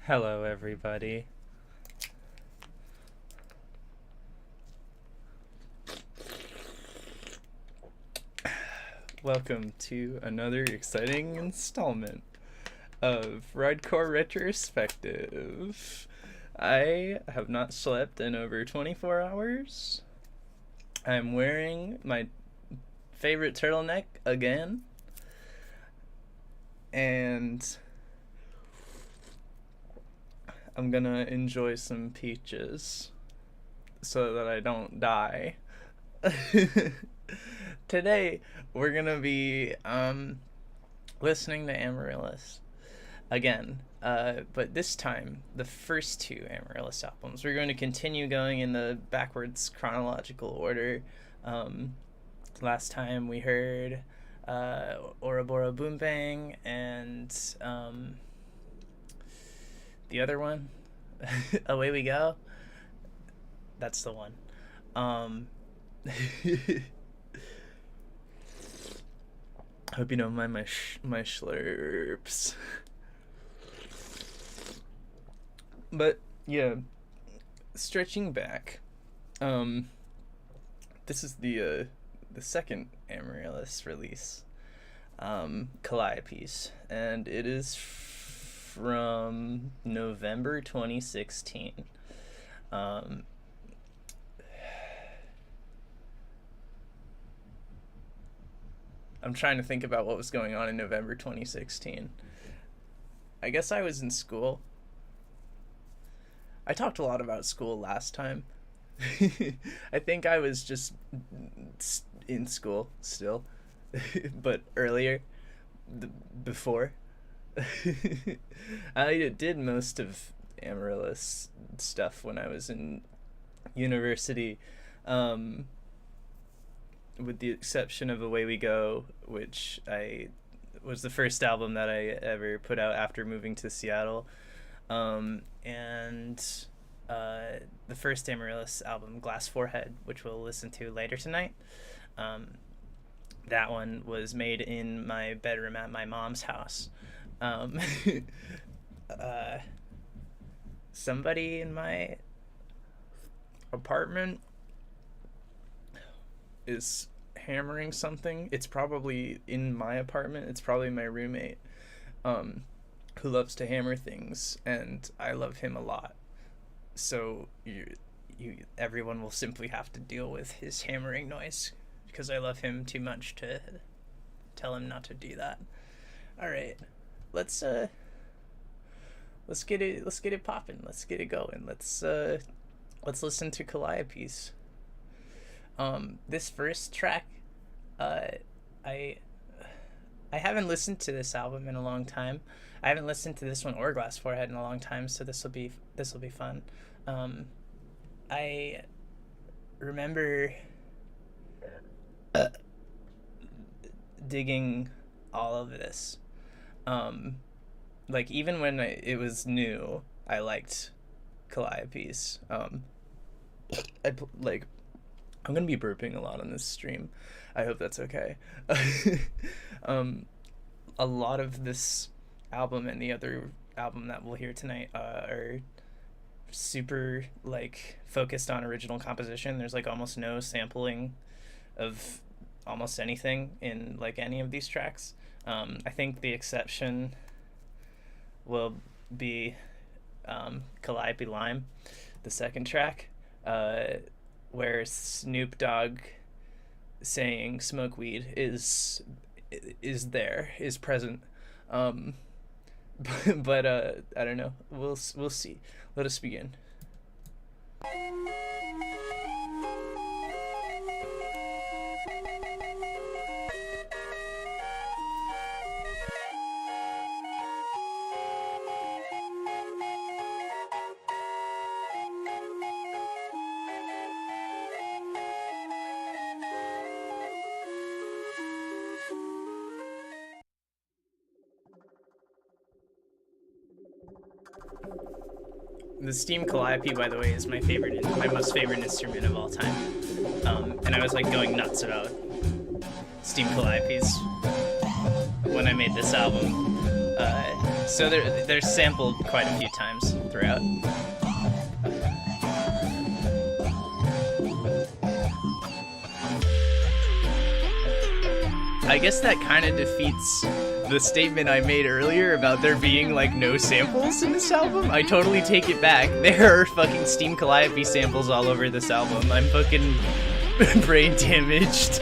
Hello, everybody. Welcome to another exciting installment of Rawrdcore Retrospective. I have not slept in over 24 hours. I'm wearing my favorite turtleneck again. And I'm gonna enjoy some peaches so that I don't die. Today we're gonna be listening to Amaryllis again, but this time the first two Amaryllis albums. We're going to continue going in the backwards chronological order. Last time we heard Ouroboros Boom Bang and the other one, Away We Go. That's the one. Hope you don't mind my slurps. But yeah, stretching back. This is the second Amaryllis release, Calliope's, and it is from November 2016. I'm trying to think about what was going on in November 2016. I guess I was in school. I talked a lot about school last time. I think I was just in school still, but earlier, before. I did most of Amaryllis stuff when I was in university, with the exception of Away We Go, which was the first album that I ever put out after moving to Seattle, and the first Amaryllis album, Glass Forehead, which we'll listen to later tonight. That one was made in my bedroom at my mom's house. Somebody in my apartment is hammering something. It's probably in my apartment. It's probably my roommate, who loves to hammer things, and I love him a lot. So everyone will simply have to deal with his hammering noise because I love him too much to tell him not to do that. All right, let's get it popping. Let's get it going. Let's listen to Calliope's. This first track, I haven't listened to this album in a long time. I haven't listened to this one or Glass Forehead in a long time, so this will be fun. I remember digging all of this. Like even when it was new, I liked Calliope's. I'm gonna be burping a lot on this stream. I hope that's okay. A lot of this album and the other album that we'll hear tonight are super focused on original composition. There's almost no sampling of almost anything in any of these tracks. I think the exception will be Calliope Lime, the second track, where Snoop Dogg saying smoke weed is present. But I don't know. We'll see. Let us begin. The steam calliope, by the way, is my most favorite instrument of all time. And I was going nuts about steam calliopes when I made this album. So they're sampled quite a few times throughout. I guess that kind of defeats the statement I made earlier about there being, like, no samples in this album. I totally take it back. There are fucking Steam Calliope samples all over this album. I'm fucking brain damaged.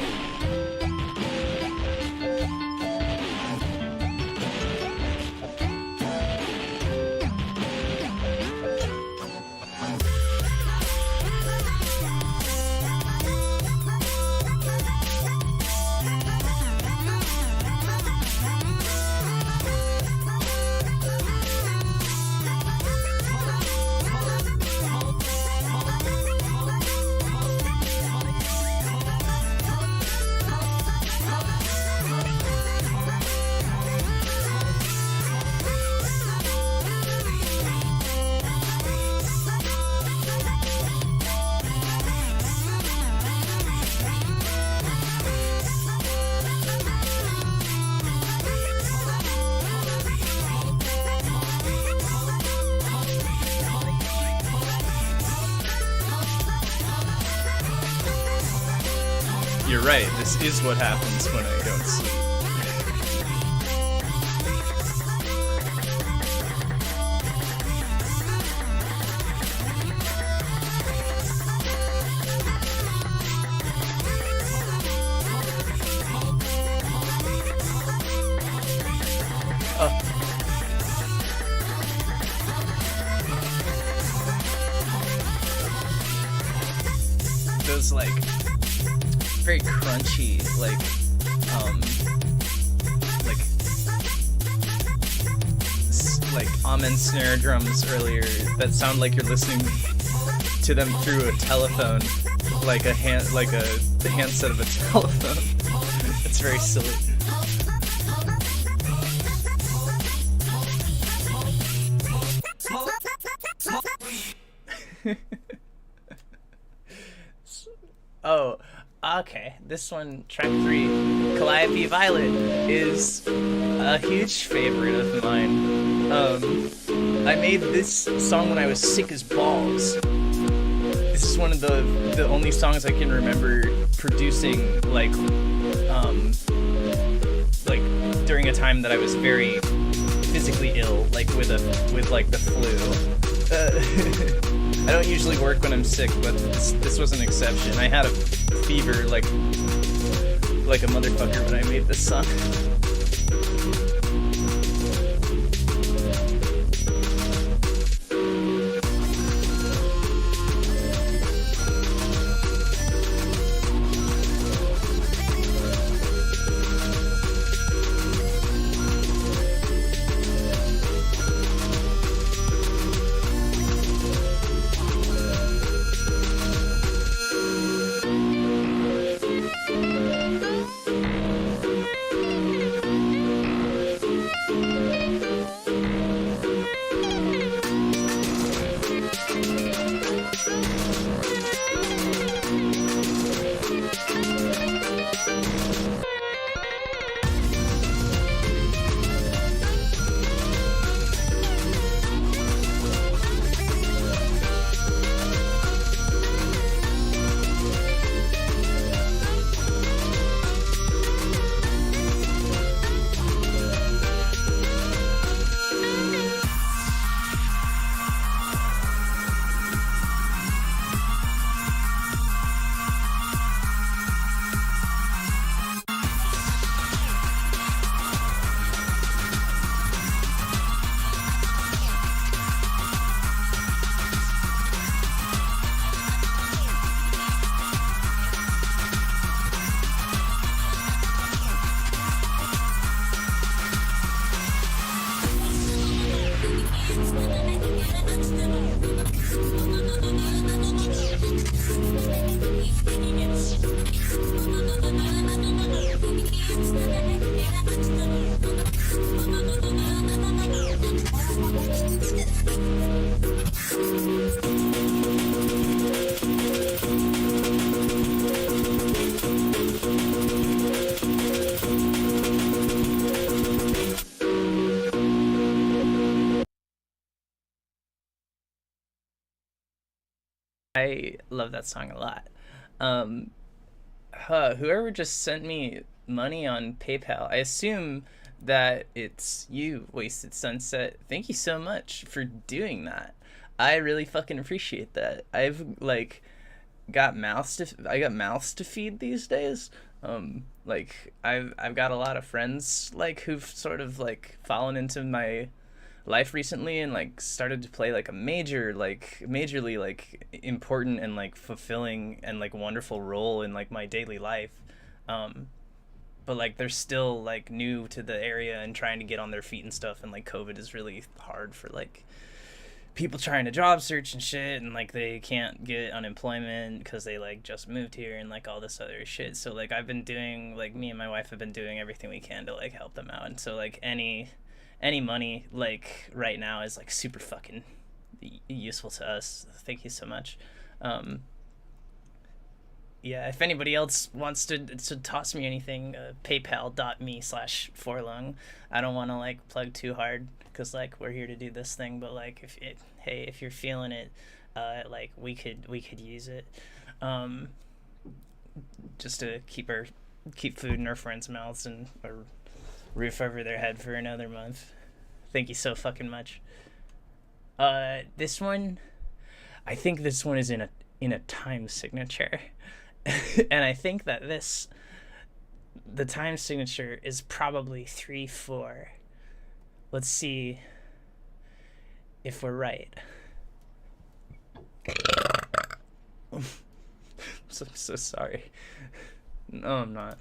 You're right, this is what happens when I don't sleep. Those, like, very crunchy, like almond snare drums earlier that sound like you're listening to them through a telephone, like the handset of a telephone. It's very silly. Oh, okay. This one, track 3, Calliope Violet, is a huge favorite of mine. I made this song when I was sick as balls. This is one of the only songs I can remember producing, like during a time that I was very physically ill, like with the flu. I don't usually work when I'm sick, but this was an exception. I had a fever like a motherfucker when I made this song. I love that song a lot. Um, Whoever just sent me money on PayPal, I assume that it's you, Wasted Sunset. Thank you so much for doing that. I really fucking appreciate that. I got mouths to feed these days. Like I've got a lot of friends like who've sort of like fallen into my life recently and like started to play like a majorly like important and like fulfilling and like wonderful role in like my daily life. Um, but like they're still like new to the area and trying to get on their feet and stuff, and like COVID is really hard for like people trying to job search and shit, and like they can't get unemployment because they like just moved here and like all this other shit. So like I've been doing, like, me and my wife have been doing everything we can to like help them out, and so like any money like right now is like super fucking useful to us. Thank you so much. um yeah, if anybody else wants to toss me anything, paypal.me/forlung. I don't want to like plug too hard because like we're here to do this thing, but like if you're feeling it, like we could use it, um just to keep food in our friends' mouths and a roof over their head for another month. Thank you so fucking much. This one, I think this one is in a time signature. And I think that the time signature is probably 3/4. Let's see if we're right. I'm so sorry. No, I'm not.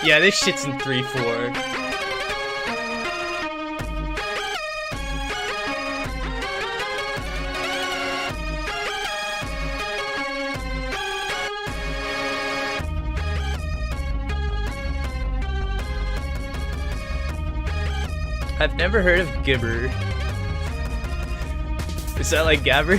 Yeah, this shit's in 3/4. I've never heard of Gibber. Is that like Gabber?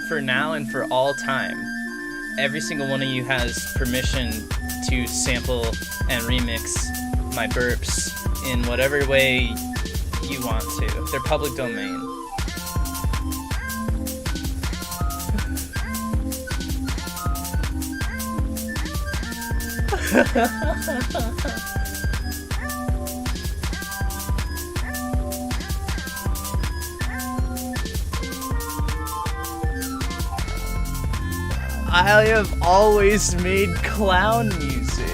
For now and for all time, every single one of you has permission to sample and remix my burps in whatever way you want to. They're public domain. I have always made clown music.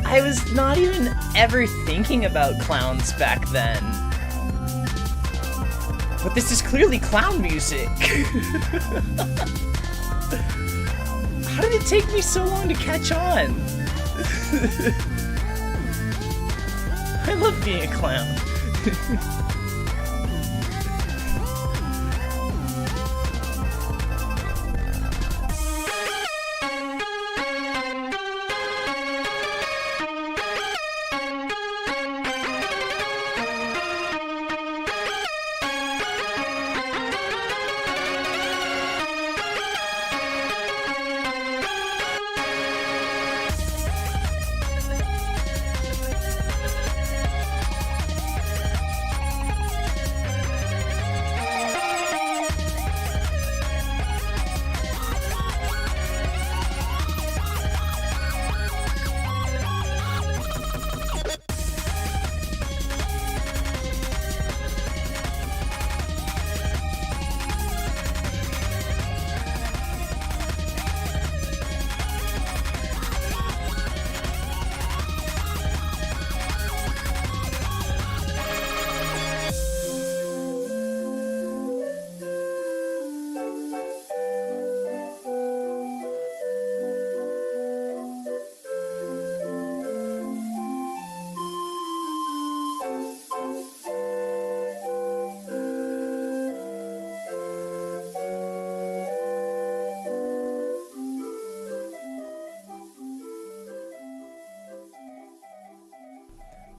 I was not even ever thinking about clowns back then. But this is clearly clown music. How did it take me so long to catch on? I love being a clown.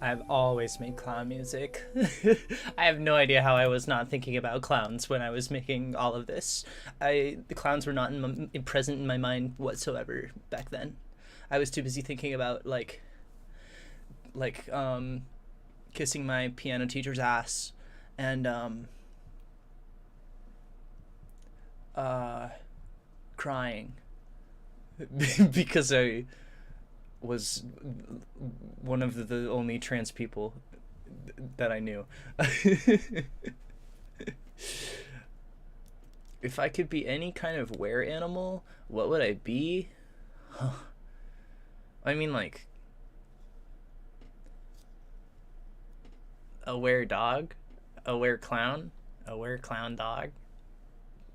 I've always made clown music. I have no idea how I was not thinking about clowns when I was making all of this. The clowns were not present in my mind whatsoever back then. I was too busy thinking about kissing my piano teacher's ass and crying because I was one of the only trans people that I knew. If I could be any kind of were animal, what would I be? I mean, like, a were dog, a were clown, a were clown dog.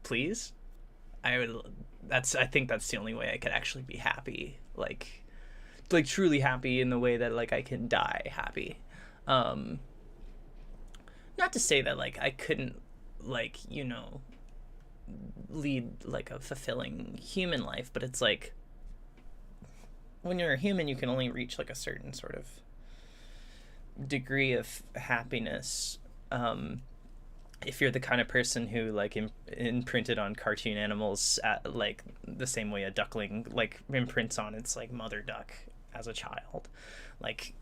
Please? I think that's the only way I could actually be happy. Like truly happy in the way that like I can die happy. Not to say that like I couldn't like, you know, lead like a fulfilling human life, but it's like when you're a human you can only reach like a certain sort of degree of happiness. If you're the kind of person who like imprinted on cartoon animals at like the same way a duckling like imprints on its like mother duck as a child, like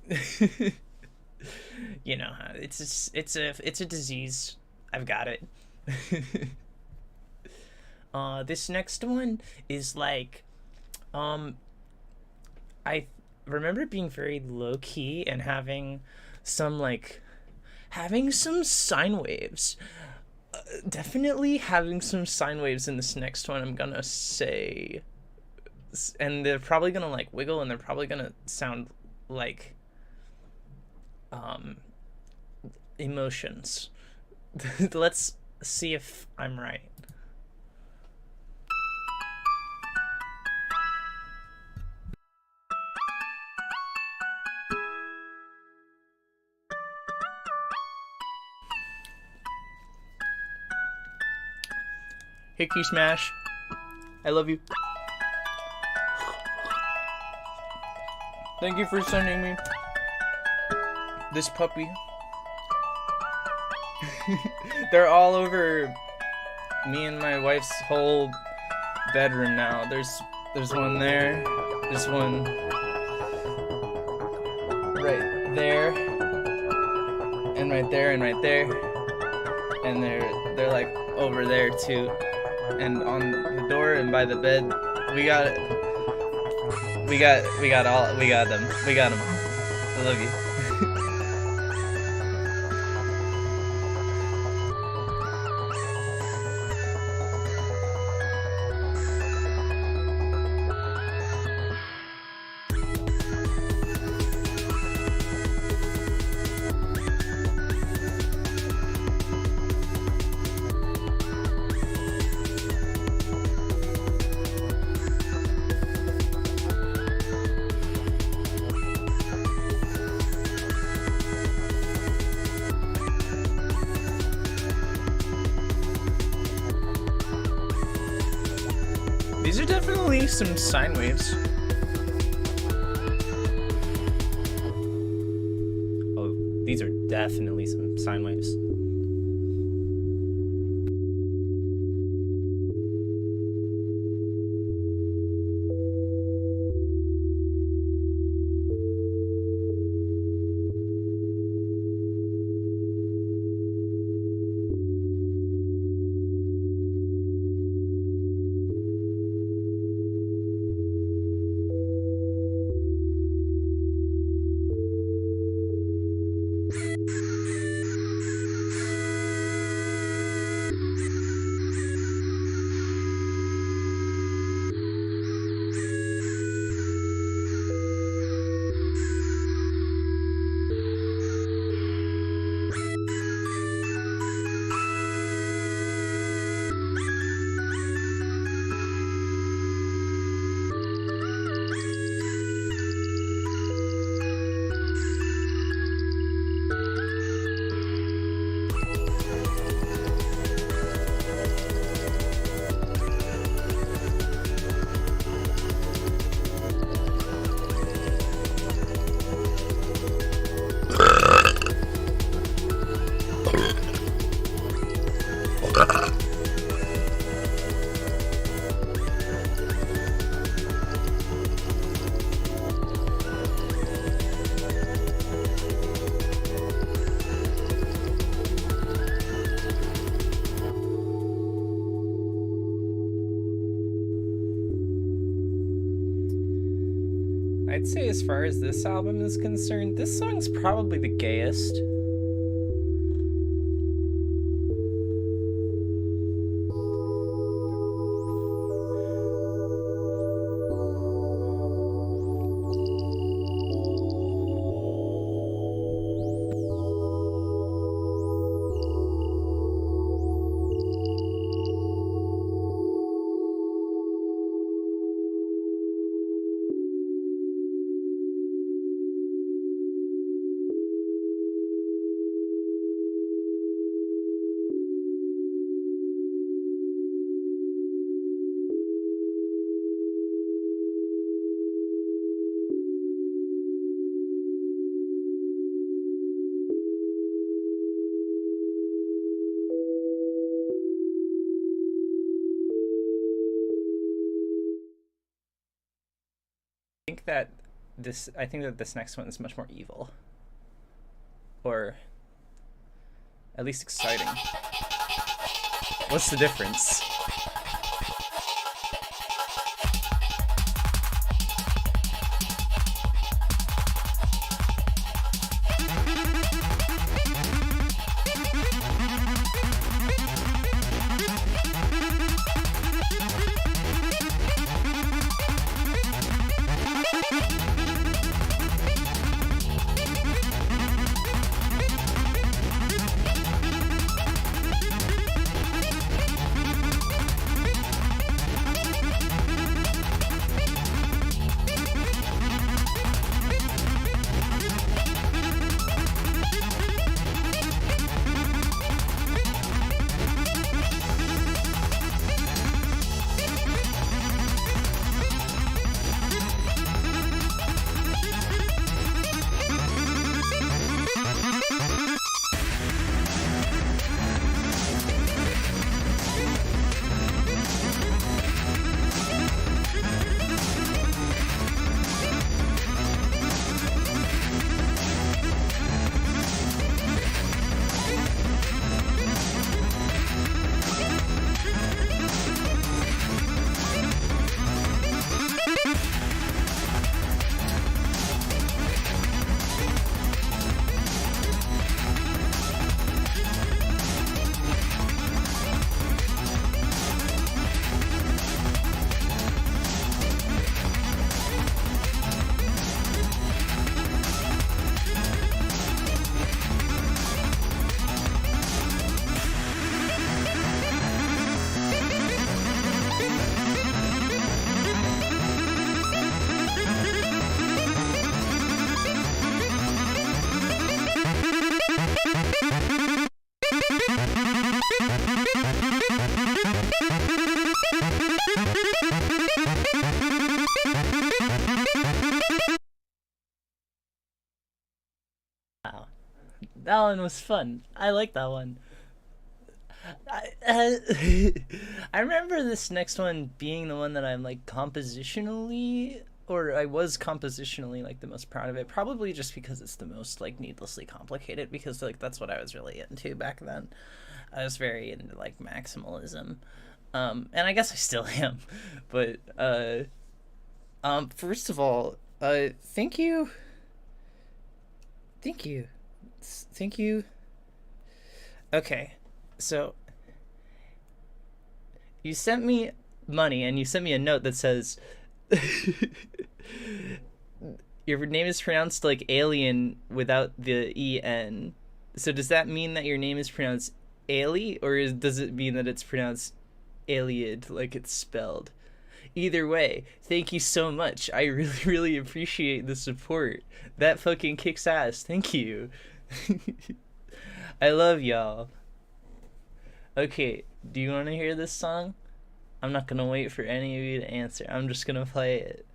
you know, it's a disease. I've got it. This next one is like I remember being very low key and having some sine waves. Definitely having some sine waves in this next one, I'm gonna say. And they're probably gonna like wiggle and they're probably gonna sound like emotions. Let's see if I'm right. Hickey Smash, I love you. Thank you for sending me this puppy. They're all over me and my wife's whole bedroom now. There's one there. There's one right there. And right there and right there. And they're like over there too. And on the door and by the bed. We got them. I love you. These are definitely some sine waves. Oh, these are definitely some sine waves. I'd say as far as this album is concerned, this song's probably the gayest. I think that this next one is much more evil. Or at least exciting. What's the difference? Wow. That one was fun. I like that one. I remember this next one being the one that I'm like compositionally, or I was compositionally like the most proud of it, probably just because it's the most like needlessly complicated, because like that's what I was really into back then. I was very into like maximalism, and I guess I still am. But first of all, thank you. Okay, so you sent me money and you sent me a note that says your name is pronounced like alien without the en. So does that mean that your name is pronounced Ali, or does it mean that it's pronounced Aliad like it's spelled? Either way, thank you so much. I really, really appreciate the support. That fucking kicks ass. Thank you. I love y'all. Okay, do you want to hear this song? I'm not gonna wait for any of you to answer. I'm just gonna play it.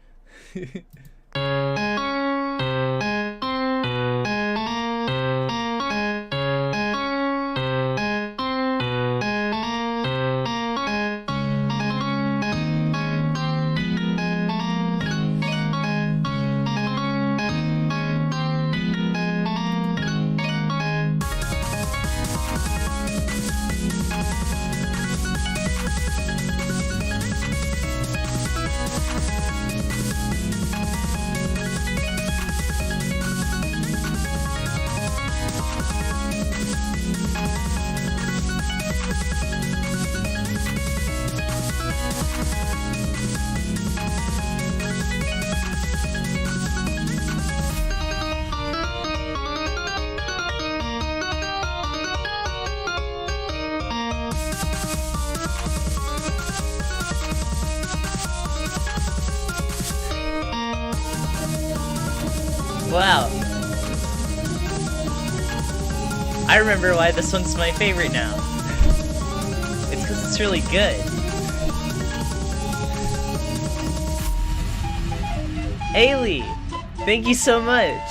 I remember why this one's my favorite now. It's because it's really good. Haley, thank you so much.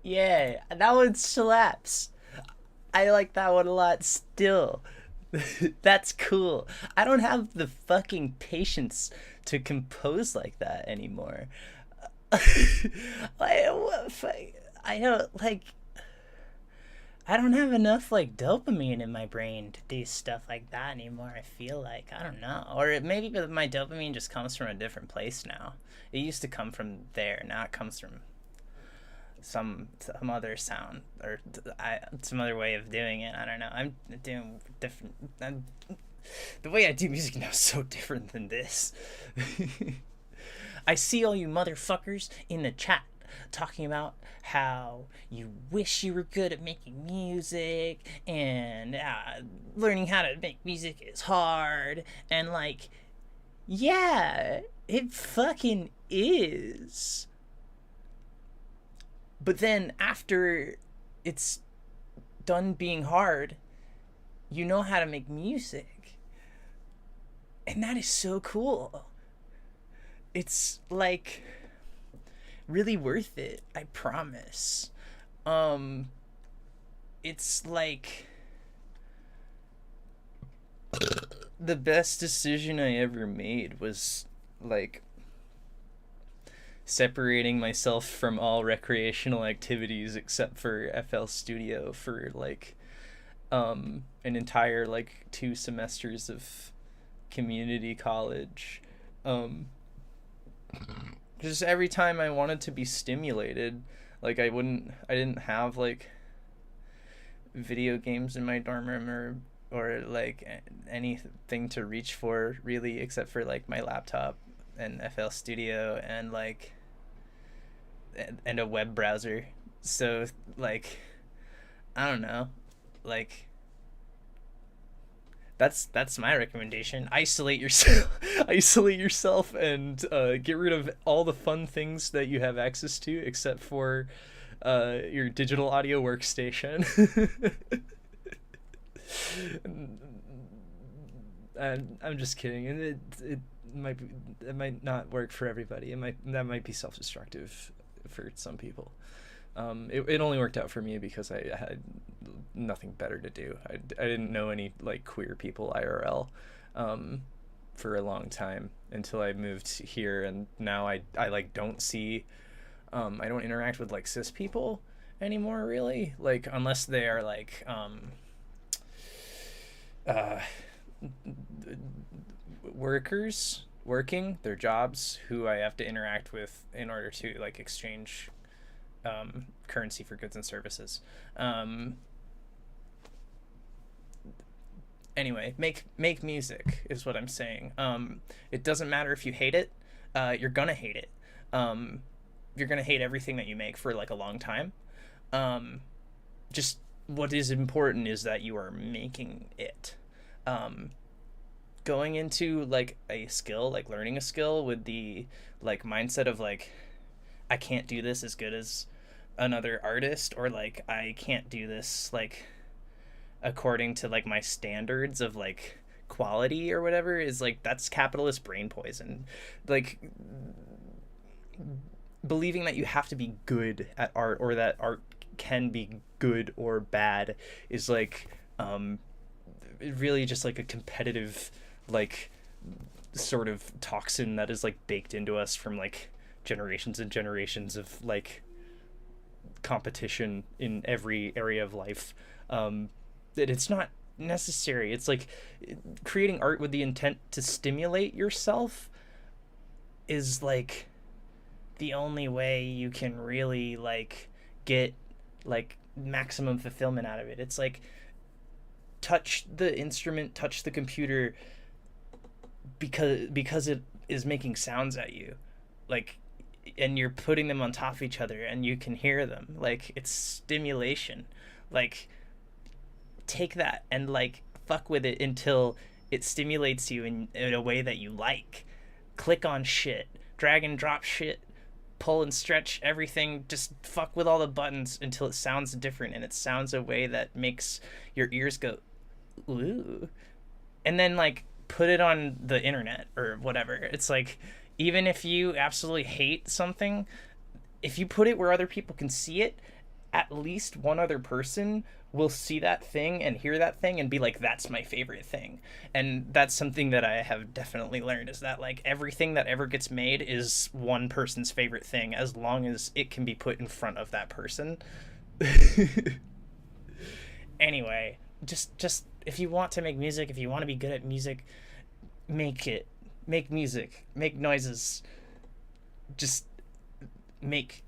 Yeah, that one slaps. I like that one a lot still. That's cool. I don't have the fucking patience to compose like that anymore. I don't like. I don't have enough like dopamine in my brain to do stuff like that anymore. I feel like I don't know, or maybe my dopamine just comes from a different place now. It used to come from there. Now it comes from some other sound or some other way of doing it. I don't know. I'm doing different. The way I do music now is so different than this. I see all you motherfuckers in the chat talking about how you wish you were good at making music and learning how to make music is hard, and like, yeah, it fucking is. But then after it's done being hard, you know how to make music. And that is so cool. It's like really worth it, I promise. It's like the best decision I ever made was like separating myself from all recreational activities except for FL Studio for like an entire like 2 semesters of community college. Just every time I wanted to be stimulated, like I didn't have like video games in my dorm room or like anything to reach for really, except for like my laptop and FL Studio and like and a web browser. So like I don't know, like that's my recommendation. Isolate yourself and get rid of all the fun things that you have access to except for your digital audio workstation. And I'm just kidding. And it might not work for everybody. That might be self-destructive for some people. It only worked out for me because I had nothing better to do. I didn't know any like queer people IRL for a long time until I moved here, and now I like don't see I don't interact with like cis people anymore really, like unless they are like uh, workers working their jobs who I have to interact with in order to like exchange currency for goods and services. Anyway, make music is what I'm saying. It doesn't matter if you hate it. You're gonna hate it. You're gonna hate everything that you make for like a long time. Just what is important is that you are making it. Going into like a skill, like learning a skill with the like mindset of like I can't do this as good as another artist, or like I can't do this like according to like my standards of like quality or whatever, is like that's capitalist brain poison. Like believing that you have to be good at art, or that art can be good or bad, is like really just like a competitive like sort of toxin that is like baked into us from like generations and generations of like competition in every area of life. That it's not necessary. It's like creating art with the intent to stimulate yourself is like the only way you can really like get like maximum fulfillment out of it. It's like touch the instrument, touch the computer because it is making sounds at you, like, and you're putting them on top of each other and you can hear them. Like it's stimulation. Like take that and like fuck with it until it stimulates you in a way that you like. Click on shit, drag and drop shit, pull and stretch everything, just fuck with all the buttons until it sounds different, and it sounds a way that makes your ears go ooh, and then like put it on the internet or whatever. It's like even if you absolutely hate something, if you put it where other people can see it, at least one other person will see that thing and hear that thing and be like, that's my favorite thing. And that's something that I have definitely learned, is that like everything that ever gets made is one person's favorite thing, as long as it can be put in front of that person. Anyway, just if you want to make music, if you want to be good at music, make it. Make music, make noises, just make.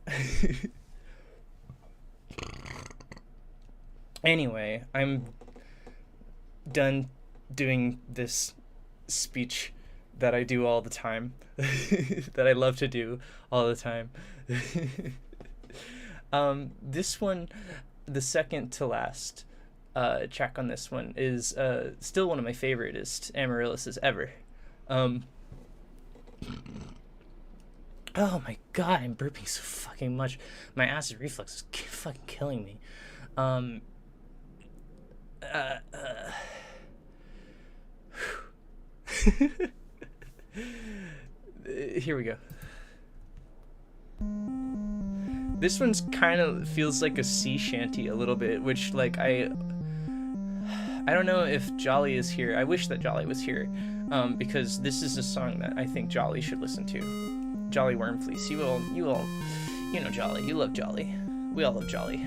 Anyway, I'm done doing this speech that I do all the time, that I love to do all the time. This one, the second to last track on this one, is still one of my favoriteest Amaryllis ever. Oh my god, I'm burping so fucking much. My acid reflux is fucking killing me. Here we go. This one's kind of feels like a sea shanty a little bit, which like I don't know if Jolly is here. I wish that Jolly was here, because this is a song that I think Jolly should listen to. Jolly Wormfleece. You all, you know Jolly. You love Jolly. We all love Jolly.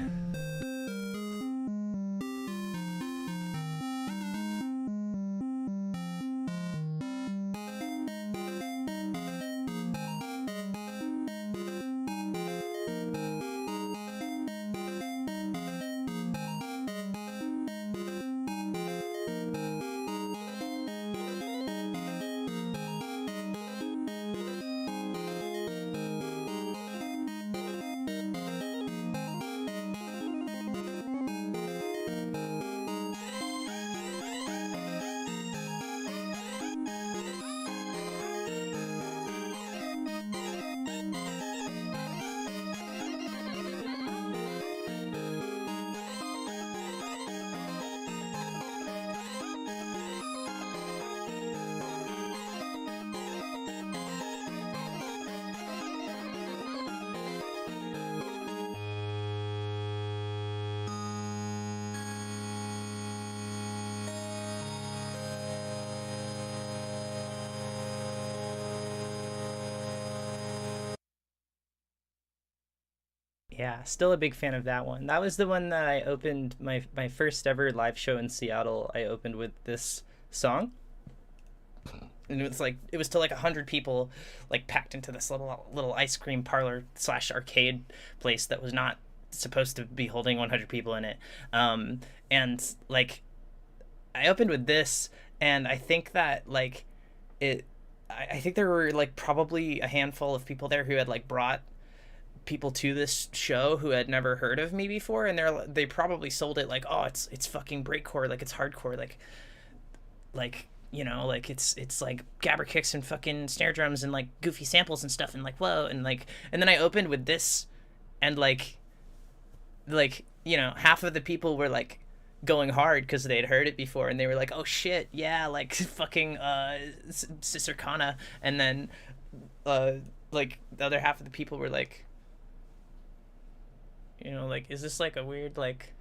Yeah, still a big fan of that one. That was the one that I opened my first ever live show in Seattle. I opened with this song, and it was to like 100 people, like packed into this little ice cream parlor slash arcade place that was not supposed to be holding 100 people in it. And like I opened with this, and I think that like it. I think there were like probably a handful of people there who had like brought people to this show who had never heard of me before, and they probably sold it like, oh, it's fucking breakcore, like it's hardcore, like you know, like it's like gabber kicks and fucking snare drums and like goofy samples and stuff, and like whoa, and like, and then I opened with this, and like you know, half of the people were like going hard because they'd heard it before, and they were like, oh shit, yeah, like fucking Sister Kana, and then like the other half of the people were like, you know, like, is this like a weird like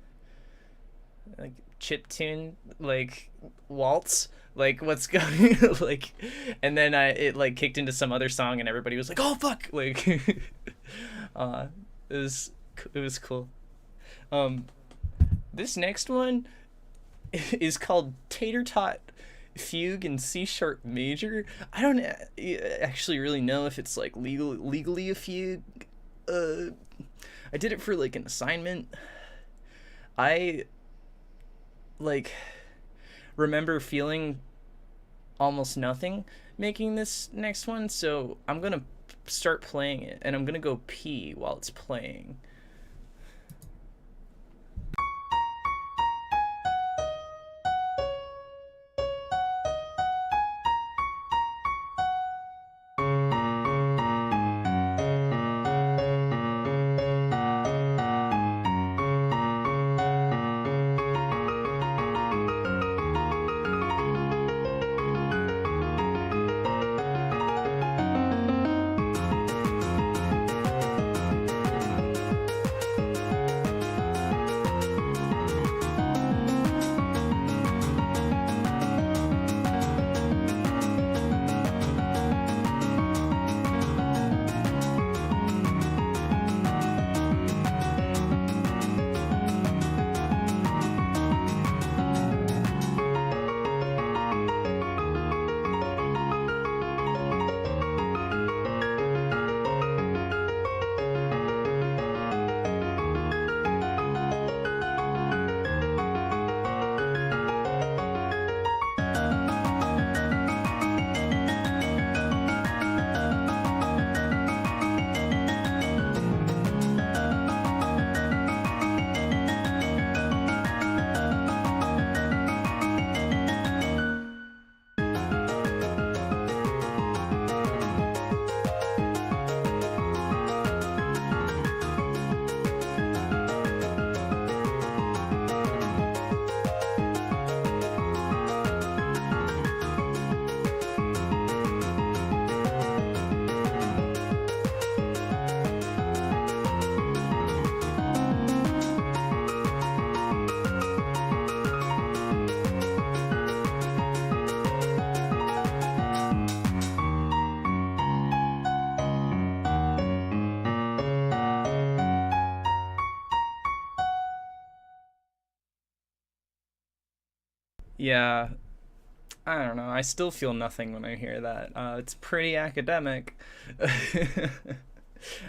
chip tune, like waltz, like what's going like, and then it like kicked into some other song, and everybody was like, oh fuck, like uh it was cool. This next one is called Tater Tot Fugue in C sharp major. I don't actually really know if it's like legally a fugue. I did it for like an assignment. I like remember feeling almost nothing making this next one, so I'm gonna start playing it, and I'm gonna go pee while it's playing. Yeah, I don't know. I still feel nothing when I hear that. It's pretty academic.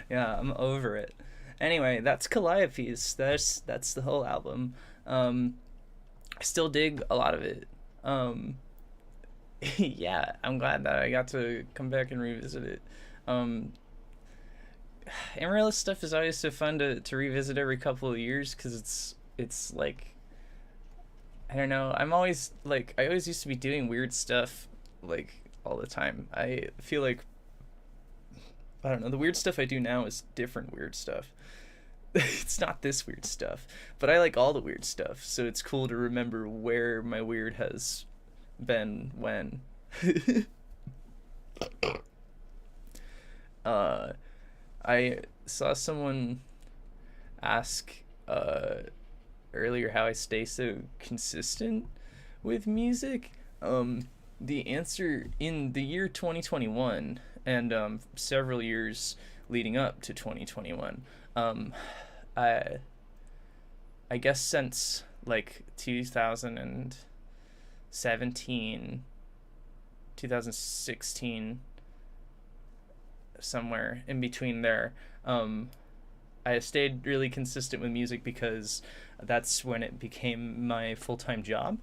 Yeah, I'm over it. Anyway, that's Calliope's. That's the whole album. I still dig a lot of it. Um, yeah, I'm glad that I got to come back and revisit it. Um, Amaryllis stuff is always so fun to revisit every couple of years because it's like, I don't know. I'm always like, I always used to be doing weird stuff like all the time. I feel like, I don't know, the weird stuff I do now is different weird stuff. It's not this weird stuff, but I like all the weird stuff, so it's cool to remember where my weird has been when. uh I saw someone ask earlier how I stay so consistent with music. The answer, in the year 2021 and several years leading up to 2021, Um, I I guess since like 2017, 2016, somewhere in between there. I stayed really consistent with music because that's when it became my full-time job.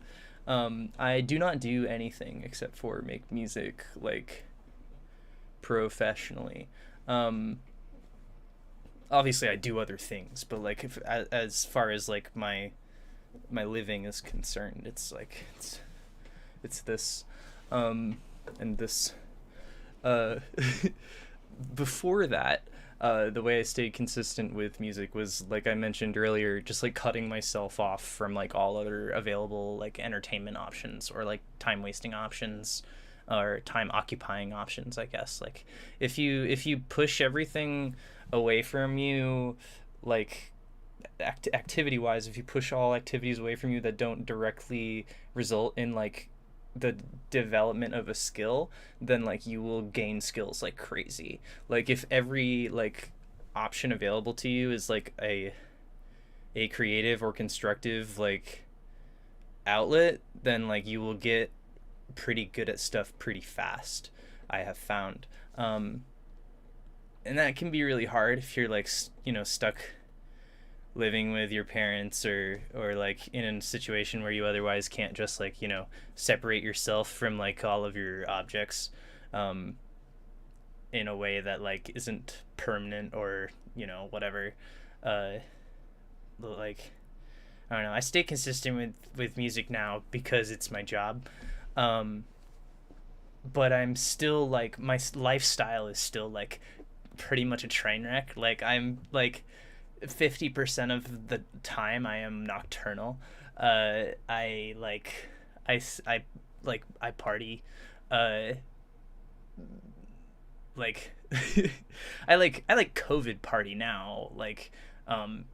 I do not do anything except for make music like professionally. Um, Obviously, I do other things, but like if as far as like my living is concerned, it's like it's this, um, and this. Uh, Before that, the way I stayed consistent with music was, like I mentioned earlier, just like cutting myself off from like all other available like entertainment options or like time wasting options or time occupying options, I guess. Like if you push everything away from you, like activity wise, if you push all activities away from you that don't directly result in like the development of a skill, then like you will gain skills like crazy. Like if every like option available to you is like a creative or constructive like outlet, then like you will get pretty good at stuff pretty fast, I have found. And that can be really hard if you're like stuck living with your parents, or like in a situation where you otherwise can't just like separate yourself from like all of your objects, um in a way that like isn't permanent, or whatever. uh like I don't know, I stay consistent with music now because it's my job. um but I'm still like, my lifestyle is still like pretty much a train wreck. Like I'm like 50% of the time I am nocturnal. I like I like I party. Uh, like I like COVID party now. Like, um,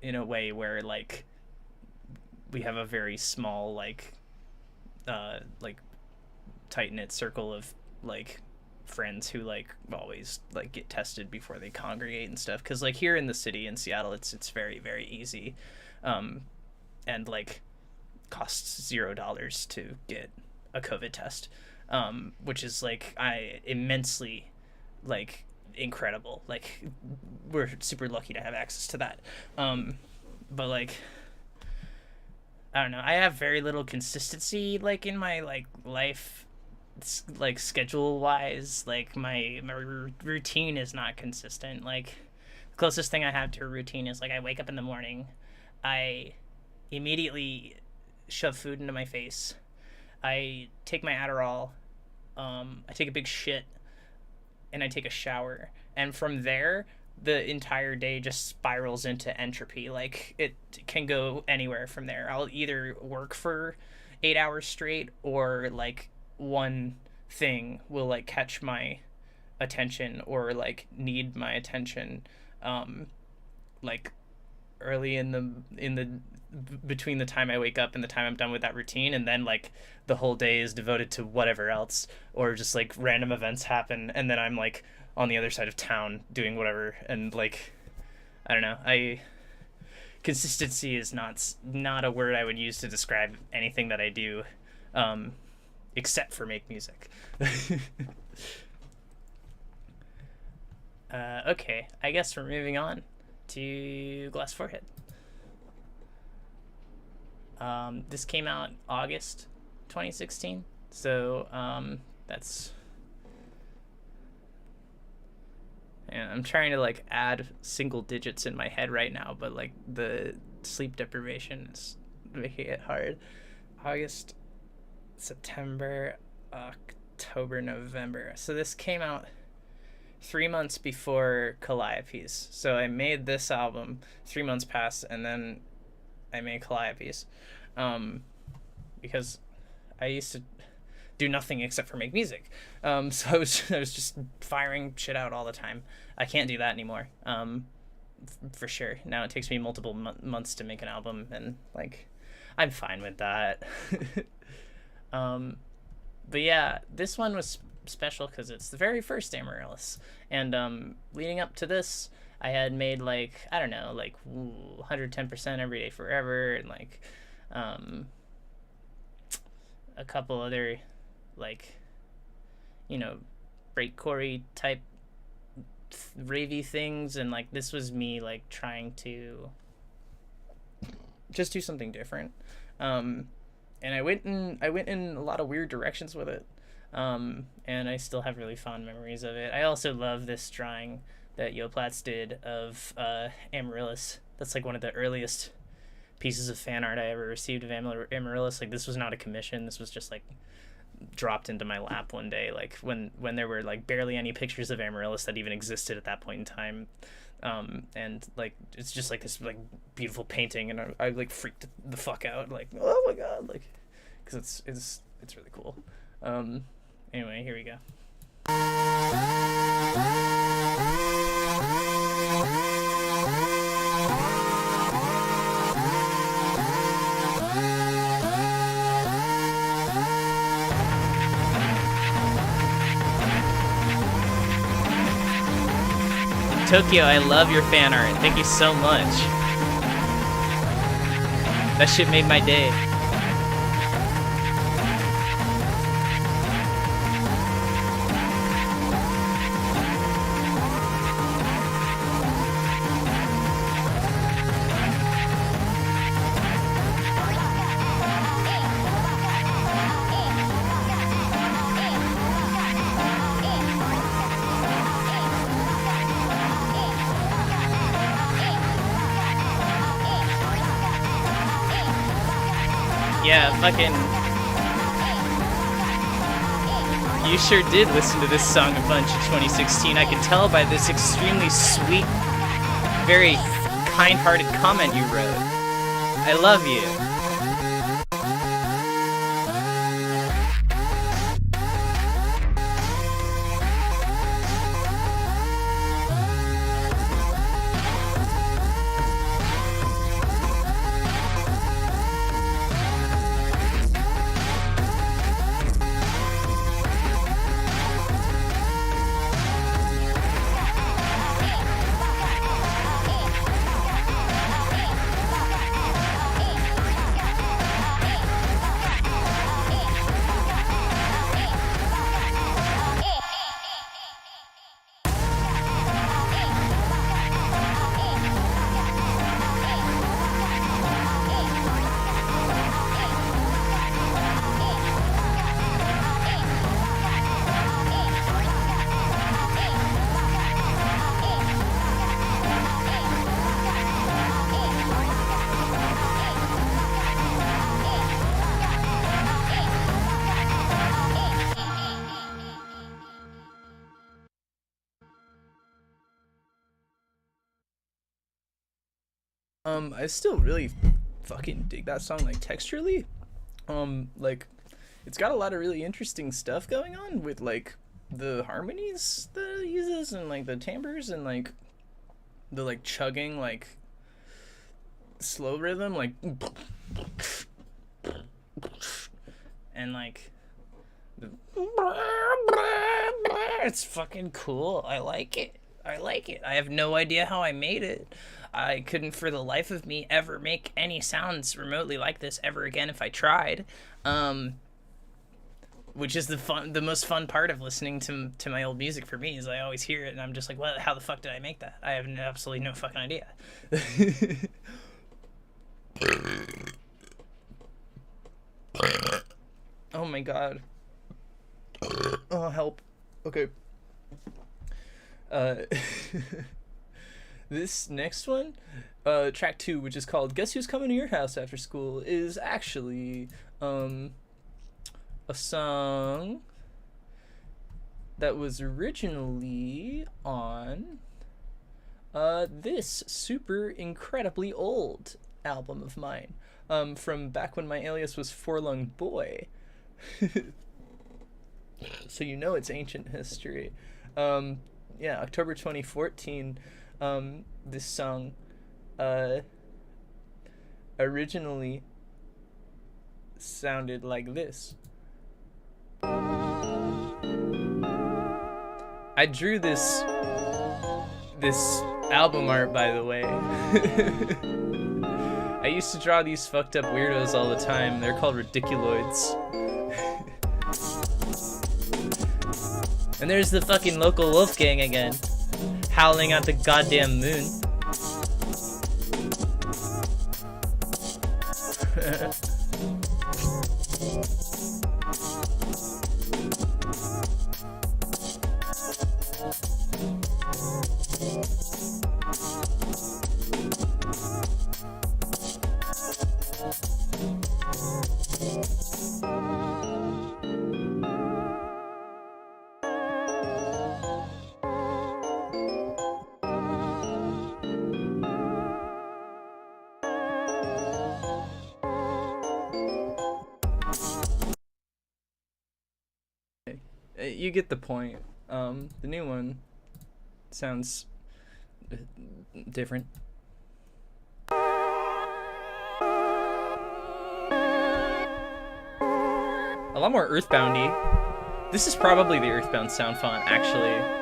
in a way where like we have a very small like tight knit circle of like friends who like always like get tested before they congregate and stuff, because like here in the city in Seattle, it's very very easy, um and like costs $0 to get a COVID test, which is like I immensely like incredible. Like we're super lucky to have access to that. But like I don't know, I have very little consistency like in my like life, like schedule wise. Like my routine is not consistent. Like the closest thing I have to a routine is like I wake up in the morning, I immediately shove food into my face, I take my Adderall, I take a big shit, and I take a shower. And from there, the entire day just spirals into entropy. Like it can go anywhere from there. I'll either work for 8 hours straight, or like one thing will like catch my attention or like need my attention, like early in the between the time I wake up and the time I'm done with that routine, and then like the whole day is devoted to whatever else, or just like random events happen, and then I'm like on the other side of town doing whatever. And like I don't know, I consistency is not a word I would use to describe anything that I do, except for make music. Okay, I guess we're moving on to Glass Forehead. This came out August 2016, so that's. And I'm trying to like add single digits in my head right now, but like the sleep deprivation is making it hard. August, September, October, November. So this came out 3 months before Calliope's. So I made this album, 3 months passed, and then I made Calliope's, because I used to do nothing except for make music. So I was just firing shit out all the time. I can't do that anymore, for sure. Now it takes me multiple months to make an album, and like I'm fine with that. But yeah, this one was special because it's the very first Amaryllis, and leading up to this, I had made like, I don't know, like 110% every day forever, and like a couple other like, you know, breakcore type ravey things, and like this was me like trying to just do something different. And I went in a lot of weird directions with it. And I still have really fond memories of it. I also love this drawing that Yoplatz did of Amaryllis. That's like one of the earliest pieces of fan art I ever received of Amaryllis. Like, this was not a commission. This was just like dropped into my lap one day, like when there were like barely any pictures of Amaryllis that even existed at that point in time. And like it's just like this like beautiful painting, and I like freaked the fuck out, like, oh my god, like, because it's really cool. Anyway, here we go. Tokyo, I love your fan art. Thank you so much. That shit made my day. Yeah, fucking... You sure did listen to this song a bunch in 2016. I can tell by this extremely sweet, very kind-hearted comment you wrote. I love you. I still really fucking dig that song, like, texturally. Like, it's got a lot of really interesting stuff going on with, like, the harmonies that it uses, and, like, the timbres, and, like, the, like, chugging, like, slow rhythm, like, and, like, it's fucking cool. I like it. I have no idea how I made it. I couldn't for the life of me ever make any sounds remotely like this ever again if I tried. Which is the most fun part of listening to my old music for me, is I always hear it and I'm just like, well, how the fuck did I make that? I have absolutely no fucking idea. Oh my god. Oh, help. Okay. This next one, track 2, which is called Guess Who's Coming to Your House After School, is actually a song that was originally on this super incredibly old album of mine, from back when my alias was Forlung Boy. So you know it's ancient history. Yeah, October 2014. This song originally sounded like this. I drew this album art, by the way. I used to draw these fucked up weirdos all the time. They're called ridiculoids. And there's the fucking local Wolfgang again, howling at the goddamn moon. You get the point. The new one sounds different. A lot more Earthboundy. This is probably the Earthbound sound font, actually.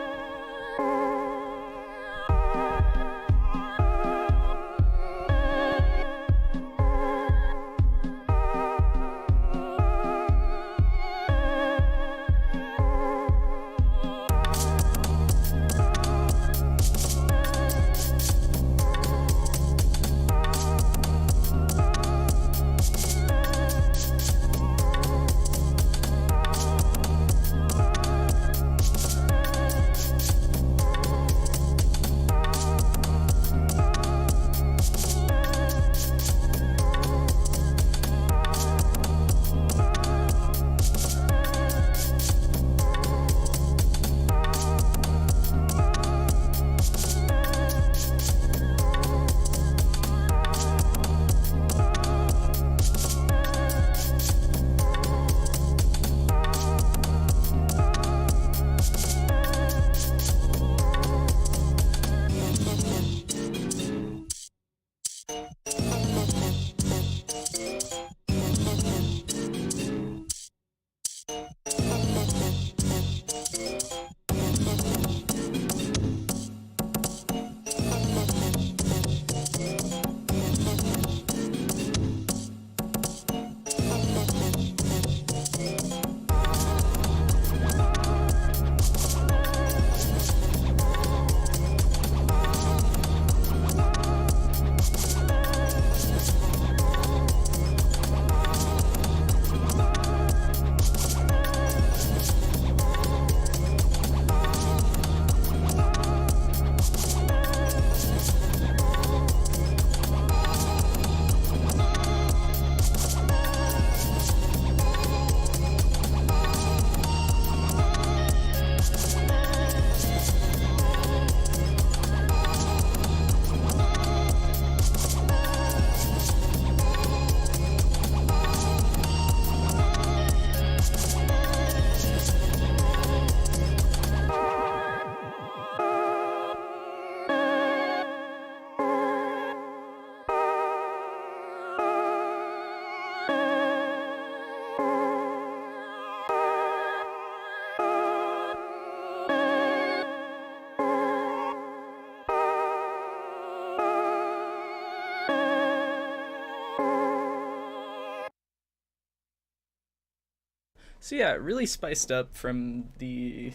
So yeah, really spiced up from the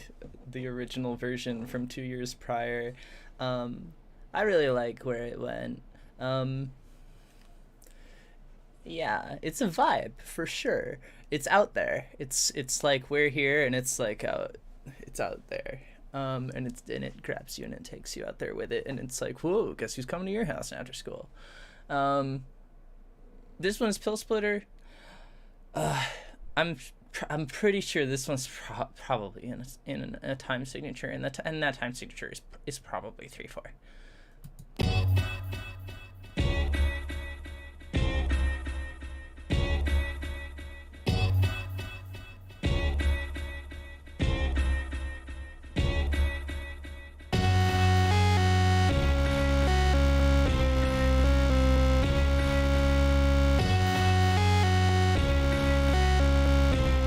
original version from 2 years prior. I really like where it went. Yeah, it's a vibe for sure. It's out there. It's like we're here and it's like it's out there. And it grabs you and it takes you out there with it, and it's like, whoa, guess who's coming to your house after school? This one's Pill Splitter. I'm pretty sure this one's probably in a time signature, and that time signature is probably 3/4.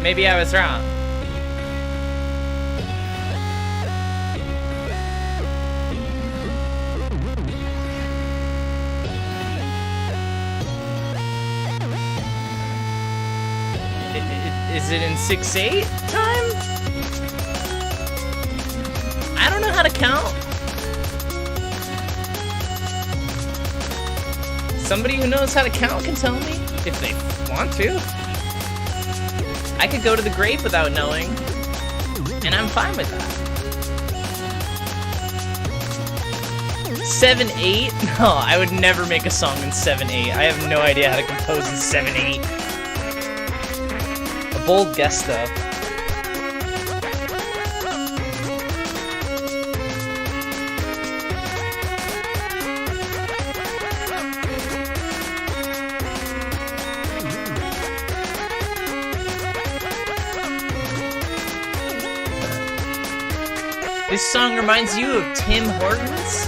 Maybe I was wrong. Is it in 6/8 time? I don't know how to count. Somebody who knows how to count can tell me if they want to. I could go to the grave without knowing, and I'm fine with that. 7/8? No, I would never make a song in 7/8. I have no idea how to compose in 7/8. A bold guess, though. This song reminds you of Tim Hortons?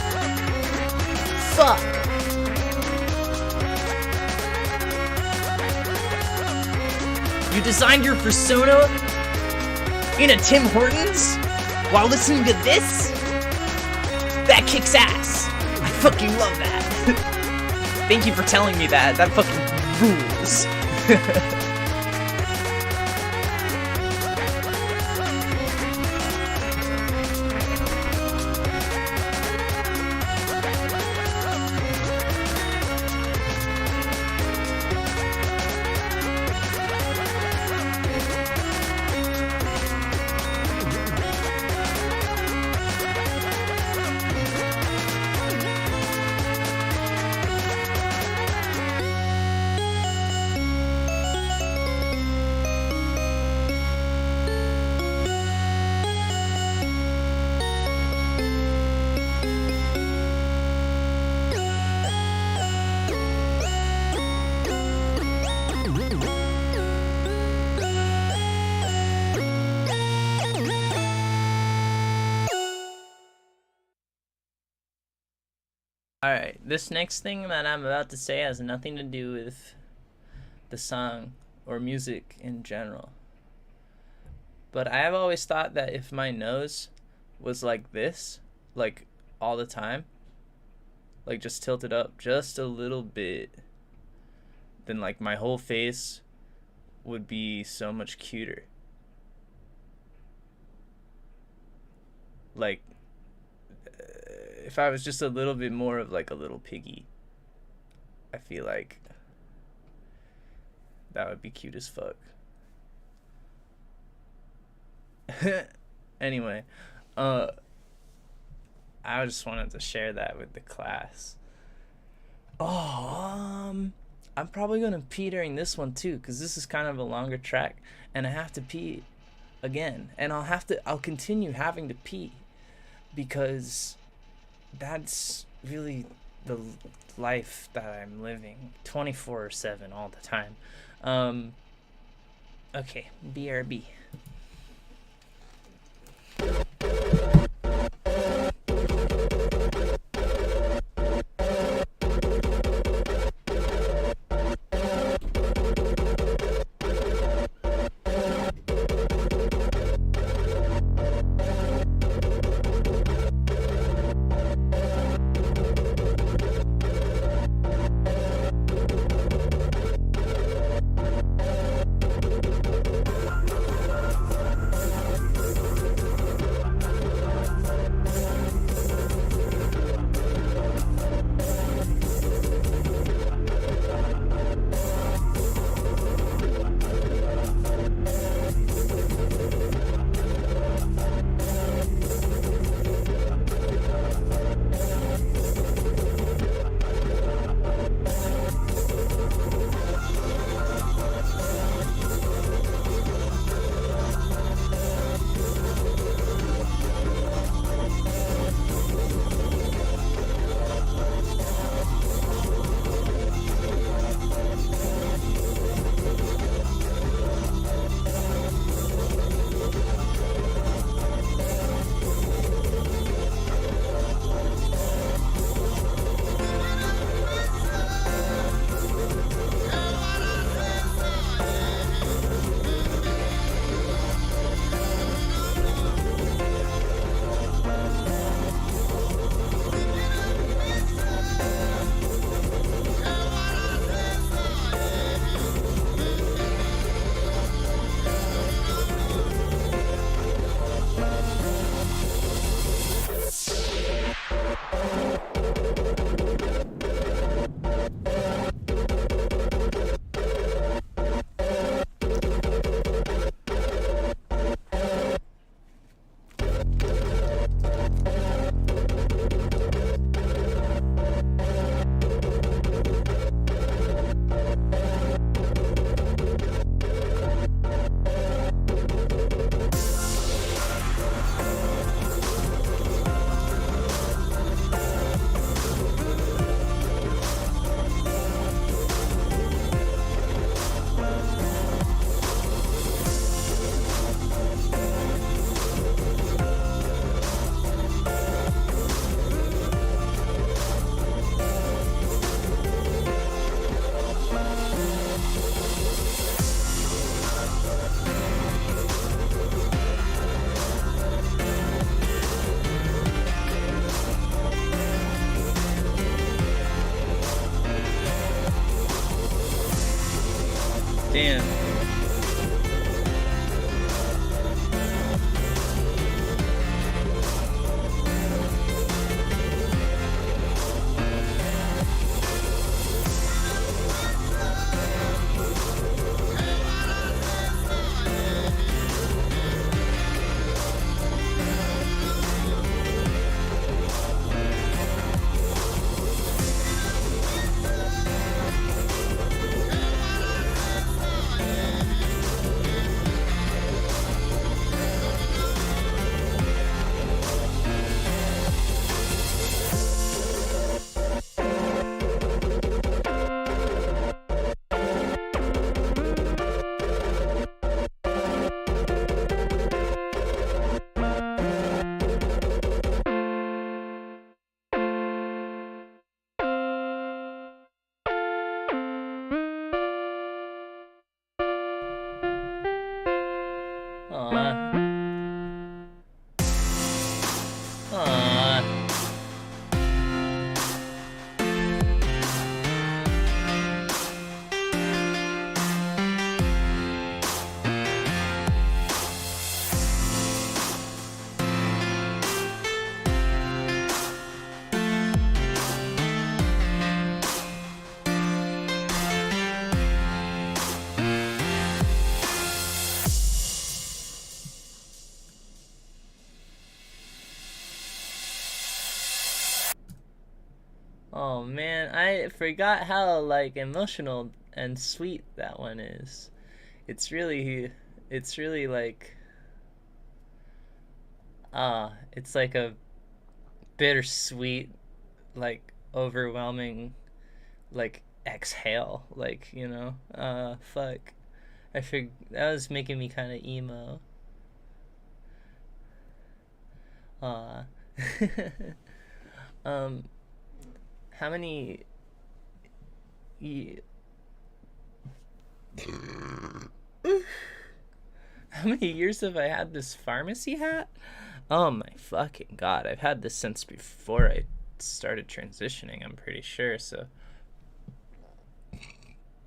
Fuck. You designed your persona in a Tim Hortons while listening to this? That kicks ass. I fucking love that. Thank you for telling me that. That fucking rules. Alright, this next thing that I'm about to say has nothing to do with the song or music in general. But I've always thought that if my nose was like this, like all the time, like just tilted up just a little bit, then like my whole face would be so much cuter. Like, if I was just a little bit more of like a little piggy, I feel like that would be cute as fuck. Anyway, I just wanted to share that with the class. I'm probably gonna pee during this one too, because this is kind of a longer track, and I have to pee again, and I'll continue having to pee, because that's really the life that I'm living 24/7 all the time. Okay, BRB. Damn. Oh man, I forgot how like emotional and sweet that one is. It's really like it's like a bittersweet, like overwhelming, like exhale, like, you know. Fuck. That was making me kind of emo. um how many how many years have I had this pharmacy hat? Oh my fucking god, I've had this since before I started transitioning, I'm pretty sure. So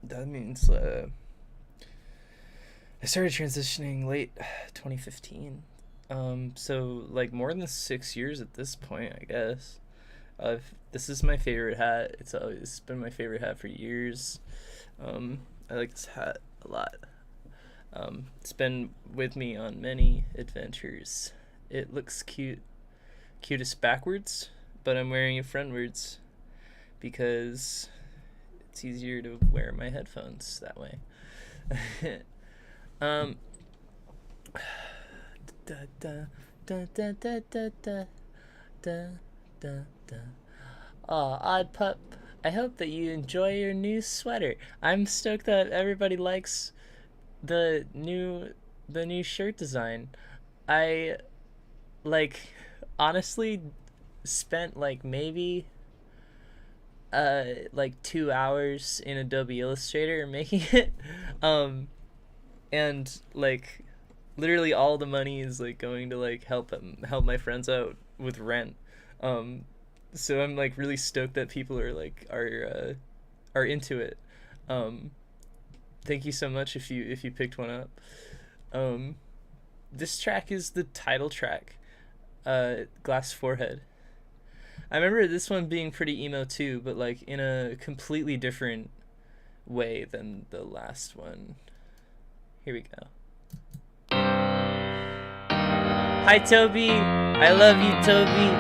that means I started transitioning late 2015. So like more than 6 years at this point, I guess. This is my favorite hat. It's always been my favorite hat for years. I like this hat a lot. It's been with me on many adventures. It looks cutest backwards, but I'm wearing it frontwards because it's easier to wear my headphones that way. Oh, Odd Pup, I hope that you enjoy your new sweater. I'm stoked that everybody likes the new shirt design. I like honestly spent like maybe like 2 hours in Adobe Illustrator making it. And like literally all the money is like going to like help my friends out with rent. So I'm like really stoked that people are into it. Thank you so much if you picked one up. This track is the title track, Glass Forehead. I remember this one being pretty emo too, but like in a completely different way than the last one. Here we go. Hi Toby, I love you Toby.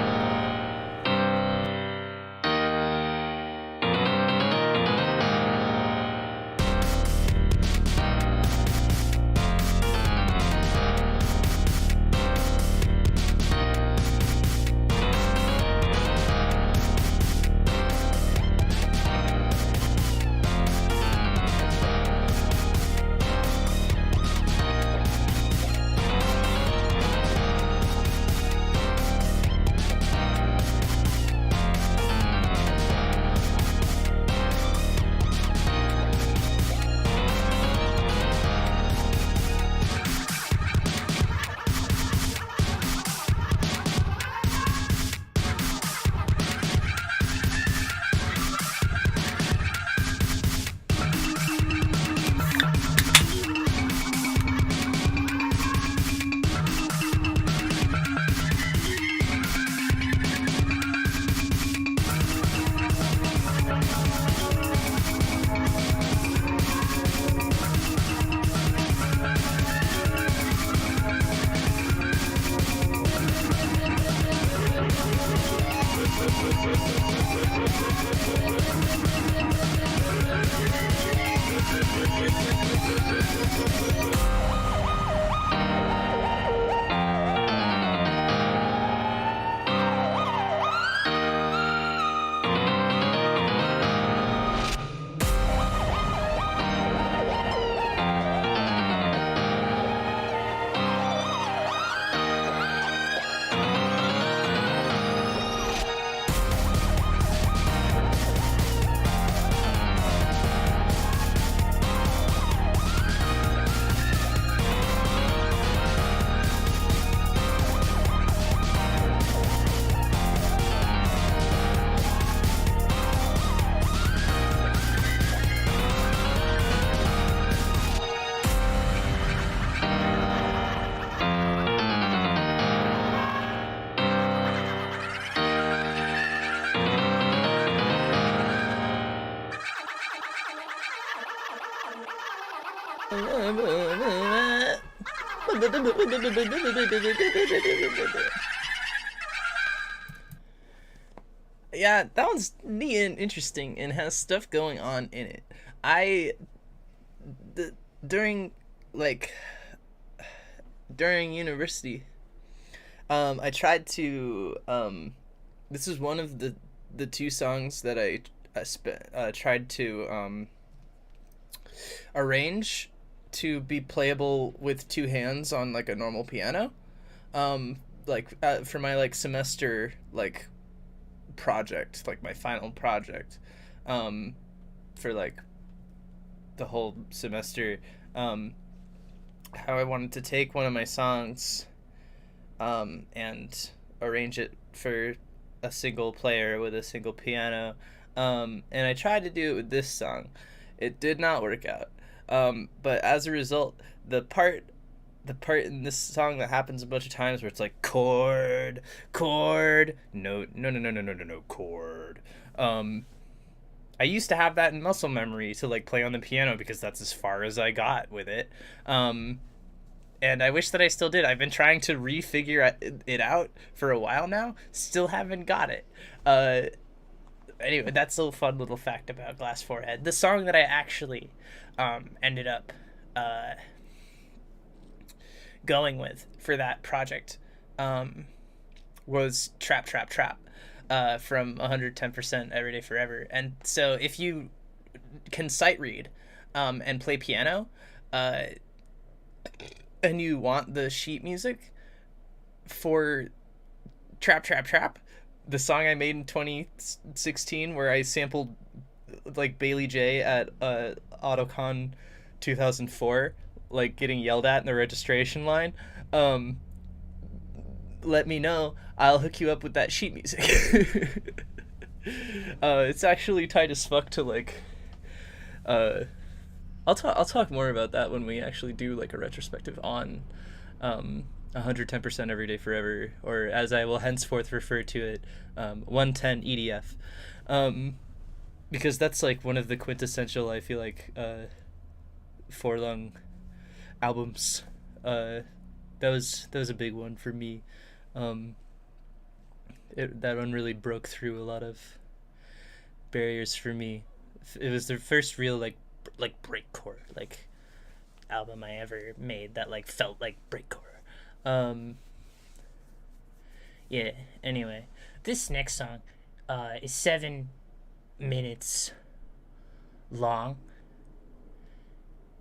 Yeah, that one's neat and interesting and has stuff going on in it. I during like during university, I tried to this is one of the two songs that I tried to arrange to be playable with two hands on like a normal piano, for my like semester like project, like my final project, for like the whole semester, how I wanted to take one of my songs and arrange it for a single player with a single piano, and I tried to do it with this song. It did not work out, but as a result, the part in this song that happens a bunch of times where it's like chord, no, chord. I used to have that in muscle memory to like play on the piano because that's as far as I got with it. And I wish that I still did. I've been trying to refigure it out for a while now. Still haven't got it. Anyway, that's a fun little fact about Glass Forehead. The song that I actually ended up going with for that project was Trap from 110% Everyday Forever. And so if you can sight read and play piano, and you want the sheet music for Trap, the song I made in 2016 where I sampled like Bailey J at AutoCon 2004, like getting yelled at in the registration line, let me know. I'll hook you up with that sheet music. It's actually tight as fuck to like I'll talk more about that when we actually do like a retrospective on 110% Everyday Forever, or as I will henceforth refer to it, 110 EDF, because that's like one of the quintessential, I feel like, Forlung albums. That was a big one for me. That one really broke through a lot of barriers for me. It was the first real like breakcore like album I ever made that like felt like breakcore. Yeah, anyway, this next song is 7 minutes long,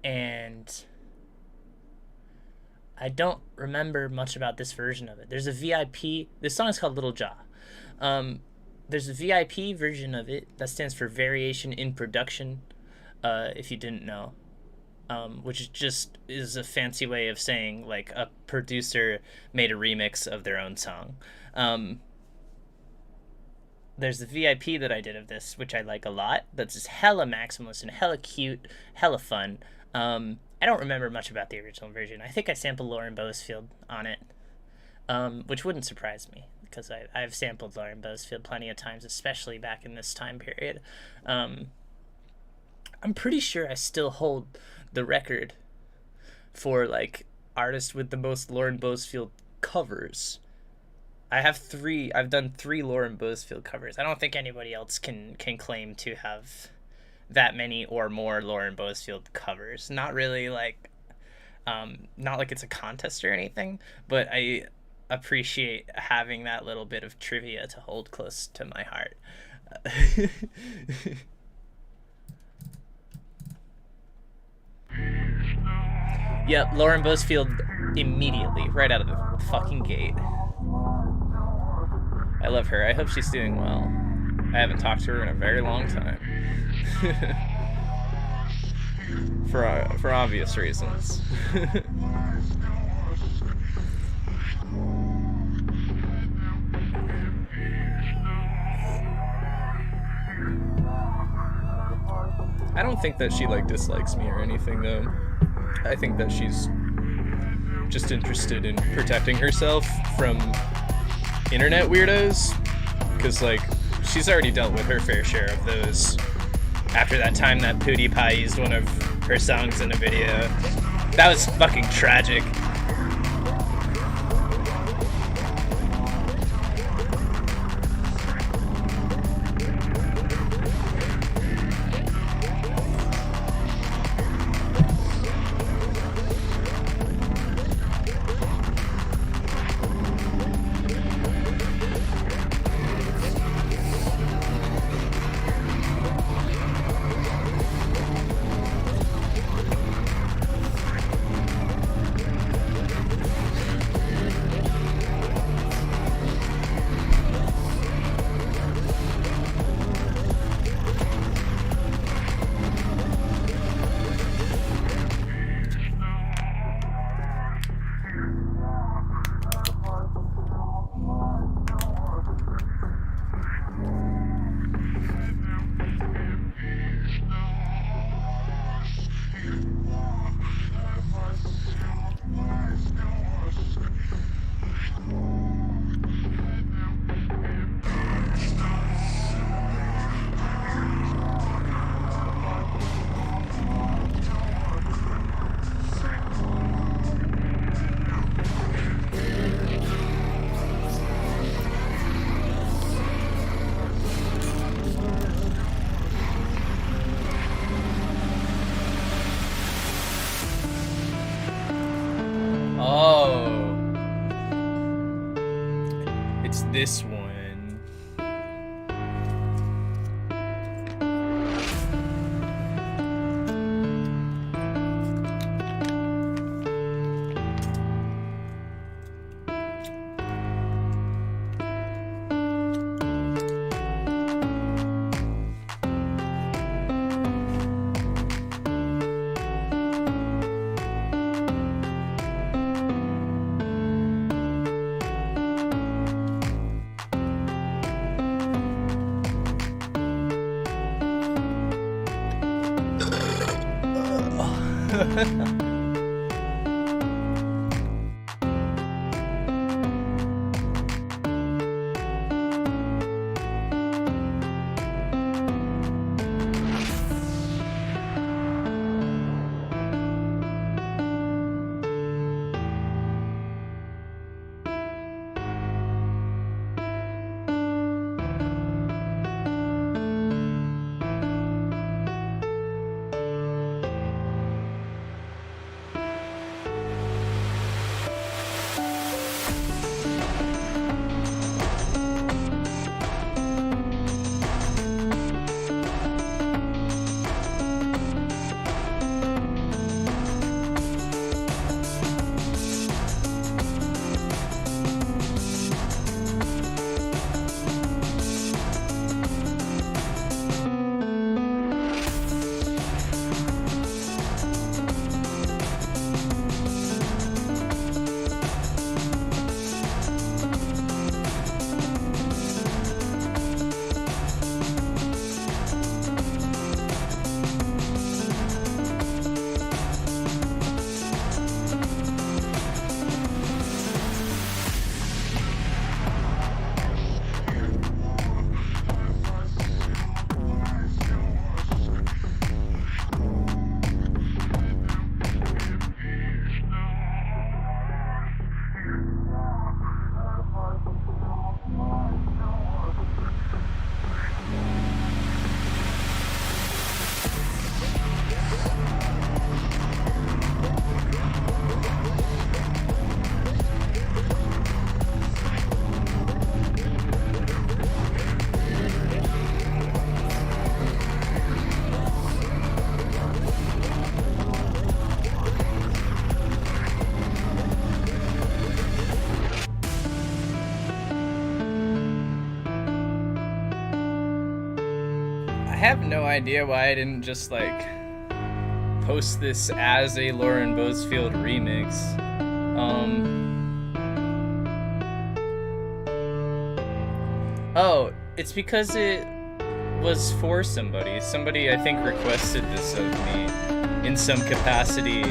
and I don't remember much about this version of it. There's a VIP. This song is called Little Jaw. There's a VIP version of it that stands for Variation in Production, if you didn't know, which is a fancy way of saying like a producer made a remix of their own song. There's the VIP that I did of this, which I like a lot. That's just hella maximalist and hella cute, hella fun. I don't remember much about the original version. I think I sampled Lauren Boasfield on it, which wouldn't surprise me because I've sampled Lauren Boasfield plenty of times, especially back in this time period. I'm pretty sure I still hold the record for like artist with the most Lauren Boasfield covers. I've done 3 Lauren Boasfield covers. I don't think anybody else can claim to have that many or more Lauren Boasfield covers. Not really like, not like it's a contest or anything, but I appreciate having that little bit of trivia to hold close to my heart. Yep, Lauren Boasfield immediately, right out of the fucking gate. I love her. I hope she's doing well. I haven't talked to her in a very long time. For obvious reasons. I don't think that she like dislikes me or anything though. I think that she's just interested in protecting herself from internet weirdos, because like she's already dealt with her fair share of those after that time that PewDiePie used one of her songs in a video. That was fucking tragic. This one. I have no idea why I didn't just like post this as a Lauren Boesfield remix. Oh, it's because it was for somebody. Somebody I think requested this of me in some capacity.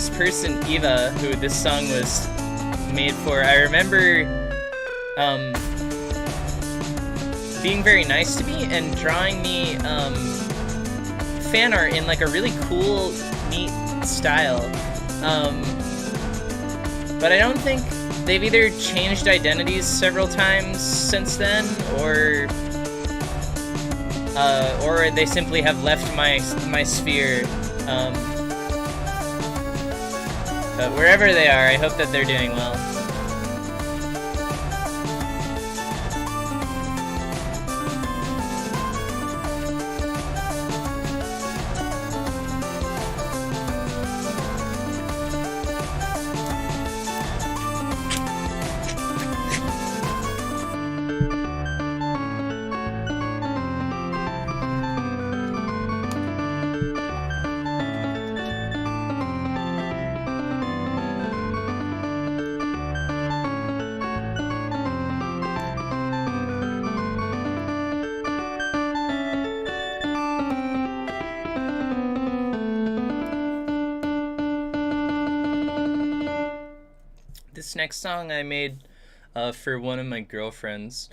this person, Eva, who this song was made for, I remember being very nice to me and drawing me fan art in like a really cool, neat style. But I don't think they've either changed identities several times since then, or they simply have left my sphere. But wherever they are, I hope that they're doing well. This next song I made for one of my girlfriends.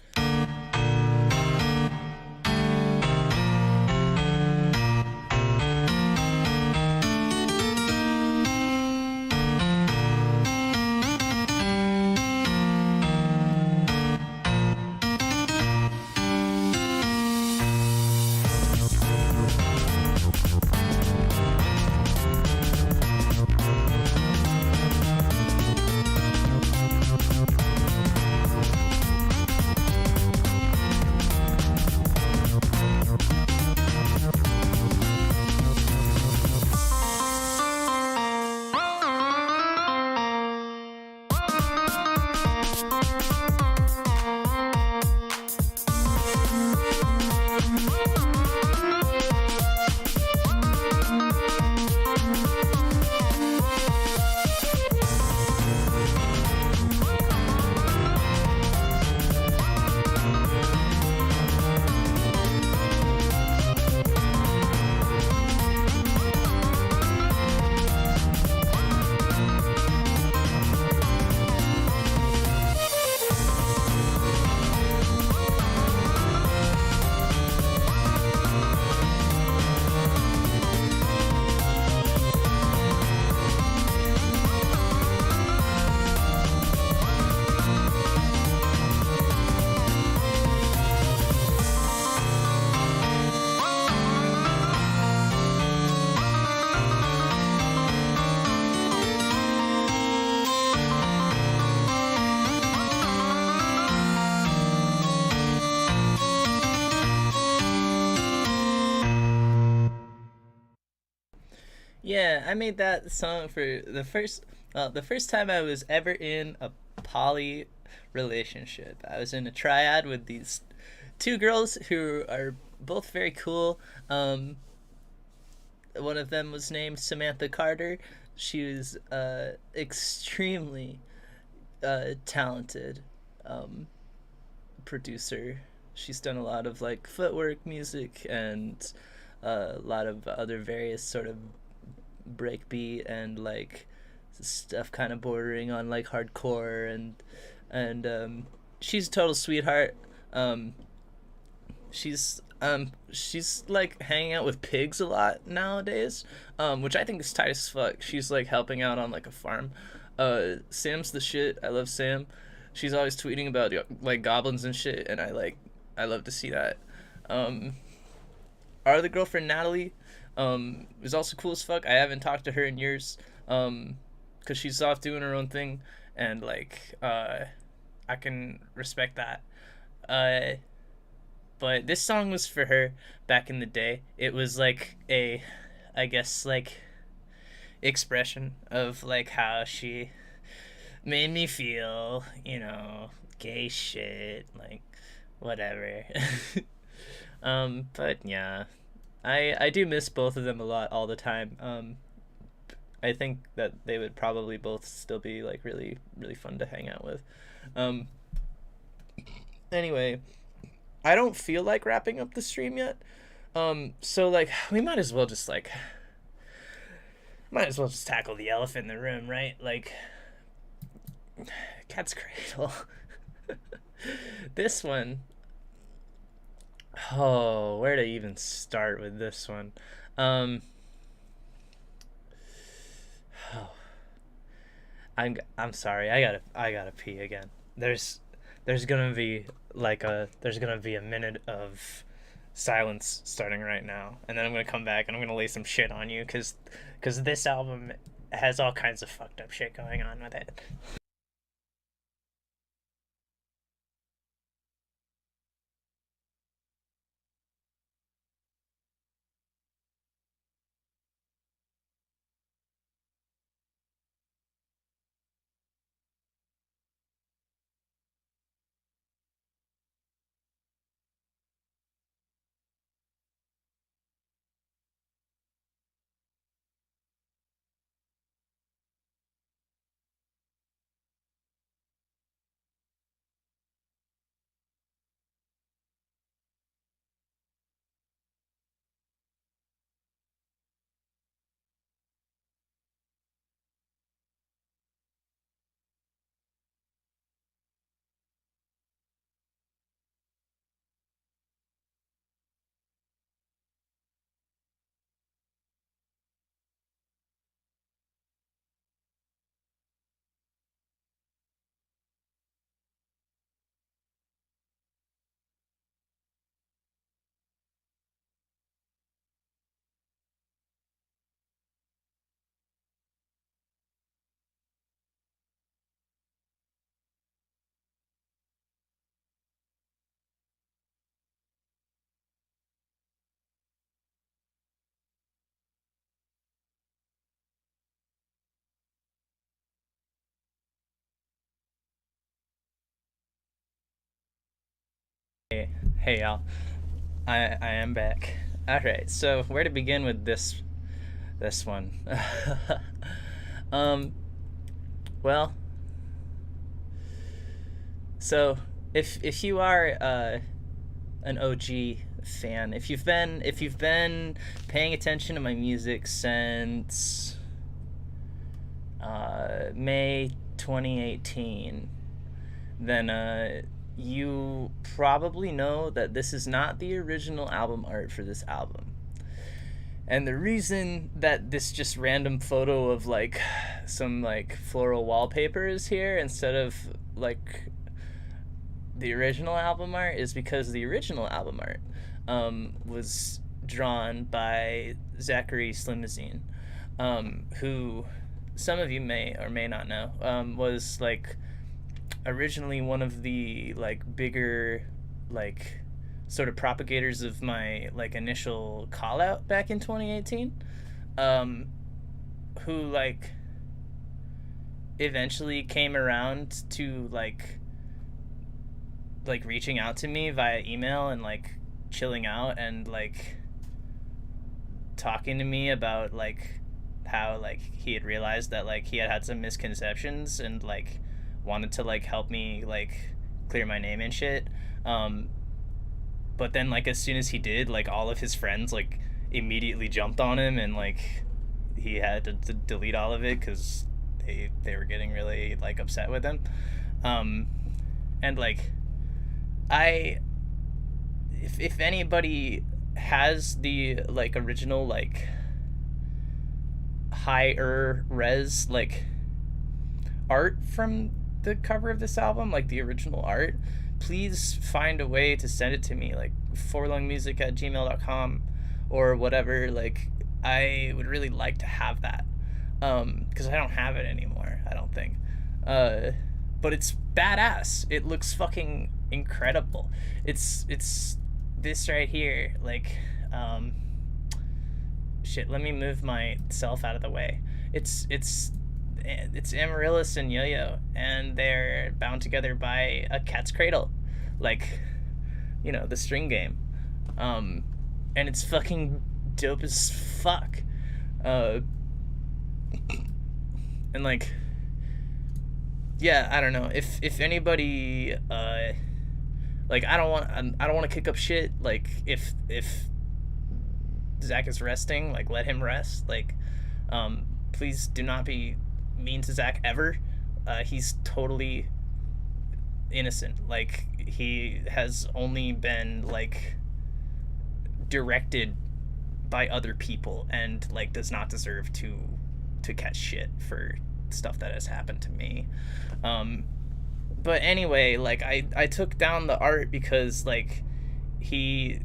Yeah, I made that song for the first time I was ever in a poly relationship. I was in a triad with these two girls who are both very cool. One of them was named Samantha Carter. She was extremely talented producer. She's done a lot of like footwork music and a lot of other various sort of breakbeat and like stuff kind of bordering on like hardcore, and she's a total sweetheart. She's like hanging out with pigs a lot nowadays, which I think is tight as fuck. She's like helping out on like a farm. Sam's the shit. I love Sam. She's always tweeting about like goblins and shit, and I love to see that. Our other girlfriend Natalie is also cool as fuck. I haven't talked to her in years, cause she's off doing her own thing, and like I can respect that. But this song was for her back in the day. It was like a, I guess like, expression of like how she made me feel, you know, gay shit, like whatever. But yeah, I do miss both of them a lot all the time. I think that they would probably both still be like really, really fun to hang out with. Anyway, I don't feel like wrapping up the stream yet. So like we might as well just like Might as well just tackle the elephant in the room, right? Like, Cat's Cradle. This one, oh, where to even start with this one? Um, oh, I'm sorry. I gotta pee again. There's gonna be a minute of silence starting right now, and then I'm gonna come back and I'm gonna lay some shit on you because this album has all kinds of fucked up shit going on with it. Hey y'all, I am back. All right, so where to begin with this one? um, well, so if you are an OG fan, if you've been paying attention to my music since May 2018, then you probably know that this is not the original album art for this album. And the reason that this just random photo of like some like floral wallpaper is here instead of like the original album art is because the original album art was drawn by Zachary Slimazine, who some of you may or may not know, was like originally one of the like bigger like sort of propagators of my like initial call out back in 2018, um who like eventually came around to like reaching out to me via email and like chilling out and like talking to me about like how like he had realized that like he had some misconceptions and like wanted to like help me like clear my name and shit. But then like as soon as he did, like all of his friends like immediately jumped on him and like he had to delete all of it because they were getting really like upset with him. And like I if anybody has the like original like higher res like art from the cover of this album, like the original art, please find a way to send it to me, like forlongmusic@gmail.com or whatever. Like I would really like to have that, because I don't have it anymore, I don't think. But it's badass. It looks fucking incredible. It's this right here. Like, shit. Let me move myself out of the way. It's Amaryllis and Yo-Yo, and they're bound together by a cat's cradle, like, you know, the string game. And it's fucking dope as fuck. And like, yeah, I don't know if anybody like I don't want to kick up shit. Like if Zach is resting, like let him rest. Like, please do not be mean to Zach ever. He's totally innocent. Like, he has only been like directed by other people, and like does not deserve to catch shit for stuff that has happened to me. But anyway, like, I took down the art because like he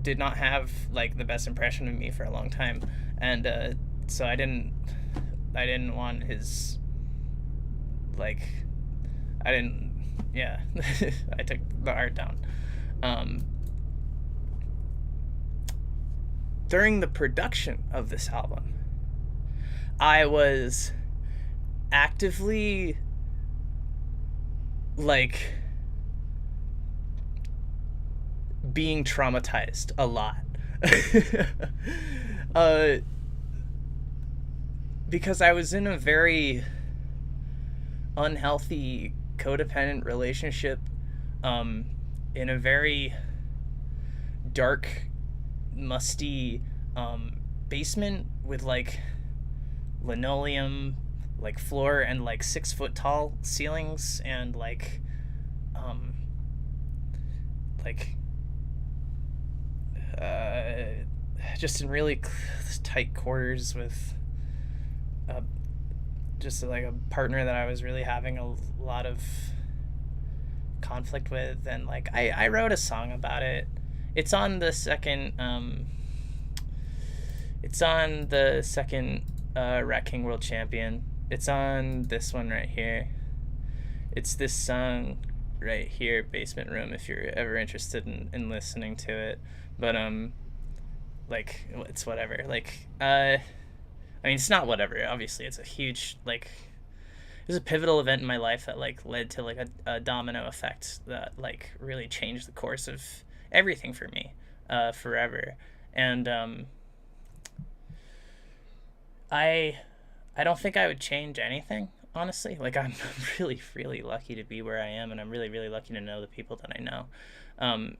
did not have like the best impression of me for a long time, and so I didn't want his, like, I didn't, yeah. I took the art down. During the production of this album, I was actively like being traumatized a lot. Because I was in a very unhealthy codependent relationship, in a very dark, musty basement with like linoleum like floor and like 6 foot tall ceilings, and like just in really tight quarters with just like a partner that I was really having a lot of conflict with. And like I wrote a song about it. It's on the second Rat King World Champion. It's on this one right here. It's this song right here, Basement Room, if you're ever interested in listening to it. But like, it's whatever. Like, I mean, it's not whatever, obviously. It's a huge, like, it was a pivotal event in my life that like led to like a domino effect that like really changed the course of everything for me forever. And I don't think I would change anything, honestly. Like, I'm really, really lucky to be where I am, and I'm really, really lucky to know the people that I know,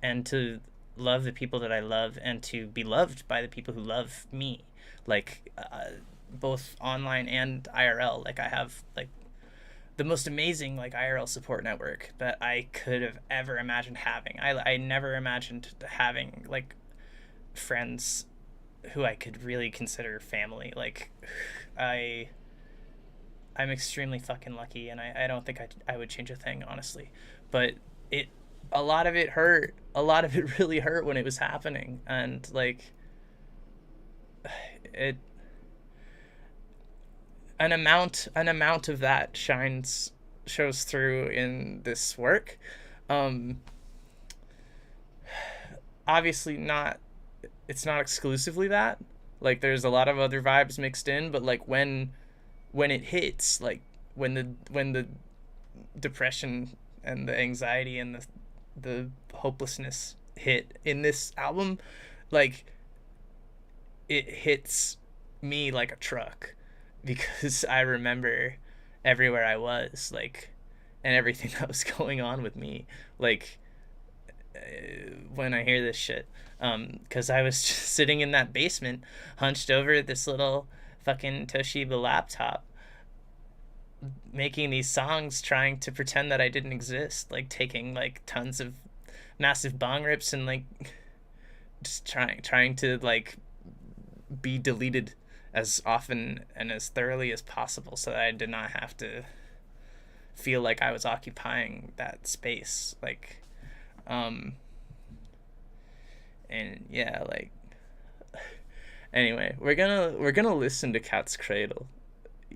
and to love the people that I love, and to be loved by the people who love me, like, both online and IRL. Like, I have like the most amazing like IRL support network that I could have ever imagined having. I never imagined having like friends who I could really consider family. Like, I'm extremely fucking lucky, and I don't think I would change a thing, honestly. But a lot of it hurt. A lot of it really hurt when it was happening, and like an amount of that shows through in this work. Obviously not. It's not exclusively that. Like, there's a lot of other vibes mixed in, but like when it hits, like when the depression and the anxiety and the hopelessness hit in this album, like, it hits me like a truck, because I remember everywhere I was, like, and everything that was going on with me, like, when I hear this shit, because I was just sitting in that basement, hunched over this little fucking Toshiba laptop, making these songs, trying to pretend that I didn't exist, like taking like tons of massive bong rips, and like just trying to like be deleted as often and as thoroughly as possible, so that I did not have to feel like I was occupying that space. Like, and yeah, like, anyway, we're gonna listen to Cat's Cradle,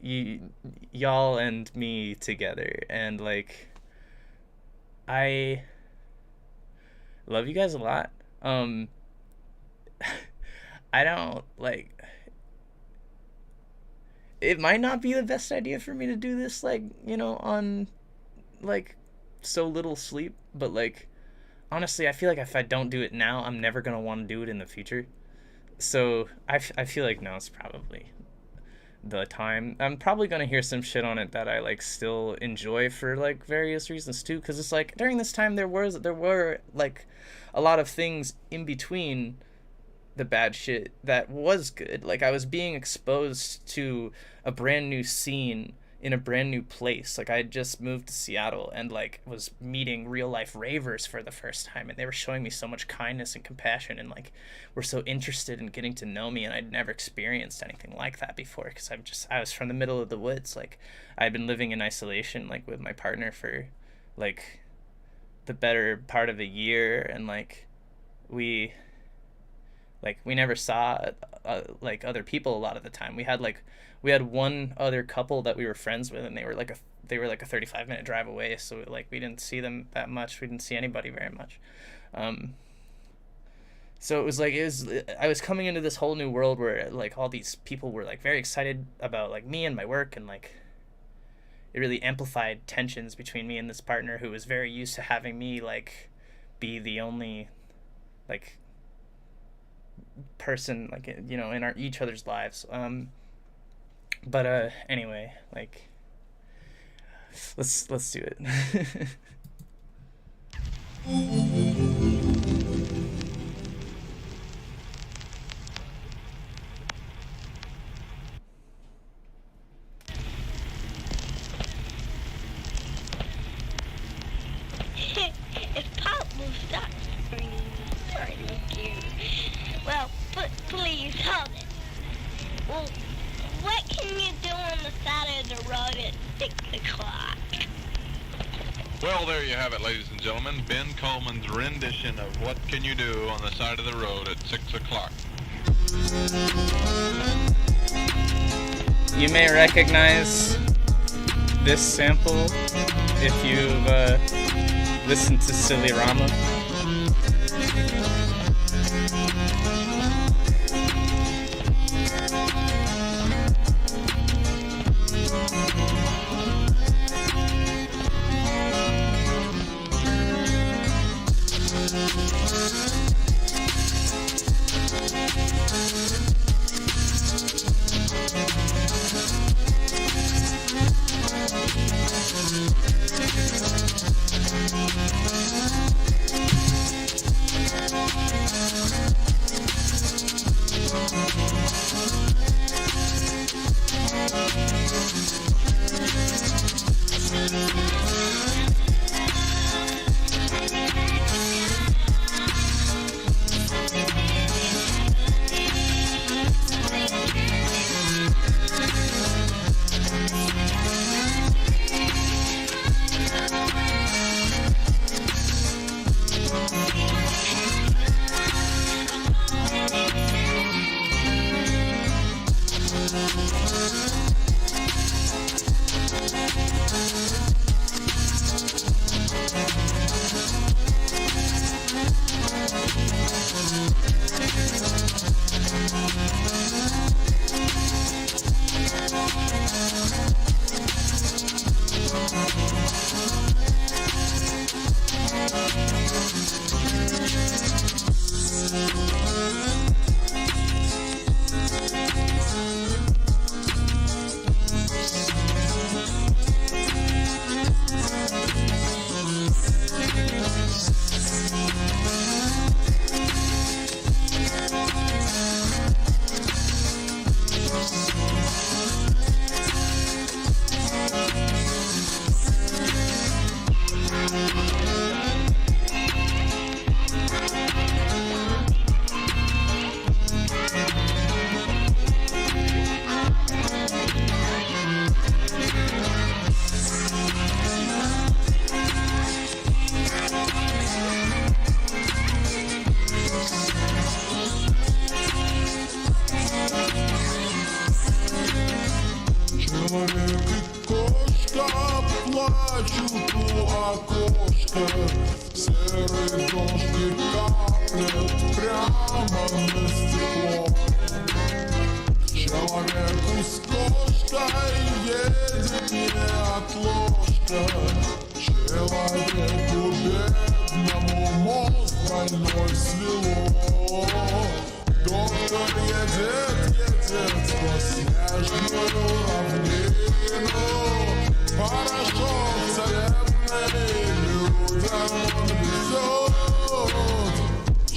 y'all and me together, and like, I love you guys a lot. I don't like, it might not be the best idea for me to do this, like, you know, on like so little sleep, but like, honestly, I feel like if I don't do it now, I'm never gonna want to do it in the future. So I feel like now's probably the time. I'm probably gonna hear some shit on it that I like still enjoy for like various reasons too, because it's like during this time there were like a lot of things in between the bad shit that was good. Like, I was being exposed to a brand new scene in a brand new place. Like, I had just moved to Seattle and, like, was meeting real life ravers for the first time, and they were showing me so much kindness and compassion, and, like, were so interested in getting to know me, and I'd never experienced anything like that before, because I was from the middle of the woods. Like, I'd been living in isolation, like, with my partner for, like, the better part of a year, and, like, we never saw like other people a lot of the time. We had one other couple that we were friends with, and they were like a 35-minute drive away, so like we didn't see them that much. We didn't see anybody very much. So I was coming into this whole new world where like all these people were like very excited about like me and my work, and like it really amplified tensions between me and this partner who was very used to having me like be the only like person, like, you know, in each other's lives. But anyway, like, let's do it. If Pop will stop starting you. Well, but please hold it. Well, what can you do on the side of the road at 6 o'clock? Well, there you have it, ladies and gentlemen. Ben Coleman's rendition of What Can You Do on the Side of the Road at 6 o'clock. You may recognize this sample if you've listened to Silly Rama.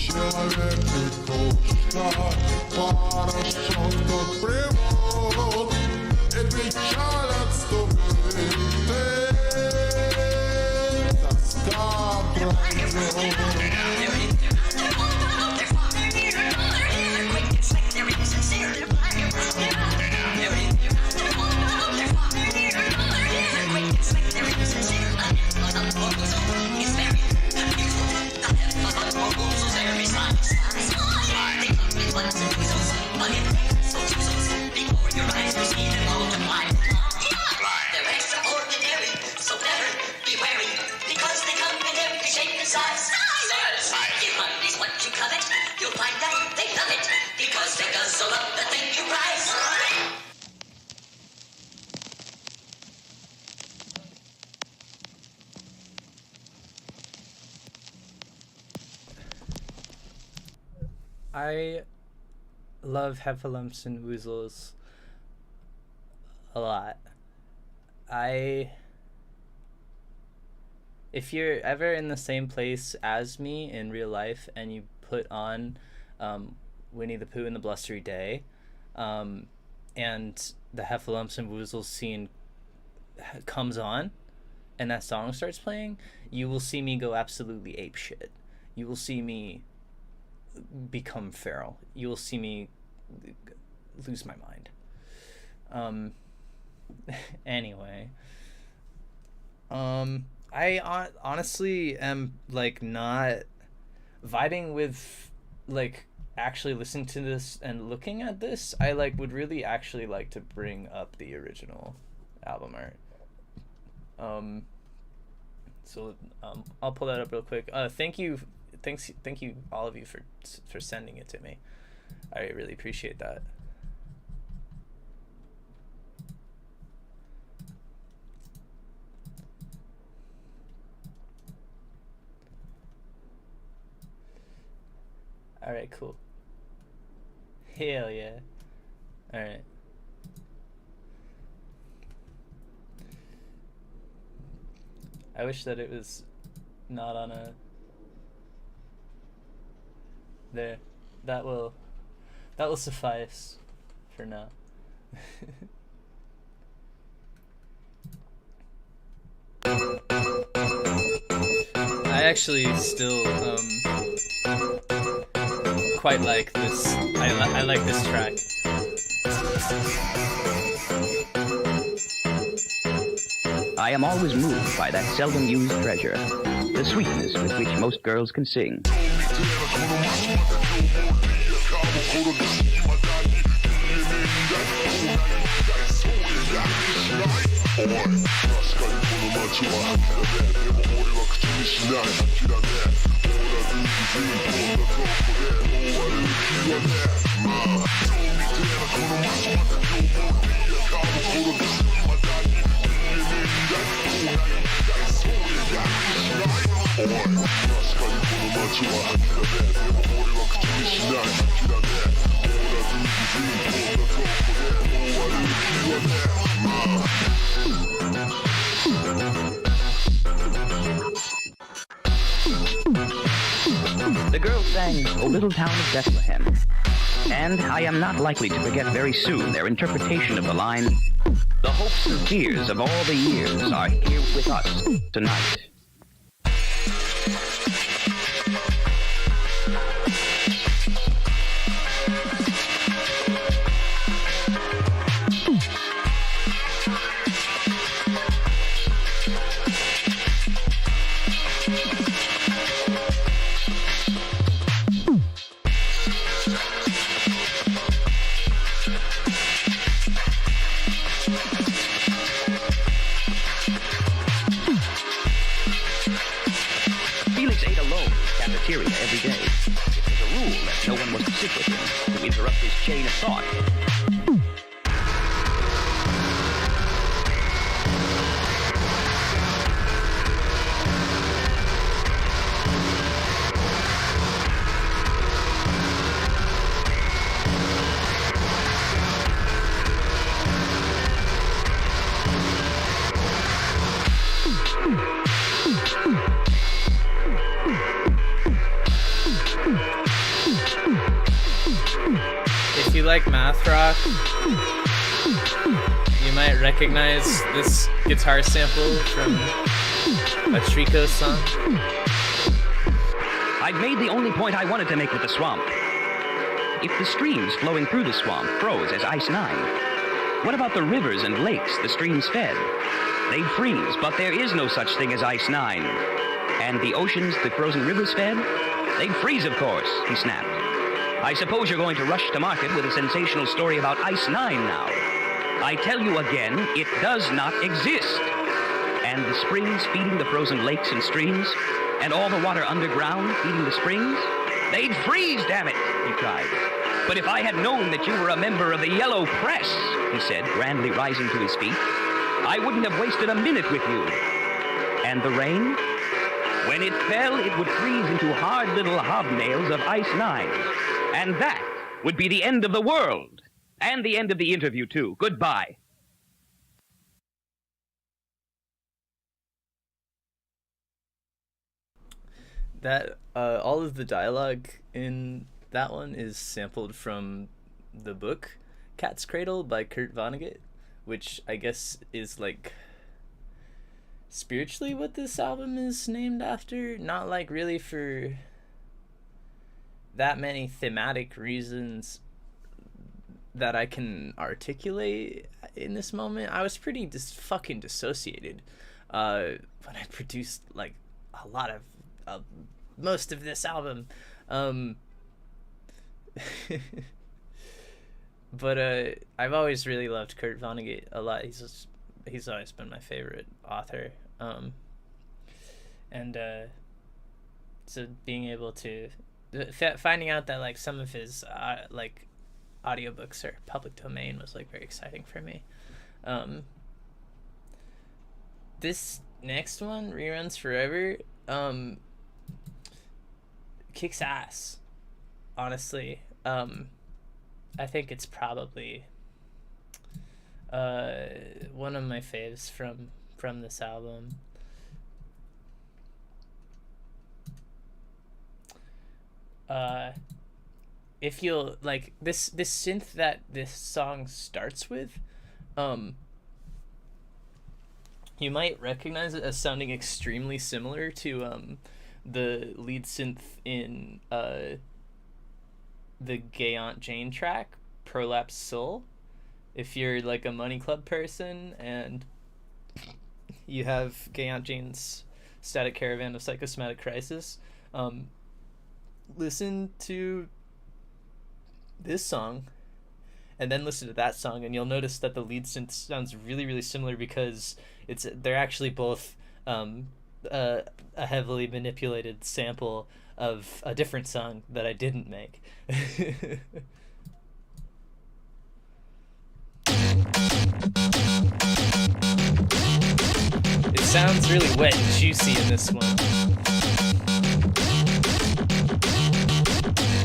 Человек и кошка. I love Heffalumps and Woozles a lot. If you're ever in the same place as me in real life and you put on Winnie the Pooh and the Blustery Day, and the Heffalumps and Woozles scene comes on and that song starts playing, you will see me go absolutely apeshit. You will see me become feral. You will see me lose my mind. Anyway, I honestly am like not vibing with like actually listening to this and looking at this. I like would really actually like to bring up the original album art. So I'll pull that up real quick. Thank you all of you for sending it to me. I really appreciate that. All right, cool. Hell yeah. All right. I wish that it was not on a... There. That will suffice for now. I actually still quite like this. I like this track. I am always moved by that seldom used treasure, the sweetness with which most girls can sing. The girl sang "O Little Town of Bethlehem," and I am not likely to forget very soon their interpretation of the line, "The hopes and fears of all the years are here with us tonight." Every day. It was a rule that no one was to sit with him, to interrupt his chain of thought. If you like math rock, you might recognize this guitar sample from a Trico song. I'd made the only point I wanted to make with the swamp. If the streams flowing through the swamp froze as Ice 9, what about the rivers and lakes the streams fed? They'd freeze, but there is no such thing as Ice 9. And the oceans the frozen rivers fed? They'd freeze, of course, he snapped. I suppose you're going to rush to market with a sensational story about Ice 9 now. I tell you again, it does not exist. And the springs feeding the frozen lakes and streams, and all the water underground feeding the springs, they'd freeze, damn it, he cried. But if I had known that you were a member of the Yellow Press, he said, grandly rising to his feet, I wouldn't have wasted a minute with you. And the rain? When it fell, it would freeze into hard little hobnails of Ice 9. And that would be the end of the world. And the end of the interview, too. Goodbye. That all of the dialogue in that one is sampled from the book Cat's Cradle by Kurt Vonnegut, which I guess is like spiritually what this album is named after. Not like really for that many thematic reasons that I can articulate in this moment. I was pretty fucking dissociated when I produced like a lot of most of this album. But I've always really loved Kurt Vonnegut a lot. He's always been my favorite author. So being able to finding out that like some of his like audiobooks are public domain was like very exciting for me. This next one, Reruns Forever, kicks ass, honestly. I think it's probably one of my faves from this album. If you'll like this synth that this song starts with, you might recognize it as sounding extremely similar to the lead synth in the Gay Aunt Jane track, Prolapse Soul. If you're like a Money Club person and you have Gay Aunt Jane's Static Caravan of Psychosomatic Crisis, listen to this song and then listen to that song, and you'll notice that the lead synth sounds really, really similar because they're actually both a heavily manipulated sample of a different song that I didn't make. It sounds really wet and juicy in this one.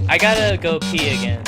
I gotta go pee again.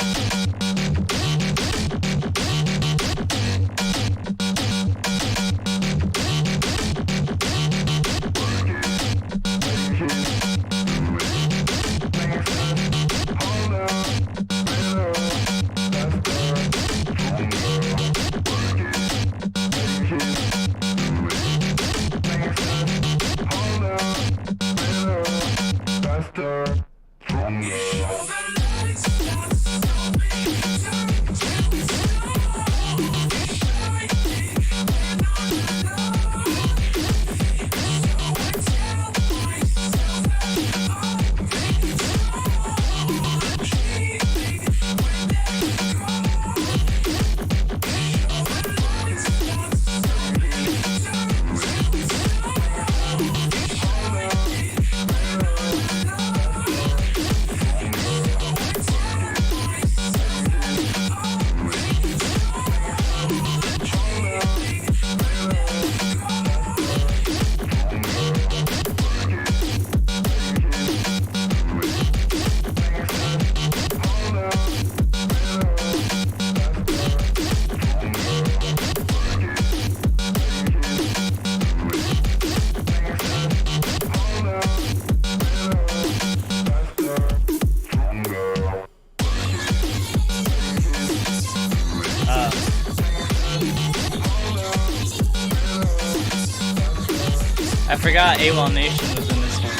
I forgot AWOL Nation was in this one.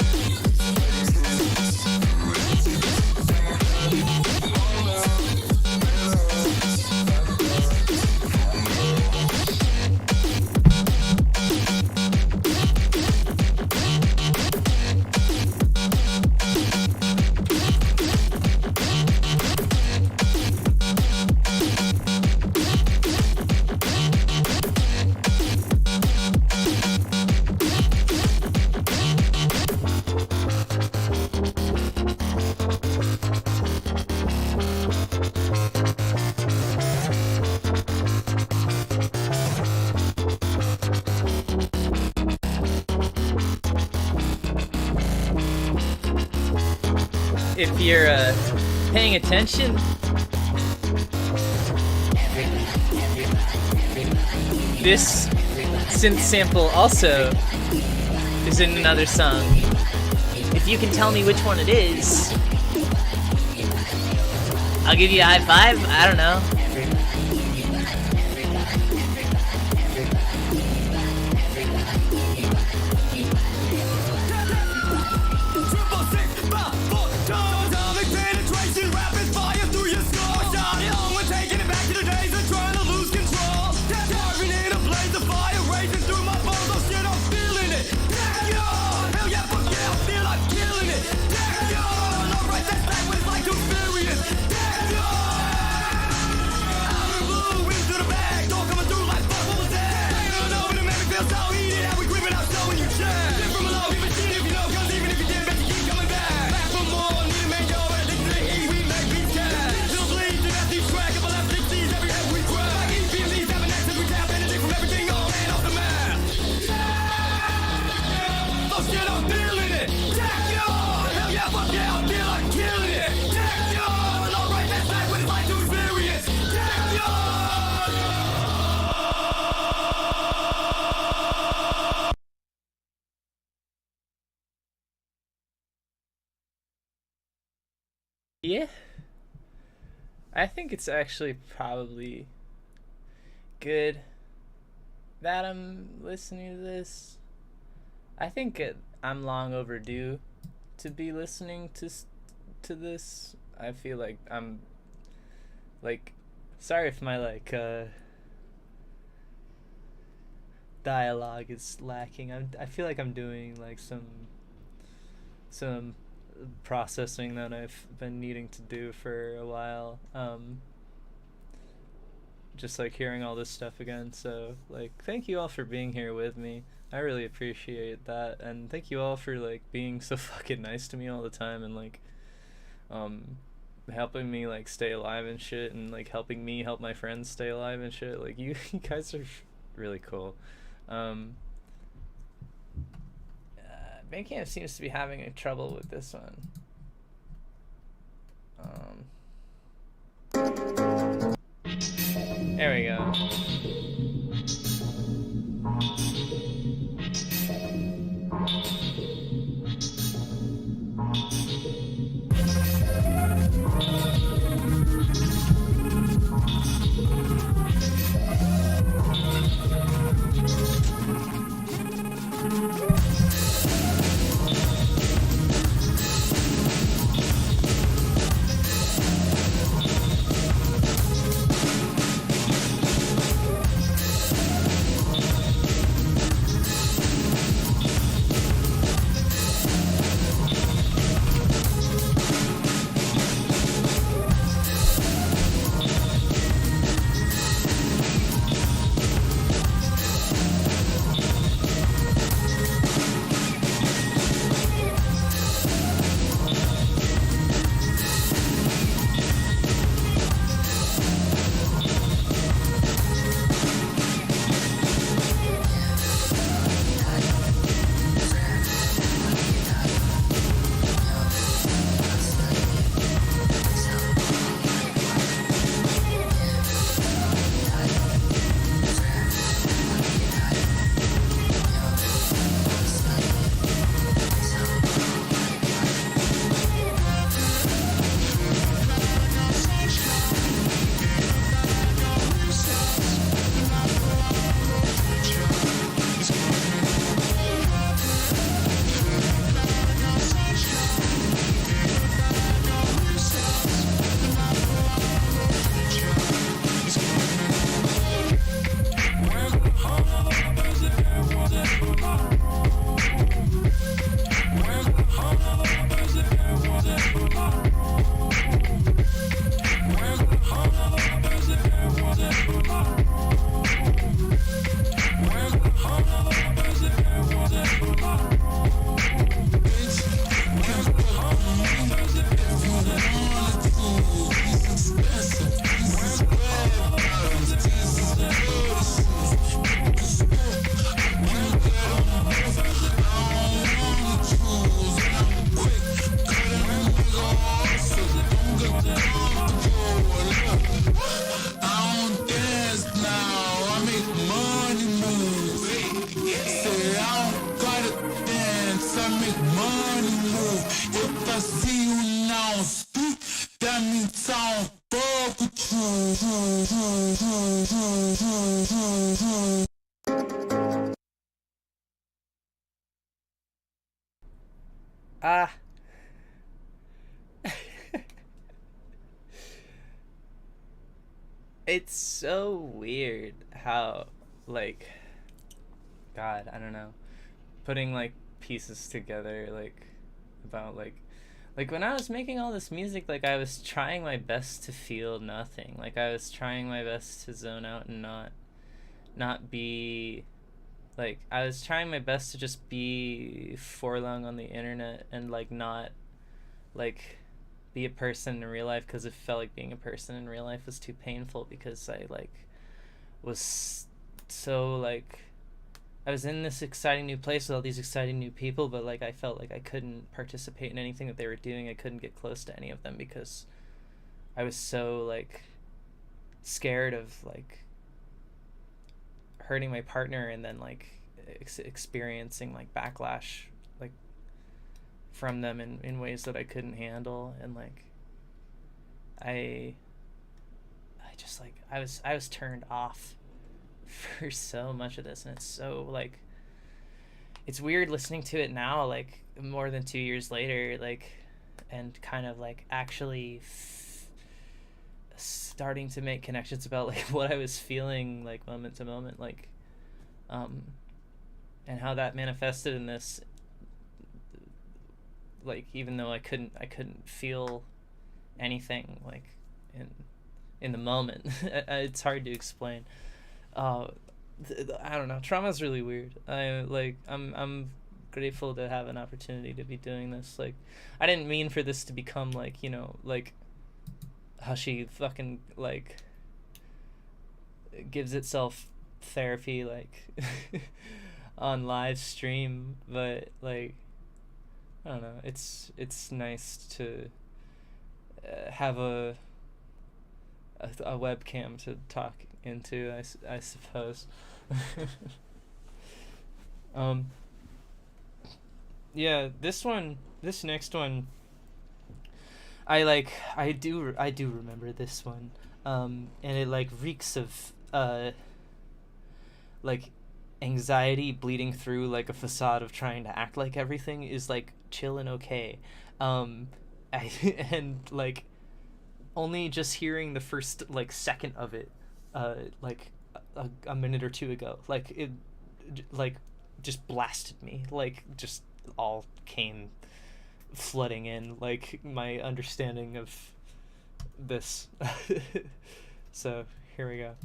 if you're paying attention, this synth sample also is in another song. If you can tell me which one it is, I'll give you a high five. I don't know. Yeah, I think it's actually probably good that I'm listening to this. I think I'm long overdue to be listening to this. I feel like I'm like, sorry if my like dialogue is lacking. I feel like I'm doing like some processing that I've been needing to do for a while, just like hearing all this stuff again. So like, thank you all for being here with me. I really appreciate that, and thank you all for like being so fucking nice to me all the time, and like helping me like stay alive and shit, and like helping me help my friends stay alive and shit. Like you guys are really cool. Bandcamp seems to be having trouble with this one. There we go. Ah. It's so weird how, like, God, I don't know, putting, like, pieces together, like, about, like, when I was making all this music, like, I was trying my best to feel nothing. Like, I was trying my best to zone out and not be, like, I was trying my best to just be forlorn on the internet and, like, not, like, be a person in real life, because it felt like being a person in real life was too painful, because I, like, was so, like, I was in this exciting new place with all these exciting new people, but, like, I felt like I couldn't participate in anything that they were doing. I couldn't get close to any of them because I was so, like, scared of, like, hurting my partner and then, like, experiencing, like, backlash, like, from them in ways that I couldn't handle. And, like, I just, like, I was turned off for so much of this, and it's so, like, it's weird listening to it now, like, more than 2 years later, like, and kind of, like, actually starting to make connections about, like, what I was feeling, like, moment to moment, like, and how that manifested in this, like, even though I couldn't feel anything, like, in the moment. It's hard to explain. I don't know. Trauma's really weird. I'm grateful to have an opportunity to be doing this. Like, I didn't mean for this to become, like, you know, like, hushy fucking, like, gives itself therapy, like, on live stream, but, like, I don't know. It's nice to have a webcam to talk into, I suppose. Yeah, this next one, I do remember this one, and it, like, reeks of like, anxiety bleeding through, like, a facade of trying to act like everything is, like, chill and okay. And, like, only just hearing the first, like, second of it, like, a minute or two ago, like, it, like, just blasted me, like, just all came flooding in, like, my understanding of this. So here we go.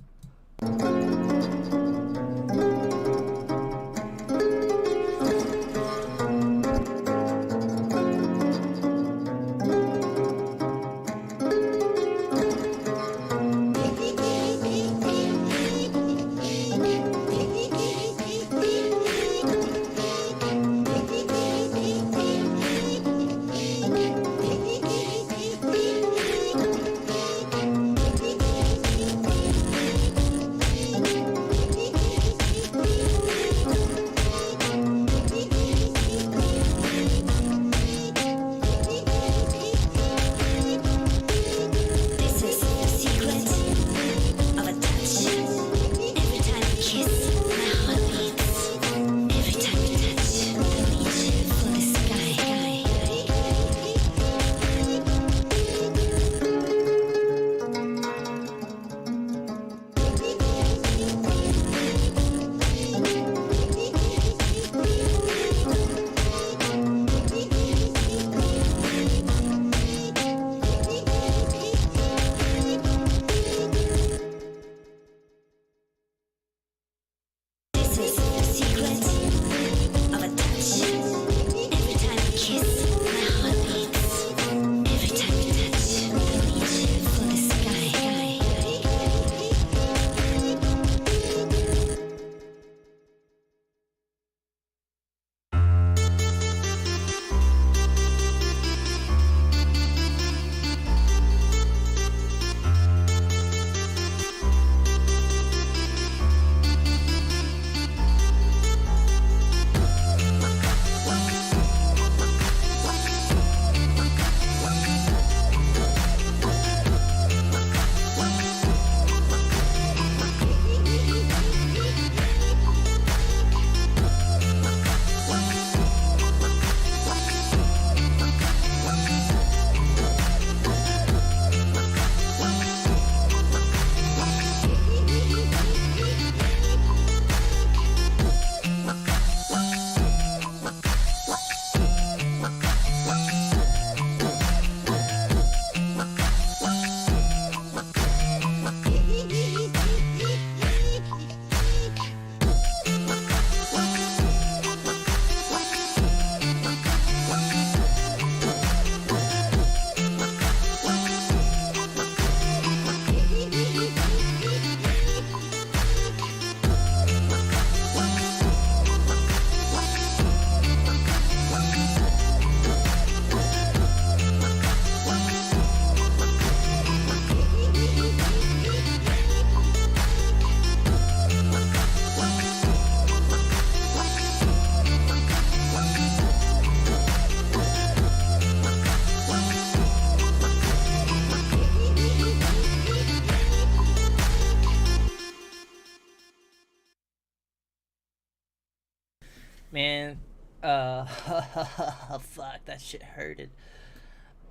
man. Fuck, that shit hurted.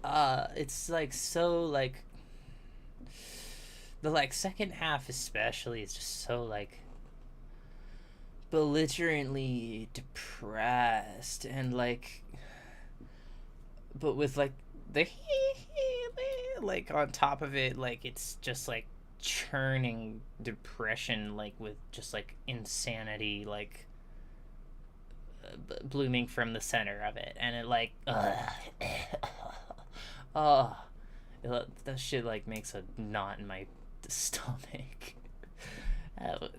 It's like so like the like second half especially is just so like belligerently depressed and like, but with like the like on top of it, like it's just like churning depression, like with just like insanity, like blooming from the center of it, and it like oh, that shit like makes a knot in my stomach.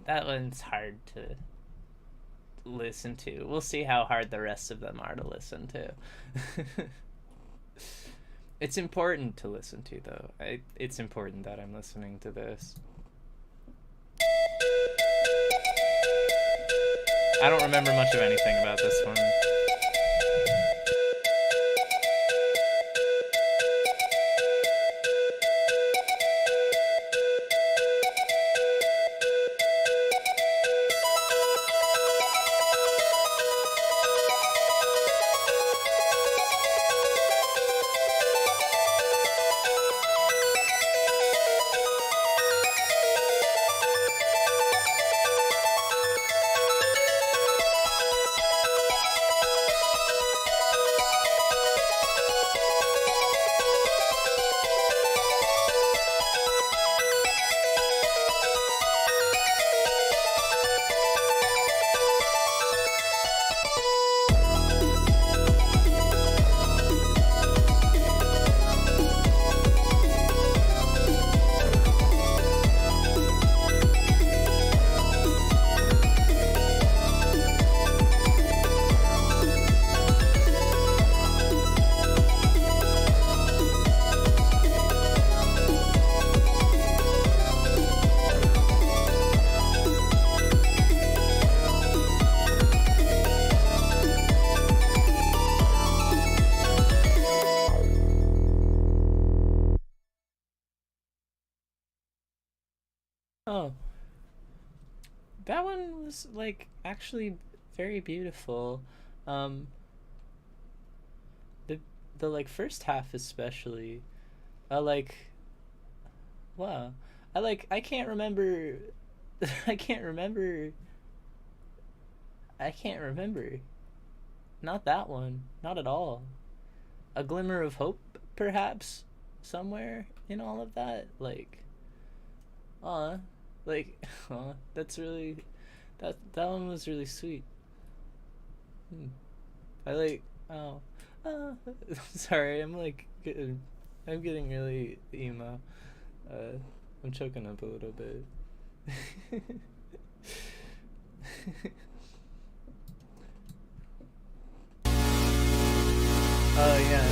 That one's hard to listen to. We'll see how hard the rest of them are to listen to. It's important to listen to, though. It's important that I'm listening to this. I don't remember much of anything about this one. Oh, that one was like actually very beautiful. Um, the like first half especially, I like, wow, I can't remember, I can't remember, I can't remember. Not that one, not at all. A glimmer of hope, perhaps, somewhere in all of that, like, like, that's really, that one was really sweet. I like, sorry, I'm like, I'm getting really emo. I'm choking up a little bit. Oh, yeah.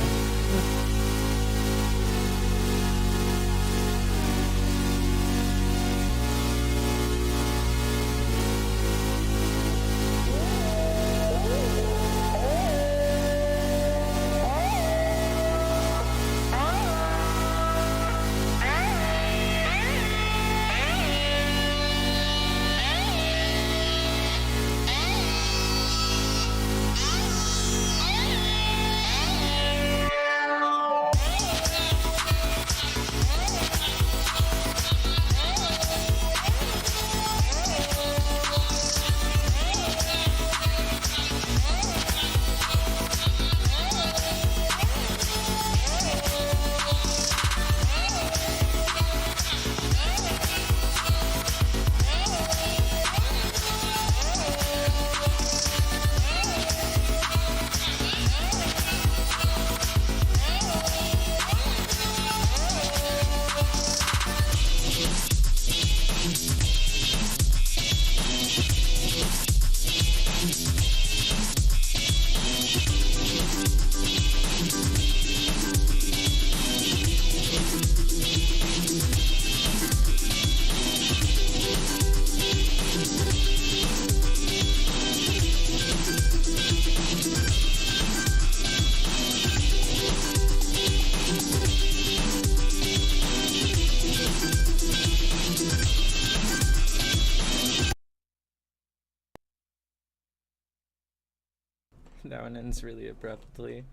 That one ends really abruptly.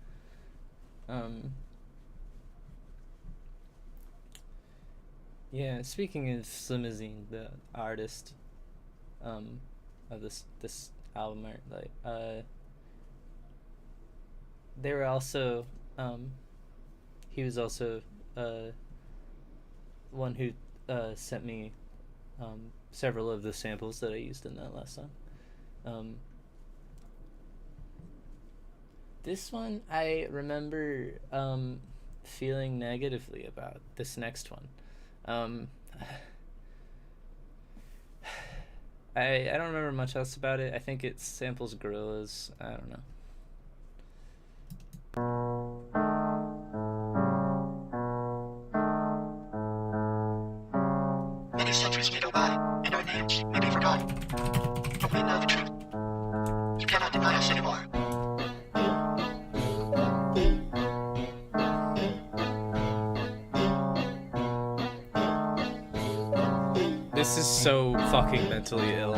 Yeah, speaking of Slimazine, the artist of this album art, like they were also he was also one who sent me several of the samples that I used in that last song. This one I remember feeling negatively about. This next one. I don't remember much else about it. I think it samples gorillas. I don't know. Many centuries may go by, and our names may be forgotten. But we know the truth. You cannot deny us anymore. This is so fucking mentally ill.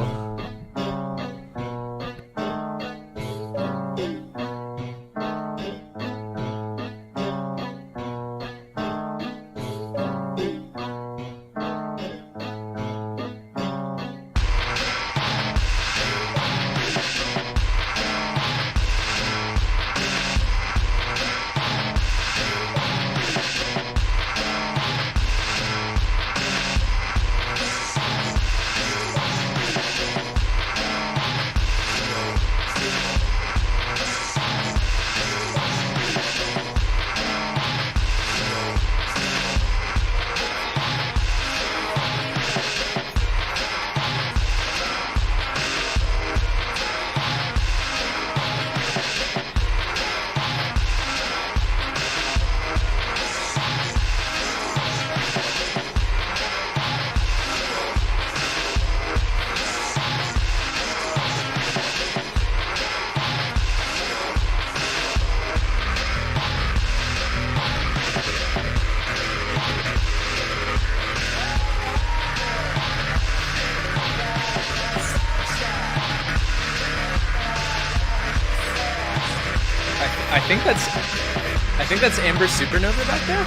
I think that's Amber Supernova back there.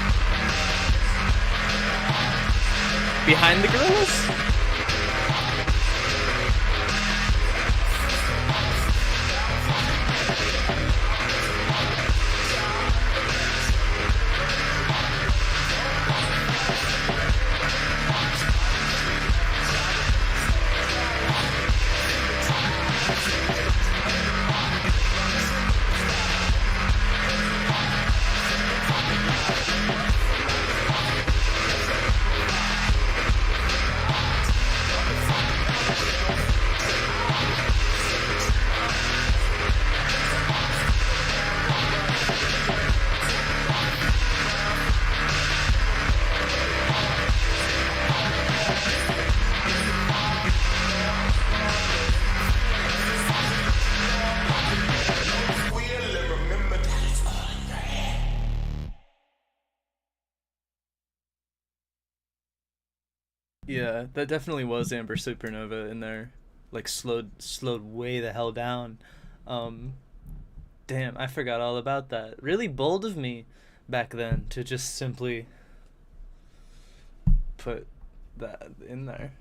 Behind the gorillas? Yeah, that definitely was Amber Supernova in there. Like slowed way the hell down. Damn, I forgot all about that. Really bold of me back then to just simply put that in there.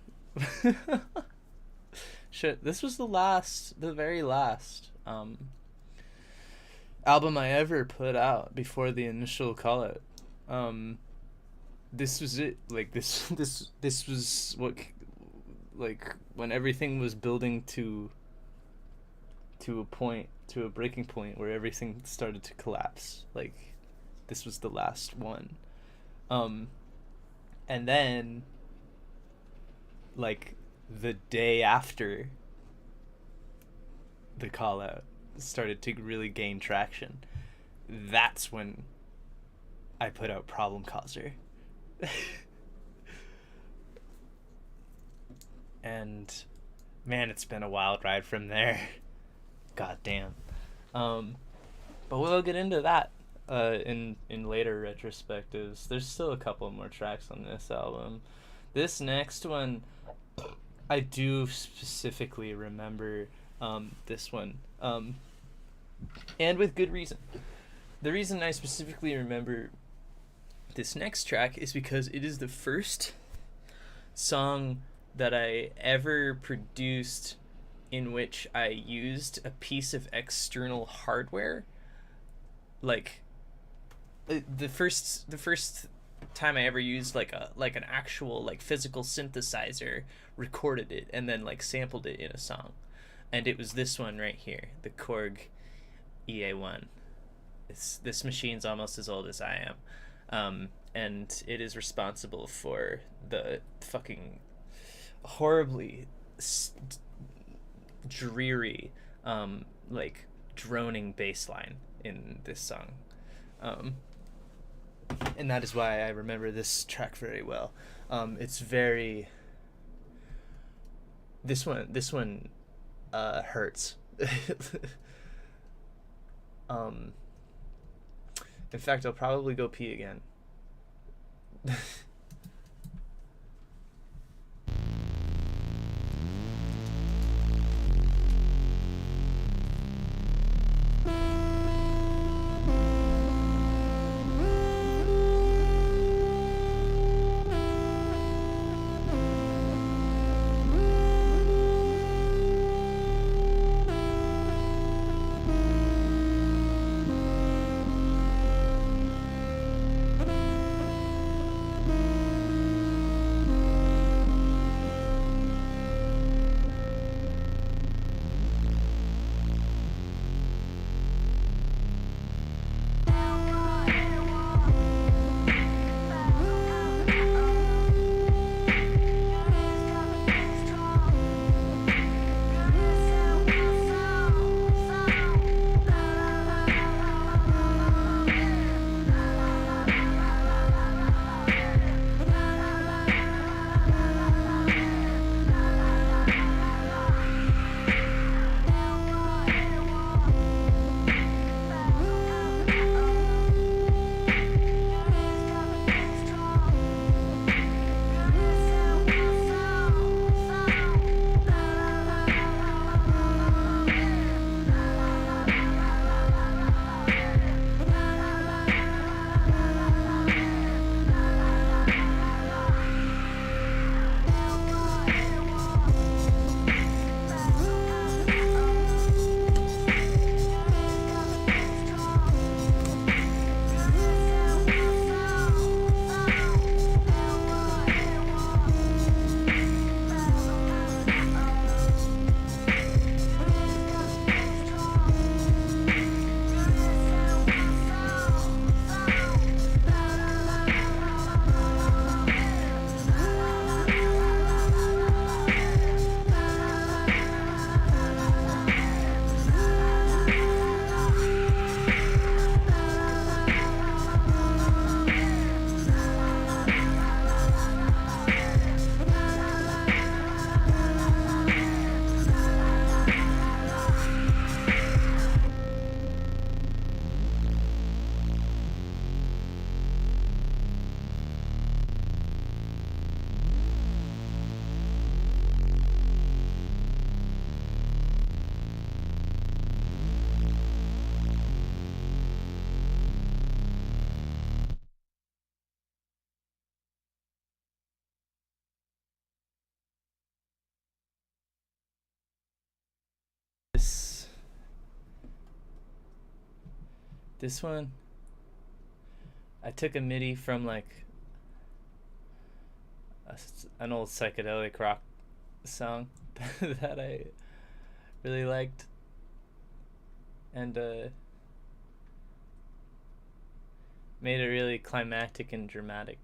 Shit, this was the very last album I ever put out before the initial call out. This was it. Like this was what, like, when everything was building to a breaking point where everything started to collapse. Like, this was the last one. And then, like, the day after the call out started to really gain traction, that's when I put out Problem Causer. And man, it's been a wild ride from there. God damn. But we'll get into that in later retrospectives. There's still a couple more tracks on this album. This next one, I do specifically remember this one. And with good reason. The reason I specifically remember this next track is because it is the first song that I ever produced in which I used a piece of external hardware. Like the first time I ever used like an actual like physical synthesizer, recorded it and then like sampled it in a song. And it was this one right here, the Korg EA1. This machine's almost as old as I am. And it is responsible for the fucking horribly dreary like droning bass line in this song. And that is why I remember this track very well. It's very... This one hurts. In fact, I'll probably go pee again. This one, I took a MIDI from like an old psychedelic rock song that I really liked, and made it really climactic and dramatic.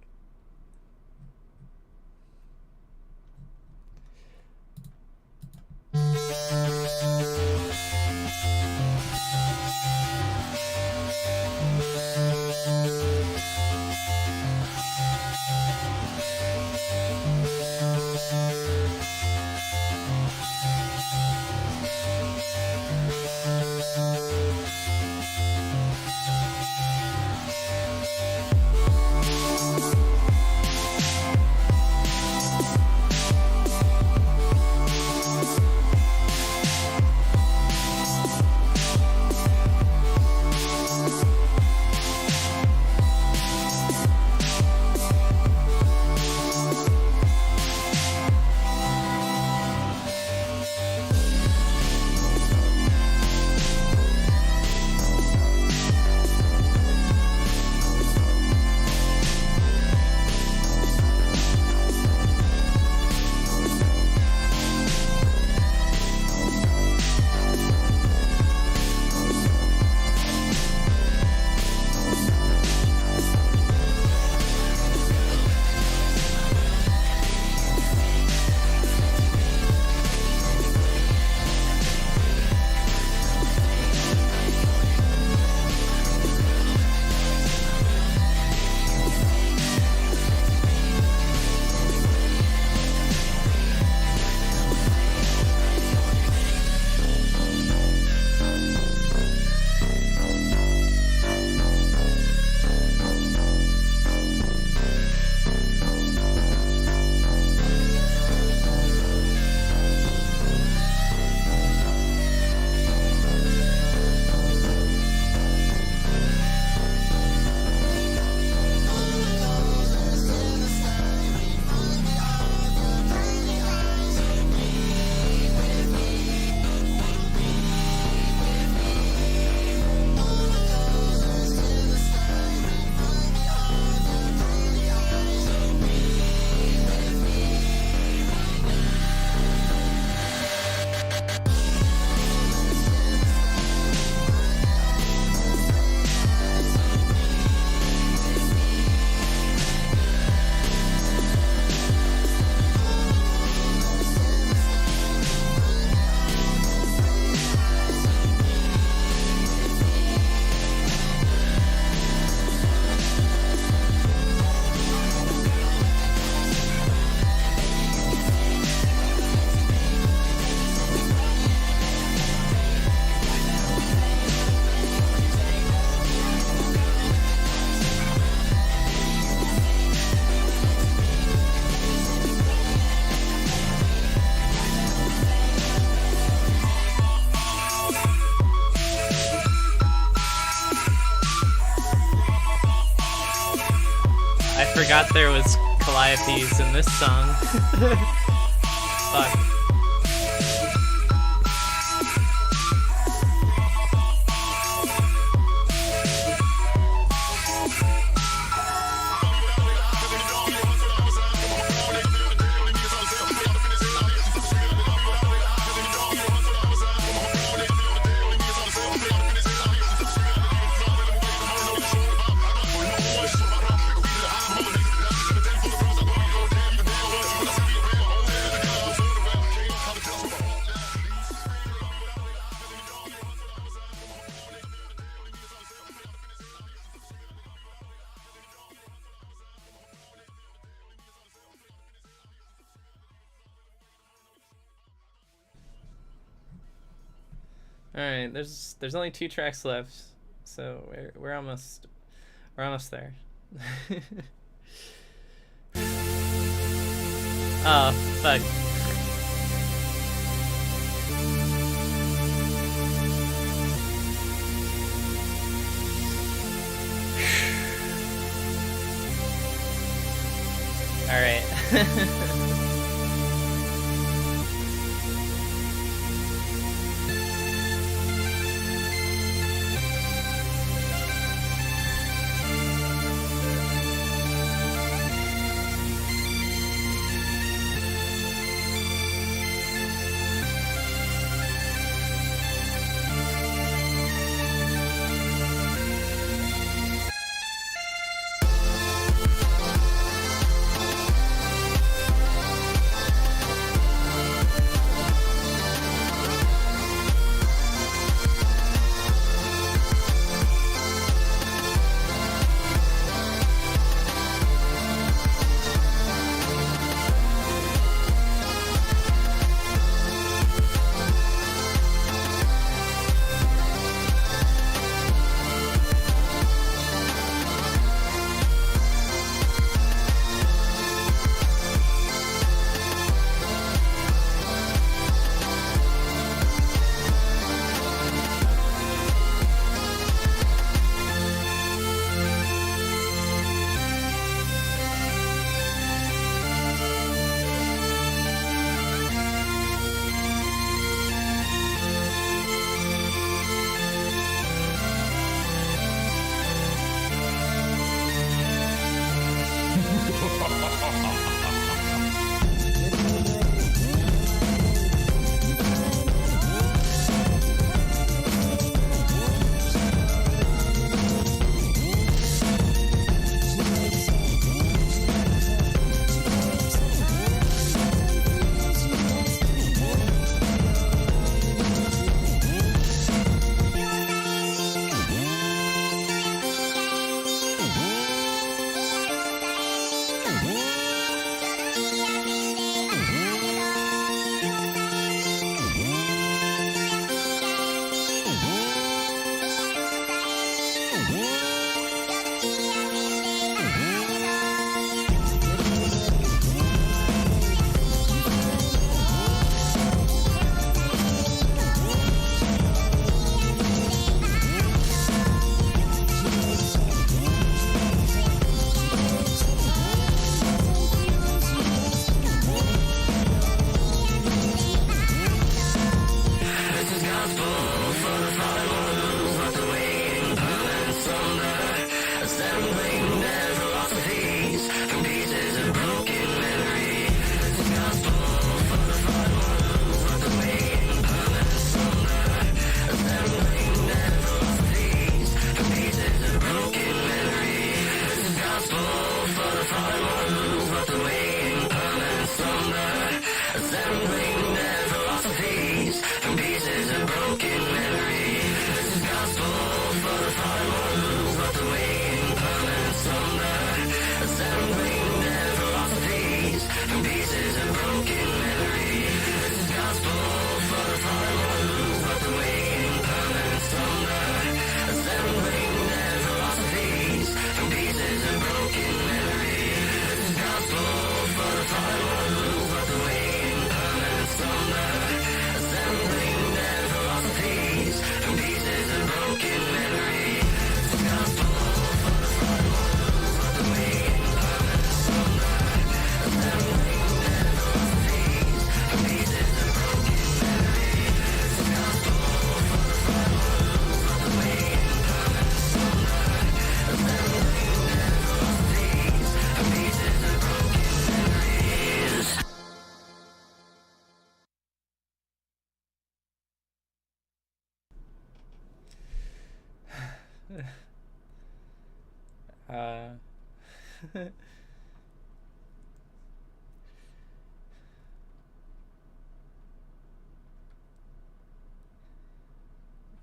forgot there was Calliope's in this song. Fuck. All right, there's only 2 tracks left, so we're almost there. Oh fuck. All right.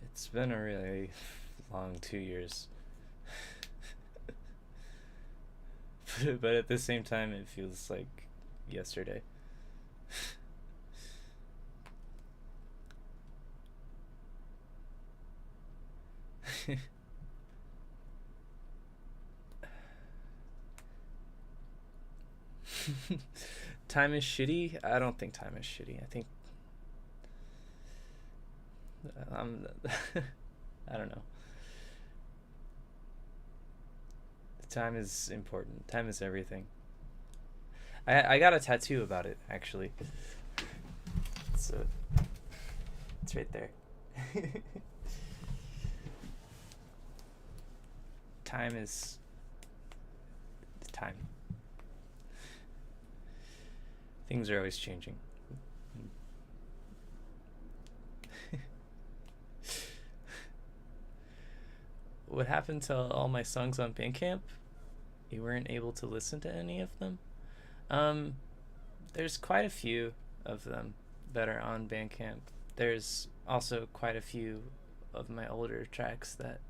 It's been a really long 2 years. But at the same time, it feels like yesterday. Time is shitty? I don't think time is shitty. I think I don't know. Time is important. Time is everything. I got a tattoo about it, actually. So it's right there. Time is time. Things are always changing. What happened to all my songs on Bandcamp? You weren't able to listen to any of them? There's quite a few of them that are on Bandcamp. There's also quite a few of my older tracks that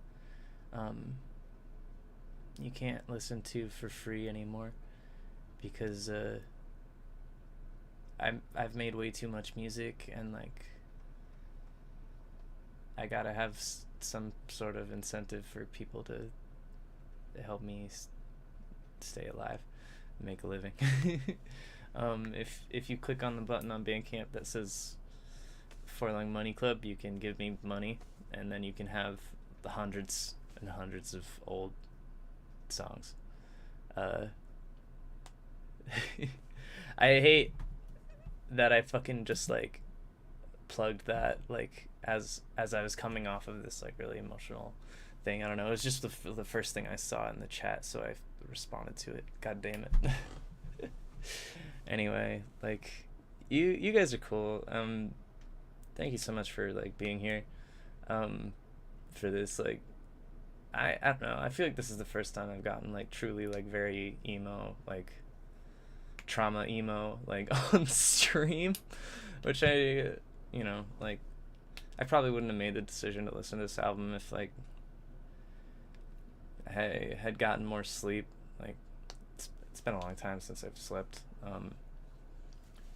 you can't listen to for free anymore because I've made way too much music, and like I gotta have some sort of incentive for people to help me stay alive and make a living. If you click on the button on Bandcamp that says Forlong Money Club, you can give me money, and then you can have the hundreds and hundreds of old songs. I hate that I fucking just like plugged that like as I was coming off of this like really emotional thing. I don't know, it was just the first thing I saw in the chat, so I responded to it. God damn it. Anyway, like you guys are cool. Thank you so much for like being here for this. Like I don't know, I feel like this is the first time I've gotten like truly like very emo, like trauma emo, like on stream, which I, you know, like I probably wouldn't have made the decision to listen to this album if like I had gotten more sleep. Like it's been a long time since I've slept,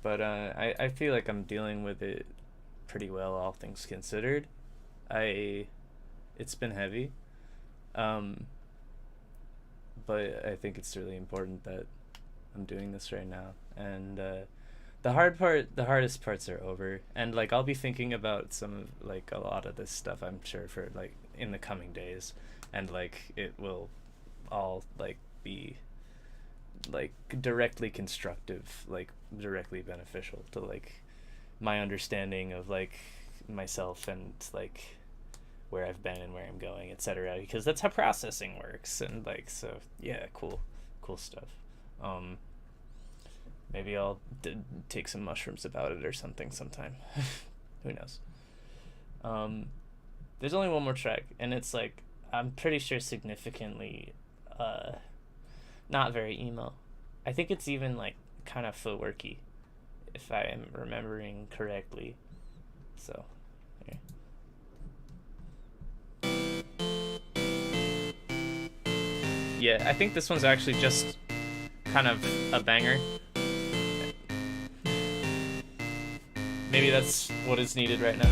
but I feel like I'm dealing with it pretty well, all things considered. It's been heavy, but I think it's really important that I'm doing this right now, and the hardest parts are over, and like I'll be thinking about a lot of this stuff, I'm sure, for like in the coming days, and like it will all like be like directly constructive, like directly beneficial to like my understanding of like myself and like where I've been and where I'm going, etc., because that's how processing works. And like, so yeah, cool stuff. Maybe I'll take some mushrooms about it or something sometime. Who knows? There's only one more track, and it's like I'm pretty sure significantly not very emo. I think it's even like kind of footworky, if I am remembering correctly. So here. Yeah, I think this one's actually just kind of a banger. Maybe that's what is needed right now.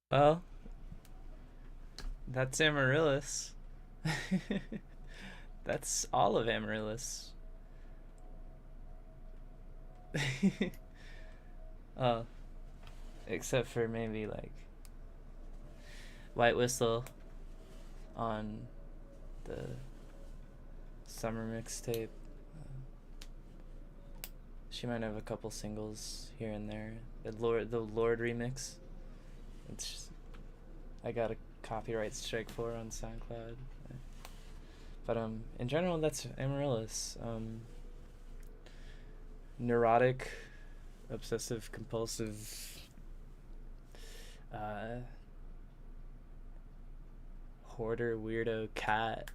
Well, that's Amaryllis. That's all of Amaryllis. Oh, except for maybe like White Whistle on the summer mixtape. She might have a couple singles here and there. The Lord remix. It's just, I got a copyright strike for on SoundCloud. But in general, that's Amaryllis. Neurotic, obsessive compulsive, hoarder weirdo cat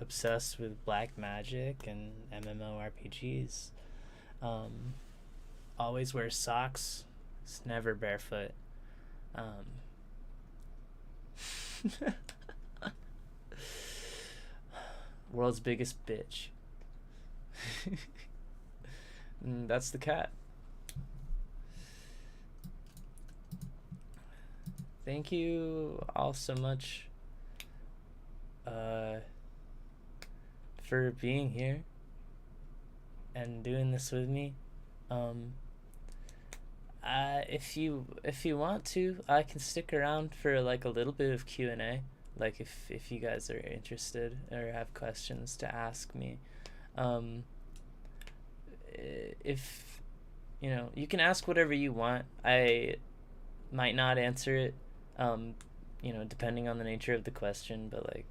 obsessed with black magic and MMORPGs. Always wears socks. It's never barefoot. World's biggest bitch. And that's the cat. Thank you all so much for being here and doing this with me. If you want to, I can stick around for like a little bit of Q&A, like if you guys are interested or have questions to ask me. If you can ask whatever you want. I might not answer it, depending on the nature of the question, but like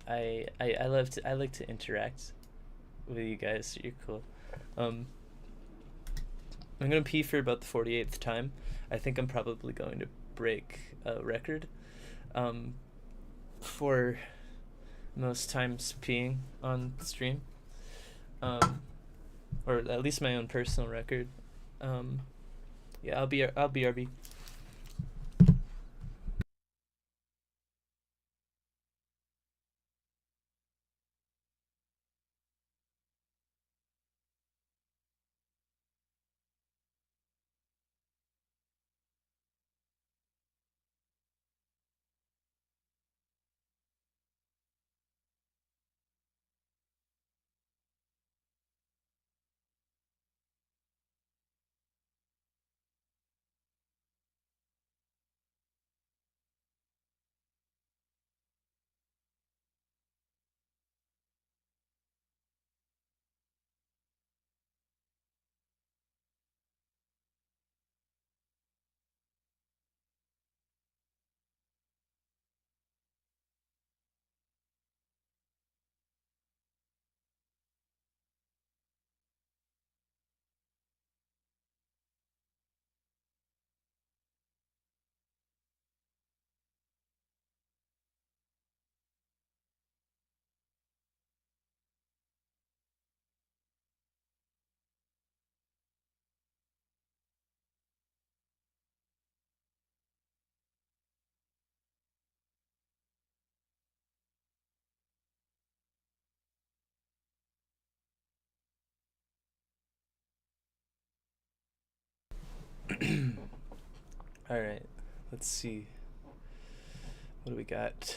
I like to interact with you guys. You're cool. I'm gonna pee for about the 48th time. I think I'm probably going to break a record for most times peeing on stream, or at least my own personal record. Yeah, I'll be RB. All right, let's see. What do we got?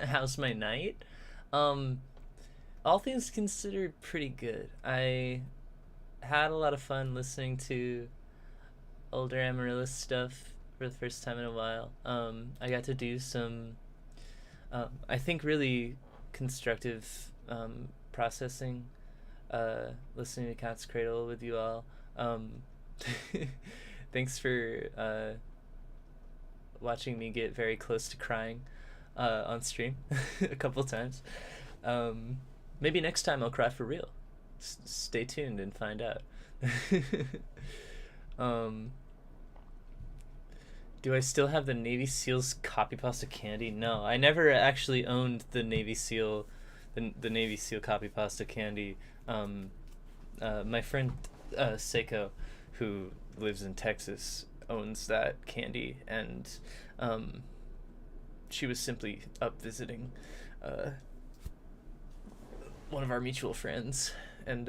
How's my night? All things considered, pretty good. I had a lot of fun listening to older Amaryllis stuff for the first time in a while. I got to do some, I think, really constructive processing, listening to Cat's Cradle with you all. Thanks for watching me get very close to crying on stream a couple times. Maybe next time I'll cry for real. Stay tuned and find out. Do I still have the Navy SEALs copy pasta candy? No, I never actually owned the Navy SEAL, the Navy SEAL copy pasta candy. My friend Seiko who lives in Texas, owns that candy, and she was simply up visiting one of our mutual friends, and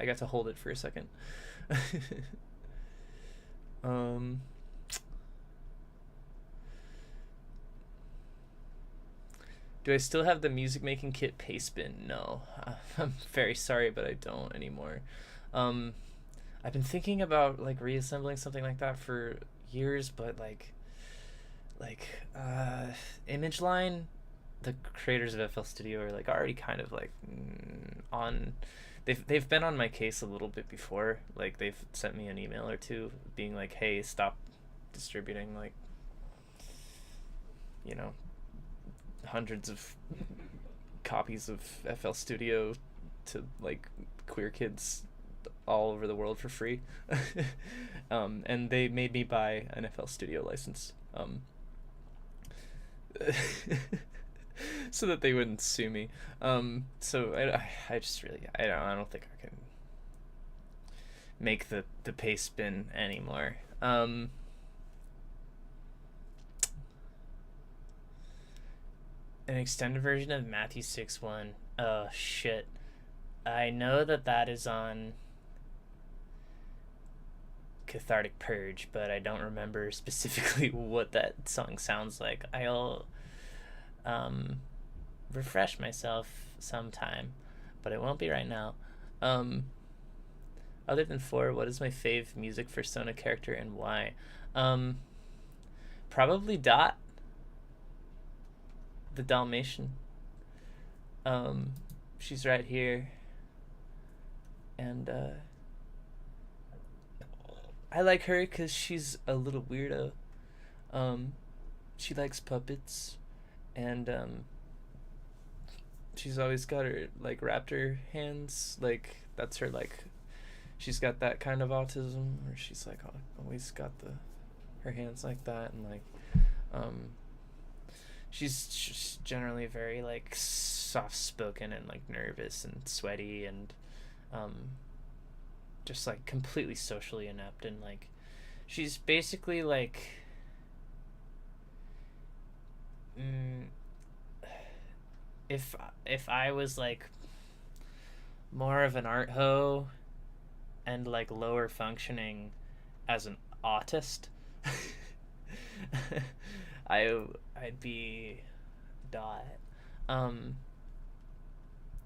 I got to hold it for a second. Do I still have the music making kit paste bin? No. I'm very sorry, but I don't anymore. I've been thinking about like reassembling something like that for years, but like Image Line, the creators of FL Studio, are like already kind of like on. They've been on my case a little bit before. Like they've sent me an email or two being like, hey, stop distributing like, you know, hundreds of copies of FL Studio to like queer kids all over the world for free. And they made me buy an FL Studio license so that they wouldn't sue me. So I just really I don't think I can make the paste bin anymore. An extended version of Matthew 6:1. Oh shit. I know that is on Cathartic Purge, but I don't remember specifically what that song sounds like. I'll refresh myself sometime, but it won't be right now. Other than 4, what is my fave music persona character and why? Probably Dot, the Dalmatian. She's right here, and I like her because she's a little weirdo. She likes puppets, and she's always got her like raptor hands. Like that's her like. She's got that kind of autism, where she's like always got her hands like that, and like she's just generally very like soft spoken and like nervous and sweaty and just like completely socially inept, and like she's basically like if I was like more of an art hoe and like lower functioning as an autist, I'd be Dot.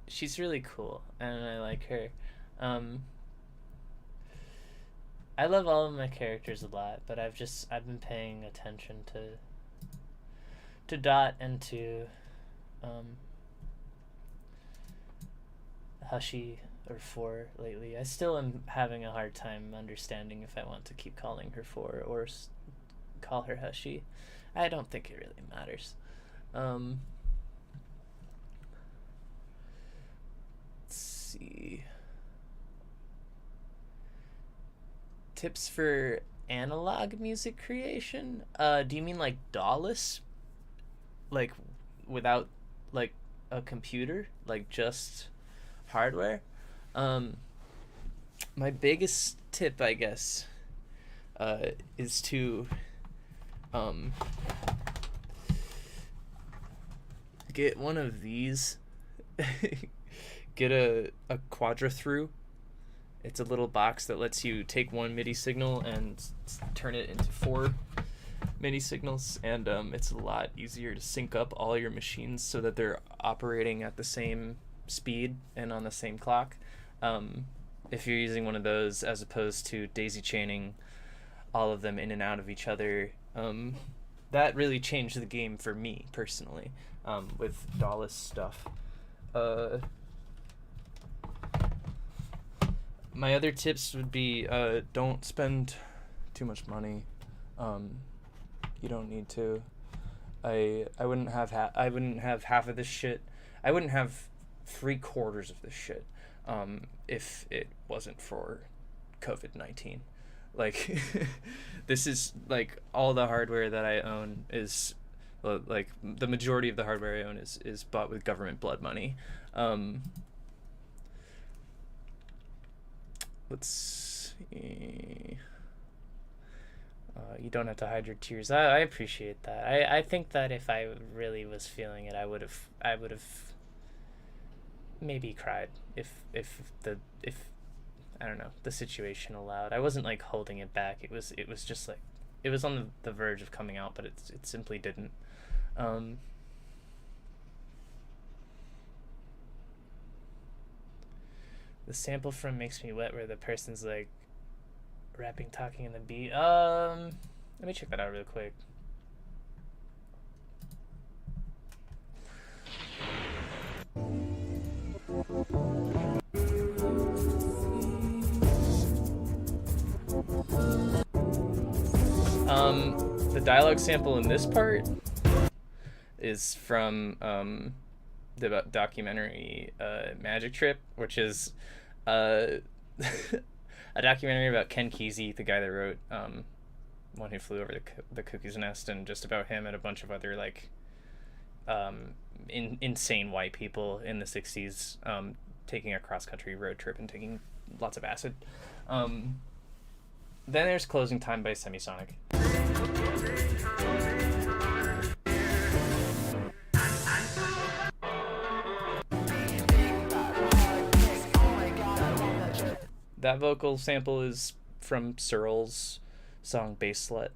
She's really cool and I like her. I love all of my characters a lot, but I've been paying attention to Dot and to Hushy or 4 lately. I still am having a hard time understanding if I want to keep calling her 4 or call her Hushy. I don't think it really matters. Let's see. Tips for analog music creation? Do you mean like DAWless? Like without like a computer? Like just hardware? My biggest tip, I guess, is to get one of these. Get a quadra through. It's a little box that lets you take one MIDI signal and turn it into 4 MIDI signals, and it's a lot easier to sync up all your machines so that they're operating at the same speed and on the same clock. If you're using one of those as opposed to daisy chaining all of them in and out of each other, that really changed the game for me personally, with DAWless stuff. My other tips would be don't spend too much money. You don't need to. I wouldn't have half of this shit. I wouldn't have 3/4 of this shit if it wasn't for COVID-19. Like this is like all the hardware that I own is like the majority of the hardware I own is bought with government blood money. Let's see. You don't have to hide your tears. I appreciate that. I think that if I really was feeling it, I would have maybe cried if I don't know, the situation allowed. I wasn't like holding it back. It was just like it was on the verge of coming out, but it simply didn't. The sample from Makes Me Wet where the person's like rapping, talking in the beat. Let me check that out real quick. The dialogue sample in this part is from the documentary Magic Trip, which is a documentary about Ken Kesey, the guy that wrote One Who Flew Over the Cuckoo's Nest, and just about him and a bunch of other like insane white people in the 60s taking a cross-country road trip and taking lots of acid. Then there's Closing Time by Semisonic. That vocal sample is from Searle's song Bass Slut.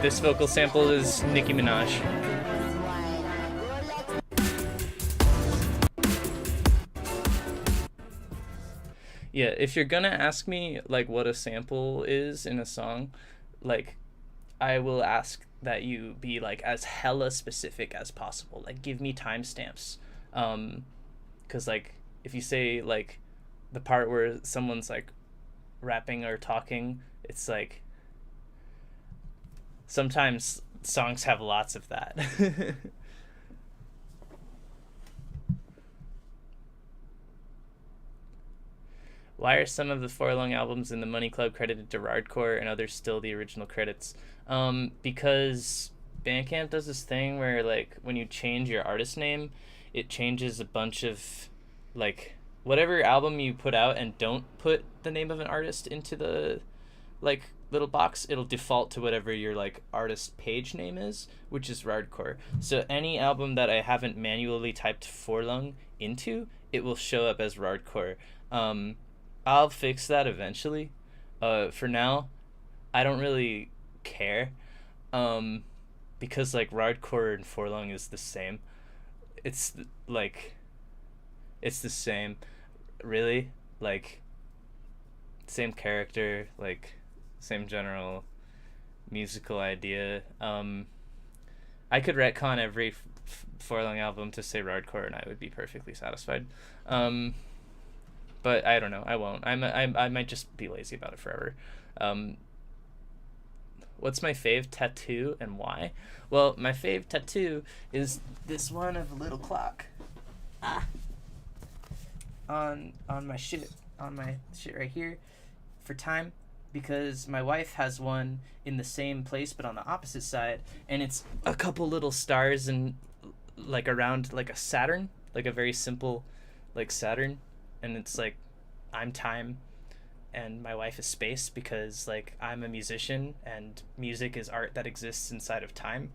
This vocal sample is Nicki Minaj. Yeah, if you're gonna ask me like what a sample is in a song, like I will ask that you be like as hella specific as possible. Like give me timestamps. 'Cause like if you say like the part where someone's like rapping or talking, it's like sometimes songs have lots of that. Why are some of the Forlong albums in the Money Club credited to Rawrdcore and others still the original credits? Because Bandcamp does this thing where like when you change your artist name, it changes a bunch of like whatever album you put out and don't put the name of an artist into the like little box, it'll default to whatever your like artist page name is, which is Rawrdcore. So any album that I haven't manually typed Forlong into, it will show up as Rawrdcore. I'll fix that eventually. For now, I don't really care, because like Rawrdcore and Forlong is the same. It's the same, really. Like same character, like same general musical idea. I could retcon every Forlong album to say Rawrdcore and I would be perfectly satisfied. But I don't know. I won't. I might just be lazy about it forever. What's my fave tattoo and why? Well, my fave tattoo is this one of a little clock. On my shit right here for time, because my wife has one in the same place but on the opposite side, and it's a couple little stars and like around like a Saturn, like a very simple like Saturn, and it's like I'm time and my wife is space, because like I'm a musician and music is art that exists inside of time,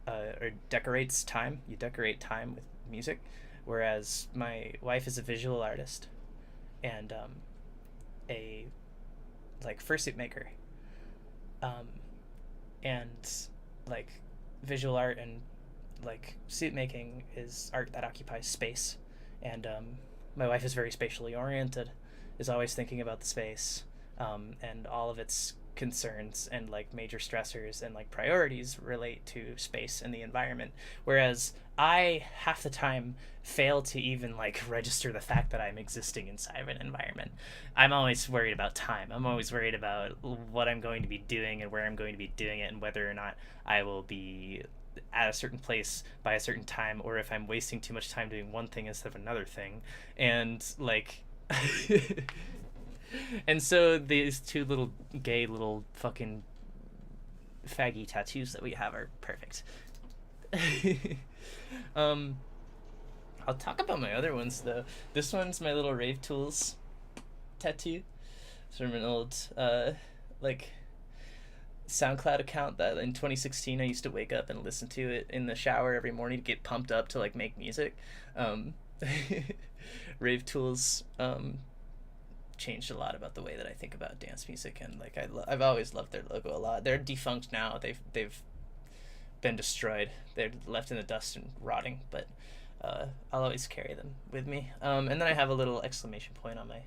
or decorates time. You decorate time with music, whereas my wife is a visual artist and a like fursuit maker, and like visual art and like suit making is art that occupies space, and my wife is very spatially oriented, is always thinking about the space, and all of its concerns and like major stressors and like priorities relate to space and the environment, whereas I half the time fail to even like register the fact that I'm existing inside of an environment. I'm always worried about time. I'm always worried about what I'm going to be doing and where I'm going to be doing it and whether or not I will be at a certain place by a certain time, or if I'm wasting too much time doing one thing instead of another thing. And like And so these two little gay little fucking faggy tattoos that we have are perfect. I'll talk about my other ones though. This one's my little Rave Tools tattoo. It's from an old like SoundCloud account that in 2016 I used to wake up and listen to it in the shower every morning to get pumped up to like make music. Rave Tools changed a lot about the way that I think about dance music, and like I've always loved their logo a lot. They're defunct now. They've been destroyed. They're left in the dust and rotting, but I'll always carry them with me. And then I have a little exclamation point on my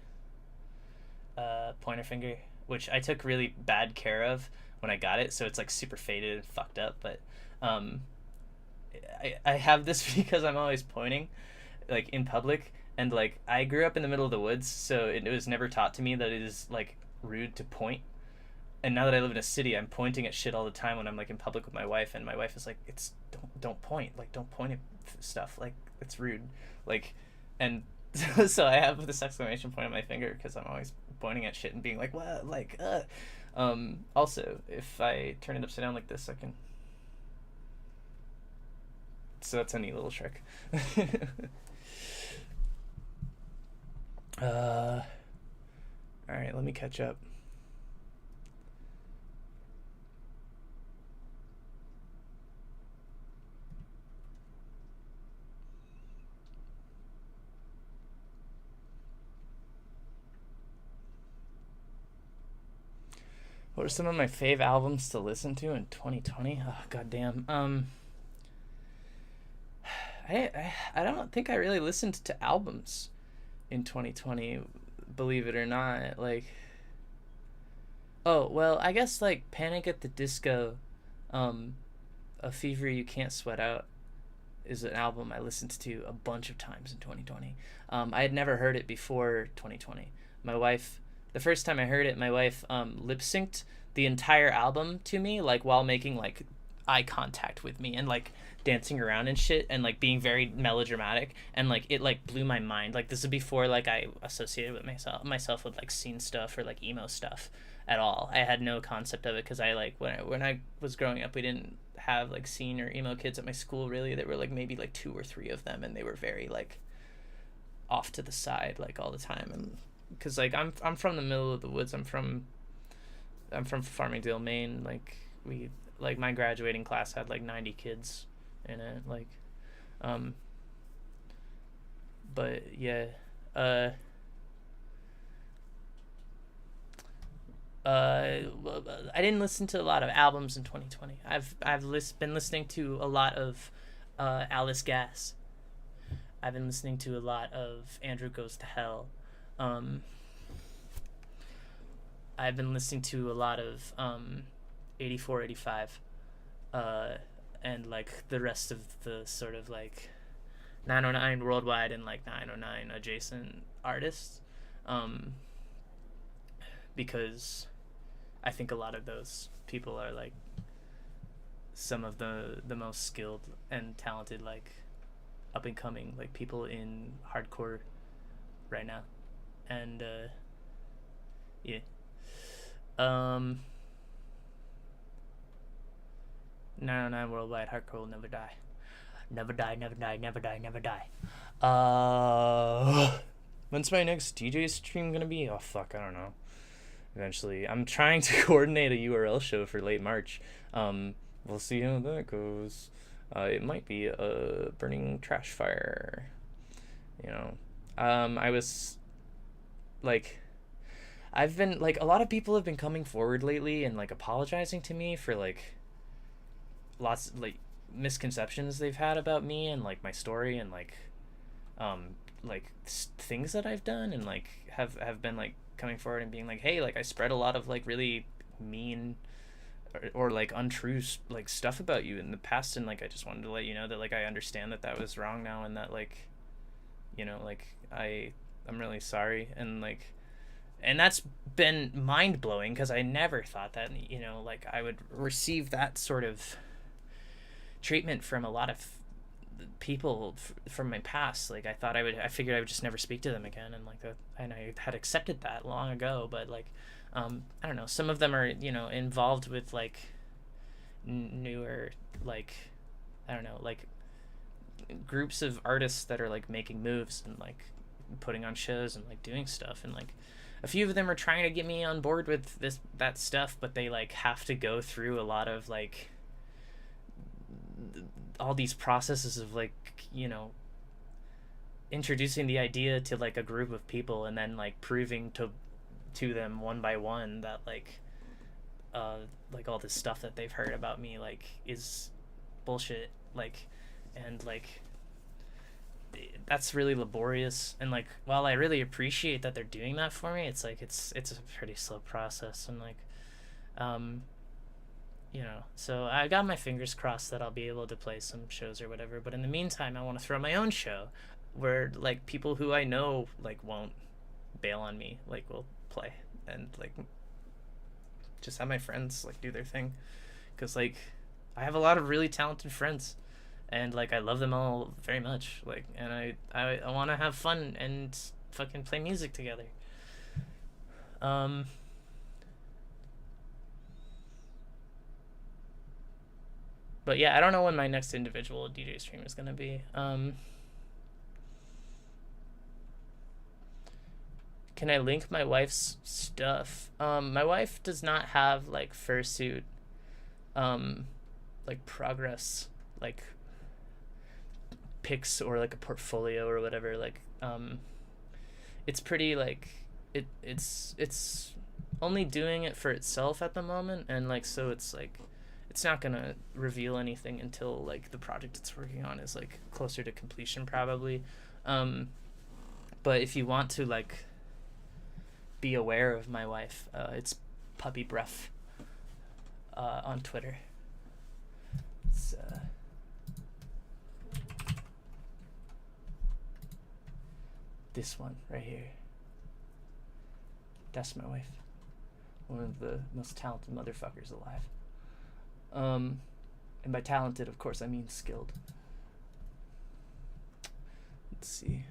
pointer finger, which I took really bad care of when I got it, so it's like super faded and fucked up, but I have this because I'm always pointing like in public, and like I grew up in the middle of the woods, so it was never taught to me that it is like rude to point. And now that I live in a city, I'm pointing at shit all the time when I'm like in public with my wife, and my wife is like, "It's don't point, like don't point at stuff, like it's rude," like, and so I have this exclamation point on my finger because I'm always pointing at shit and being like, "What?" Like, Also, if I turn it upside down like this, I can. So that's a neat little trick. All right, let me catch up. What are some of my fave albums to listen to in 2020? Oh, goddamn. I don't think I really listened to albums in 2020, believe it or not. Like, oh, well, I guess like Panic at the Disco, A Fever You Can't Sweat Out is an album I listened to a bunch of times in 2020. I had never heard it before 2020. My wife, the first time I heard it, my wife lip synced the entire album to me, like while making like eye contact with me and like dancing around and shit and like being very melodramatic, and like it like blew my mind. Like this is before like I associated with myself with like scene stuff or like emo stuff at all. I had no concept of it because I like when I was growing up, we didn't have like scene or emo kids at my school really. There were like maybe like 2 or 3 of them, and they were very like off to the side like all the time. And because like I'm from the middle of the woods. I'm from Farmingdale, Maine. Like we like my graduating class had like 90 kids in it. Like, but yeah, I didn't listen to a lot of albums in 2020. I've been listening to a lot of Alice Gas. I've been listening to a lot of Andrew Goes to Hell. I've been listening to a lot of 84, 85, and like the rest of the sort of like 909 Worldwide and like 909 adjacent artists, because I think a lot of those people are like some of the most skilled and talented like up and coming like people in hardcore right now. And yeah. 909 Worldwide, hardcore will never die. Never die, never die, never die, never die. When's my next DJ stream gonna be? Oh fuck, I don't know. Eventually. I'm trying to coordinate a URL show for late March. We'll see how that goes. It might be a burning trash fire. You know. I was like, I've been like, a lot of people have been coming forward lately and like apologizing to me for like lots of like misconceptions they've had about me and like my story and like things that I've done, and like have been like coming forward and being like, hey, like I spread a lot of like really mean or like untrue like stuff about you in the past, and like I just wanted to let you know that like I understand that was wrong now, and that like, you know, like I'm really sorry. And like, and that's been mind-blowing because I never thought that, you know, like I would receive that sort of treatment from a lot of people from my past. Like I figured I would just never speak to them again, and like that, and I had accepted that long ago. But like, I don't know. Some of them are, you know, involved with like newer, like, I don't know, like groups of artists that are like making moves and like putting on shows and like doing stuff, and like a few of them are trying to get me on board with that stuff, but they like have to go through a lot of like all these processes of like, you know, introducing the idea to like a group of people and then like proving to them one by one that like all this stuff that they've heard about me like is bullshit, like, and like that's really laborious. And like, while I really appreciate that they're doing that for me, it's like it's a pretty slow process. And like, you know, so I got my fingers crossed that I'll be able to play some shows or whatever, but in the meantime I want to throw my own show where like people who I know like won't bail on me, like will play, and like just have my friends like do their thing, because like I have a lot of really talented friends, and like I love them all very much, like, and I want to have fun and fucking play music together. But yeah, I don't know when my next individual DJ stream is gonna be. Can I link my wife's stuff? My wife does not have like fursuit, like progress, like pics or like a portfolio or whatever. Like, it's pretty like it's only doing it for itself at the moment, and like so it's like it's not gonna reveal anything until like the project it's working on is like closer to completion probably. But if you want to like be aware of my wife, it's Puppy Breath on Twitter. It's this one right here. That's my wife. One of the most talented motherfuckers alive. And by talented, of course, I mean skilled. Let's see.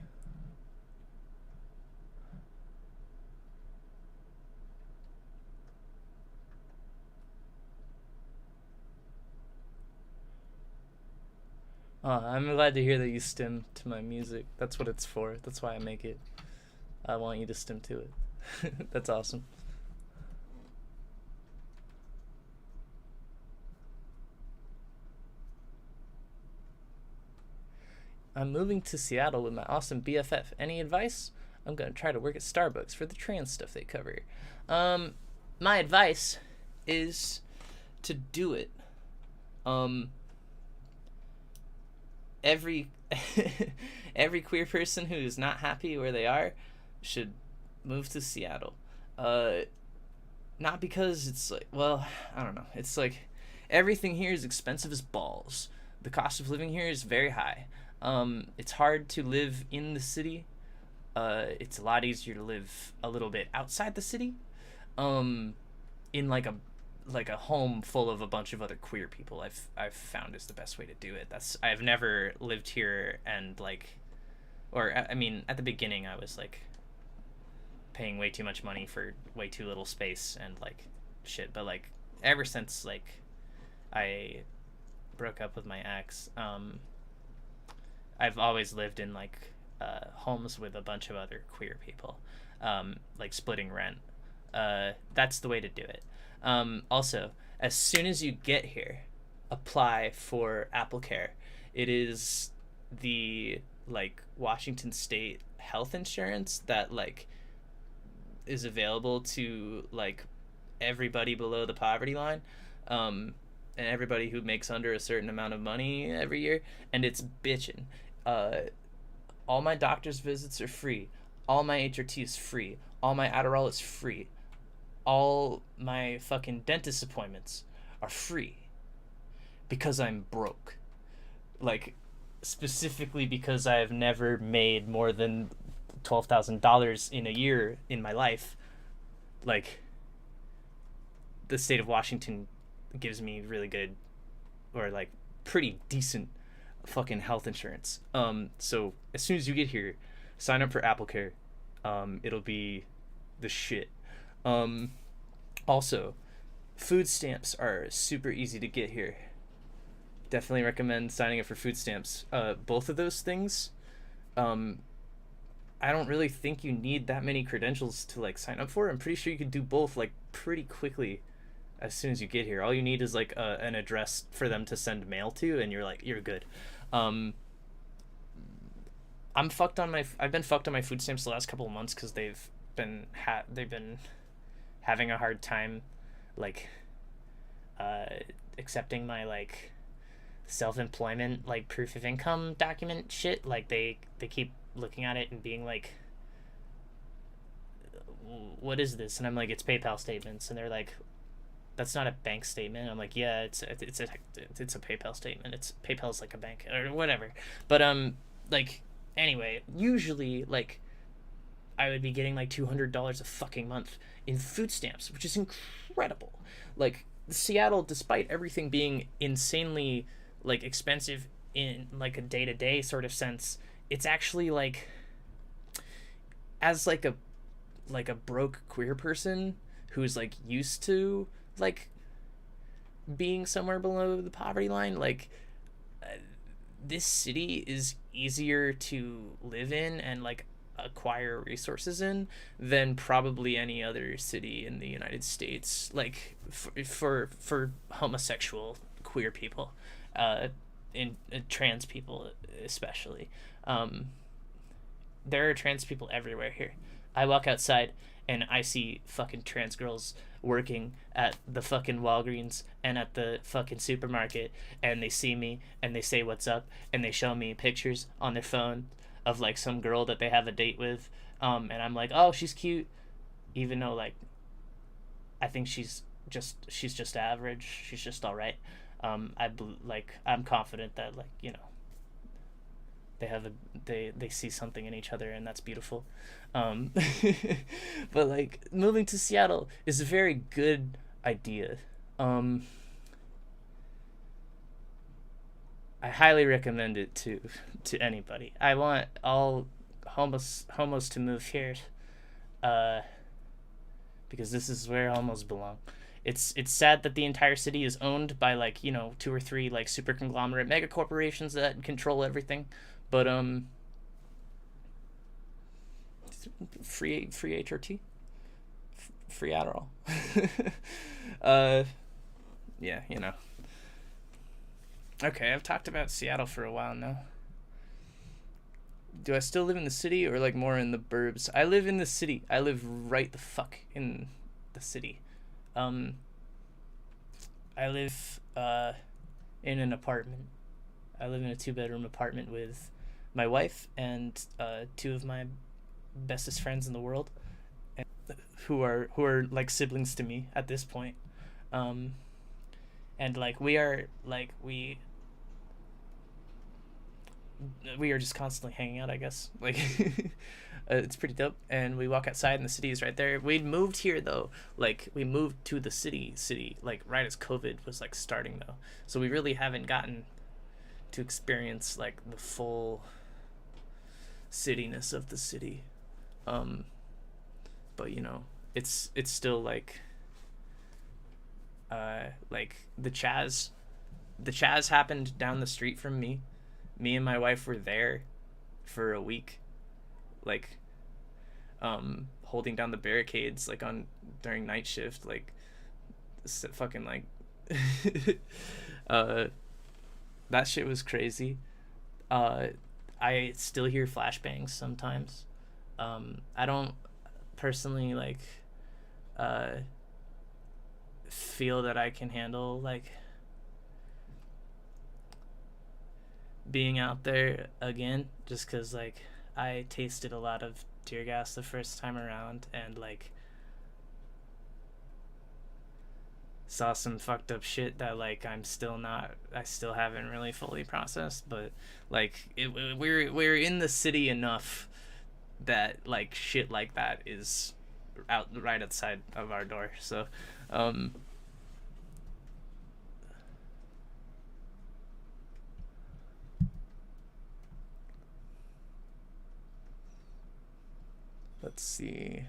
I'm glad to hear that you stim to my music. That's what it's for. That's why I make it. I want you to stim to it. That's awesome. I'm moving to Seattle with my awesome BFF. Any advice? I'm going to try to work at Starbucks for the trans stuff they cover. My advice is to do it. Every queer person who is not happy where they are should move to Seattle. Not because it's like, well, I don't know. It's like everything here is expensive as balls. The cost of living here is very high. It's hard to live in the city. It's a lot easier to live a little bit outside the city. In like a home full of a bunch of other queer people, I've found is the best way to do it. I've never lived here and like, or I mean, at the beginning I was like paying way too much money for way too little space and like shit. But like ever since like I broke up with my ex, I've always lived in like homes with a bunch of other queer people, like splitting rent. That's the way to do it. Also, as soon as you get here, apply for AppleCare. It is the like Washington State health insurance that like is available to like everybody below the poverty line, and everybody who makes under a certain amount of money every year, and it's bitchin'. All my doctor's visits are free. All my HRT is free. All my Adderall is free. All my fucking dentist appointments are free because I'm broke. Like, specifically because I have never made more than $12,000 in a year in my life. Like, the state of Washington gives me really good, or like pretty decent fucking health insurance. So as soon as you get here, sign up for Apple Care. It'll be the shit. Also, food stamps are super easy to get here. Definitely recommend signing up for food stamps. Both of those things, I don't really think you need that many credentials to like sign up for. I'm pretty sure you could do both like pretty quickly as soon as you get here. All you need is like an address for them to send mail to, and you're good. I've been fucked on my food stamps the last couple of months because they've been having a hard time like accepting my like self-employment like proof of income document shit. Like they keep looking at it and being like, what is this? And I'm like, it's PayPal statements. And they're like, that's not a bank statement. I'm like, yeah, it's a PayPal statement. It's PayPal's like a bank or whatever. But like anyway, usually like I would be getting like $200 a fucking month in food stamps, which is incredible. Like Seattle, despite everything being insanely like expensive in like a day-to-day sort of sense, it's actually like, as like a broke queer person who's like used to like being somewhere below the poverty line, like this city is easier to live in and like acquire resources in than probably any other city in the United States, like for homosexual queer people, in trans people especially. There are trans people everywhere here. I walk outside and I see fucking trans girls working at the fucking Walgreens and at the fucking supermarket, and they see me and they say what's up, and they show me pictures on their phone of like some girl that they have a date with, and I'm like, oh, she's cute, even though like I think she's just average, she's just all right. I'm confident that like, you know, they see something in each other, and that's beautiful. But like moving to Seattle is a very good idea. I highly recommend it to anybody. I want all homos to move here, because this is where homos belong. It's sad that the entire city is owned by like, you know, 2 or 3 like super conglomerate mega corporations that control everything. But free HRT, free Adderall. Yeah, you know. Okay, I've talked about Seattle for a while now. Do I still live in the city or like more in the burbs? I live in the city. I live right the fuck in the city. I live in an apartment. I live in a 2-bedroom apartment with my wife and 2 of my bestest friends in the world, and who are like siblings to me at this point. And like we are just constantly hanging out, I guess. Like it's pretty dope, and we walk outside and the city is right there. We moved here though, like we moved to the city like right as COVID was like starting though, so we really haven't gotten to experience like the full cityness of the city. But you know, it's still like the Chaz happened down the street from me. Me and my wife were there for a week, like holding down the barricades like during night shift, like fucking like that shit was crazy. I still hear flashbangs sometimes. I don't personally like feel that I can handle like being out there again, just because like I tasted a lot of tear gas the first time around, and like saw some fucked up shit that like I still haven't really fully processed. But like we're in the city enough that like shit like that is out right outside of our door. So Let's see.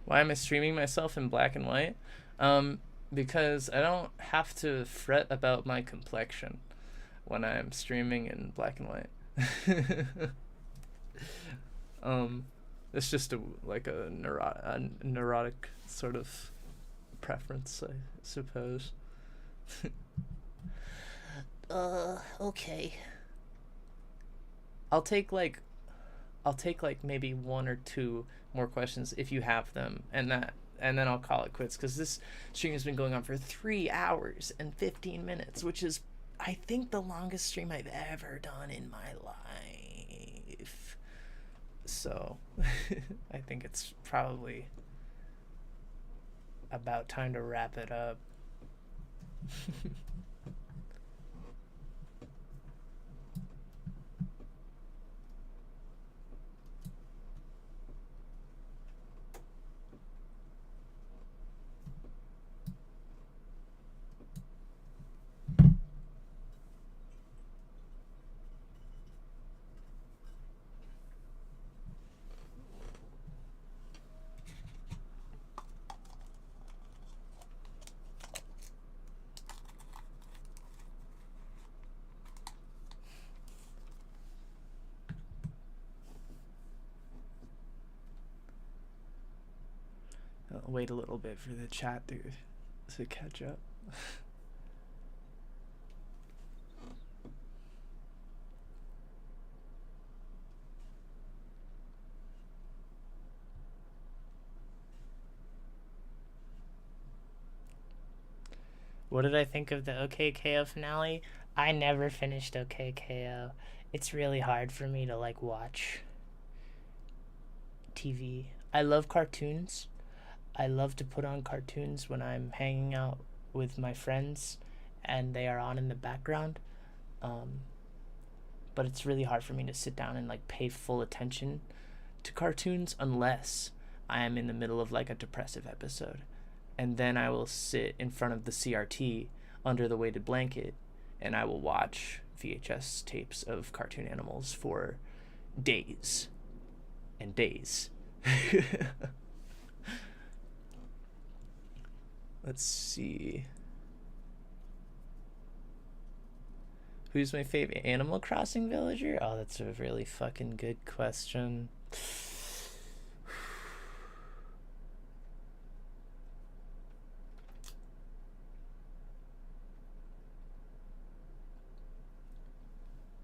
Why am I streaming myself in black and white? Because I don't have to fret about my complexion when I'm streaming in black and white. It's just a neurotic sort of preference, I suppose. Okay. I'll take like maybe one or two more questions if you have them, and then I'll call it quits, because this stream has been going on for 3 hours and 15 minutes, which is, I think, the longest stream I've ever done in my life. So I think it's probably about time to wrap it up. I'll wait a little bit for the chat to catch up. What did I think of the OKKO finale? I never finished OKKO. It's really hard for me to like watch TV. I love cartoons. I love to put on cartoons when I'm hanging out with my friends and they are on in the background. But it's really hard for me to sit down and like pay full attention to cartoons unless I am in the middle of like a depressive episode. And then I will sit in front of the CRT under the weighted blanket and I will watch VHS tapes of cartoon animals for days and days. Let's see. Who's my favorite Animal Crossing villager? Oh, that's a really fucking good question.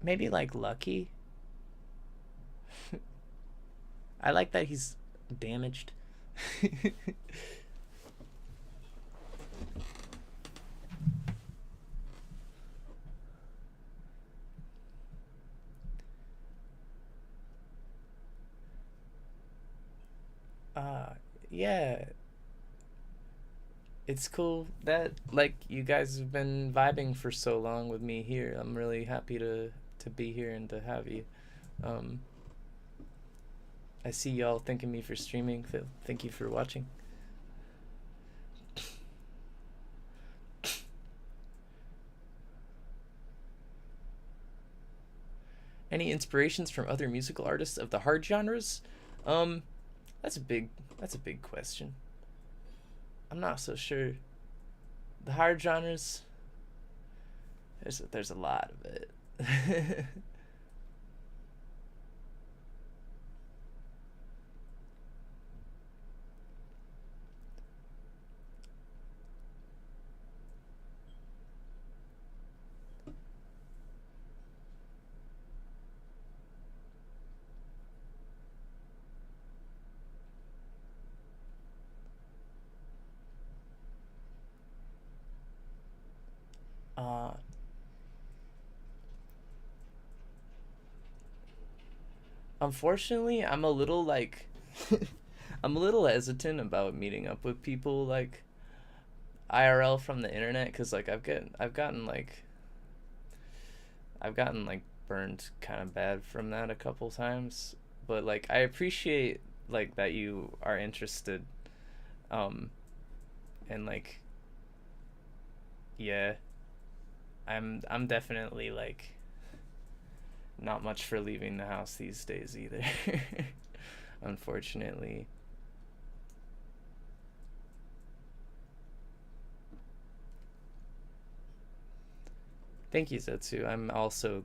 Maybe like Lucky. I like that he's damaged. Yeah, it's cool that like you guys have been vibing for so long with me here. I'm really happy to be here and to have you. I see y'all thanking me for streaming. Thank you for watching. Any inspirations from other musical artists of the hard genres? That's a big question. I'm not so sure. The hard genres, there's a lot of it. Unfortunately, I'm a little like I'm a little hesitant about meeting up with people like IRL from the internet, because like I've gotten burned kind of bad from that a couple times. But like I appreciate like that you are interested, and like yeah, I'm definitely like not much for leaving the house these days either. Unfortunately. Thank you, Zetsu. I'm also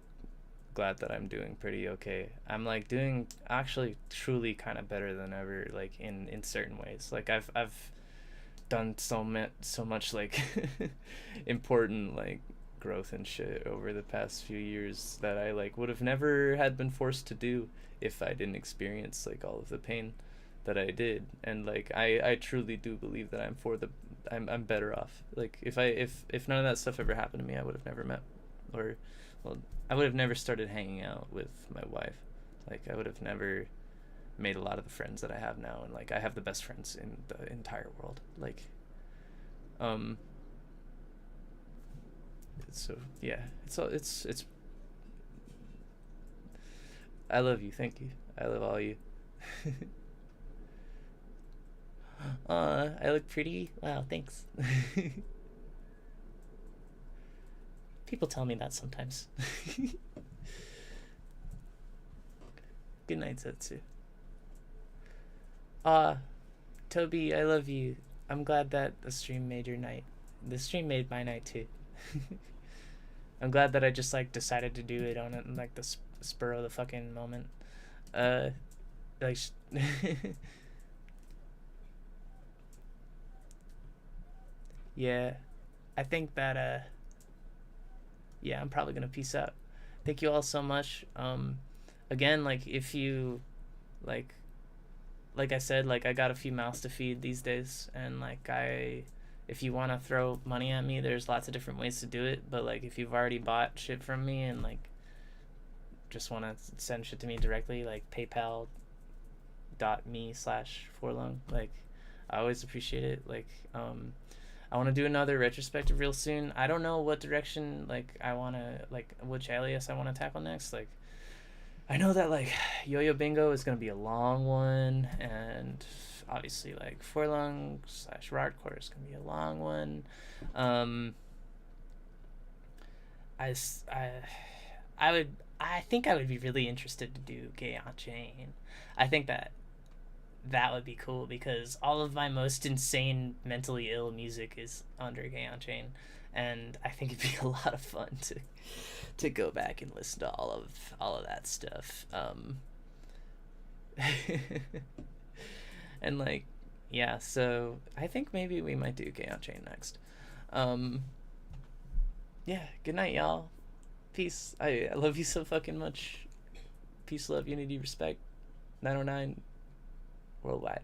glad that I'm doing pretty okay. I'm like doing actually truly kind of better than ever, like in certain ways. Like I've done so much like important like growth and shit over the past few years that I like would have never had been forced to do if I didn't experience like all of the pain that I did. And like I truly do believe that I'm better off. Like if none of that stuff ever happened to me, I would have never met, or well, I would have never started hanging out with my wife. Like I would have never made a lot of the friends that I have now, and like I have the best friends in the entire world. Like so yeah, it's I love you. Thank you. I love all you. I look pretty. Wow, thanks. People tell me that sometimes. Good night, Zetsu. Toby, I love you. I'm glad that the stream made your night. The stream made my night too. I'm glad that I just like decided to do it on it, like the spur of the fucking moment. Like yeah, I think that yeah, I'm probably gonna peace out. Thank you all so much. Again, like if you like I said, like I got a few mouths to feed these days, and like if you want to throw money at me, there's lots of different ways to do it. But like if you've already bought shit from me and like just want to send shit to me directly, like paypal.me/forlong, like I always appreciate it. Like I want to do another retrospective real soon. I don't know what direction like I want to, like which alias I want to tackle next. Like I know that like Yo-Yo Bingo is gonna be a long one, and obviously like Forlong/Rawrdcore is gonna be a long one. I think I would be really interested to do Gay on Chain. I think that would be cool because all of my most insane mentally ill music is under Gay on Chain, and I think it'd be a lot of fun to go back and listen to all of that stuff. And like yeah, so I think maybe we might do Gay on Chain next. Yeah, good night, y'all. Peace. I love you so fucking much. Peace, love, unity, respect. 909 worldwide.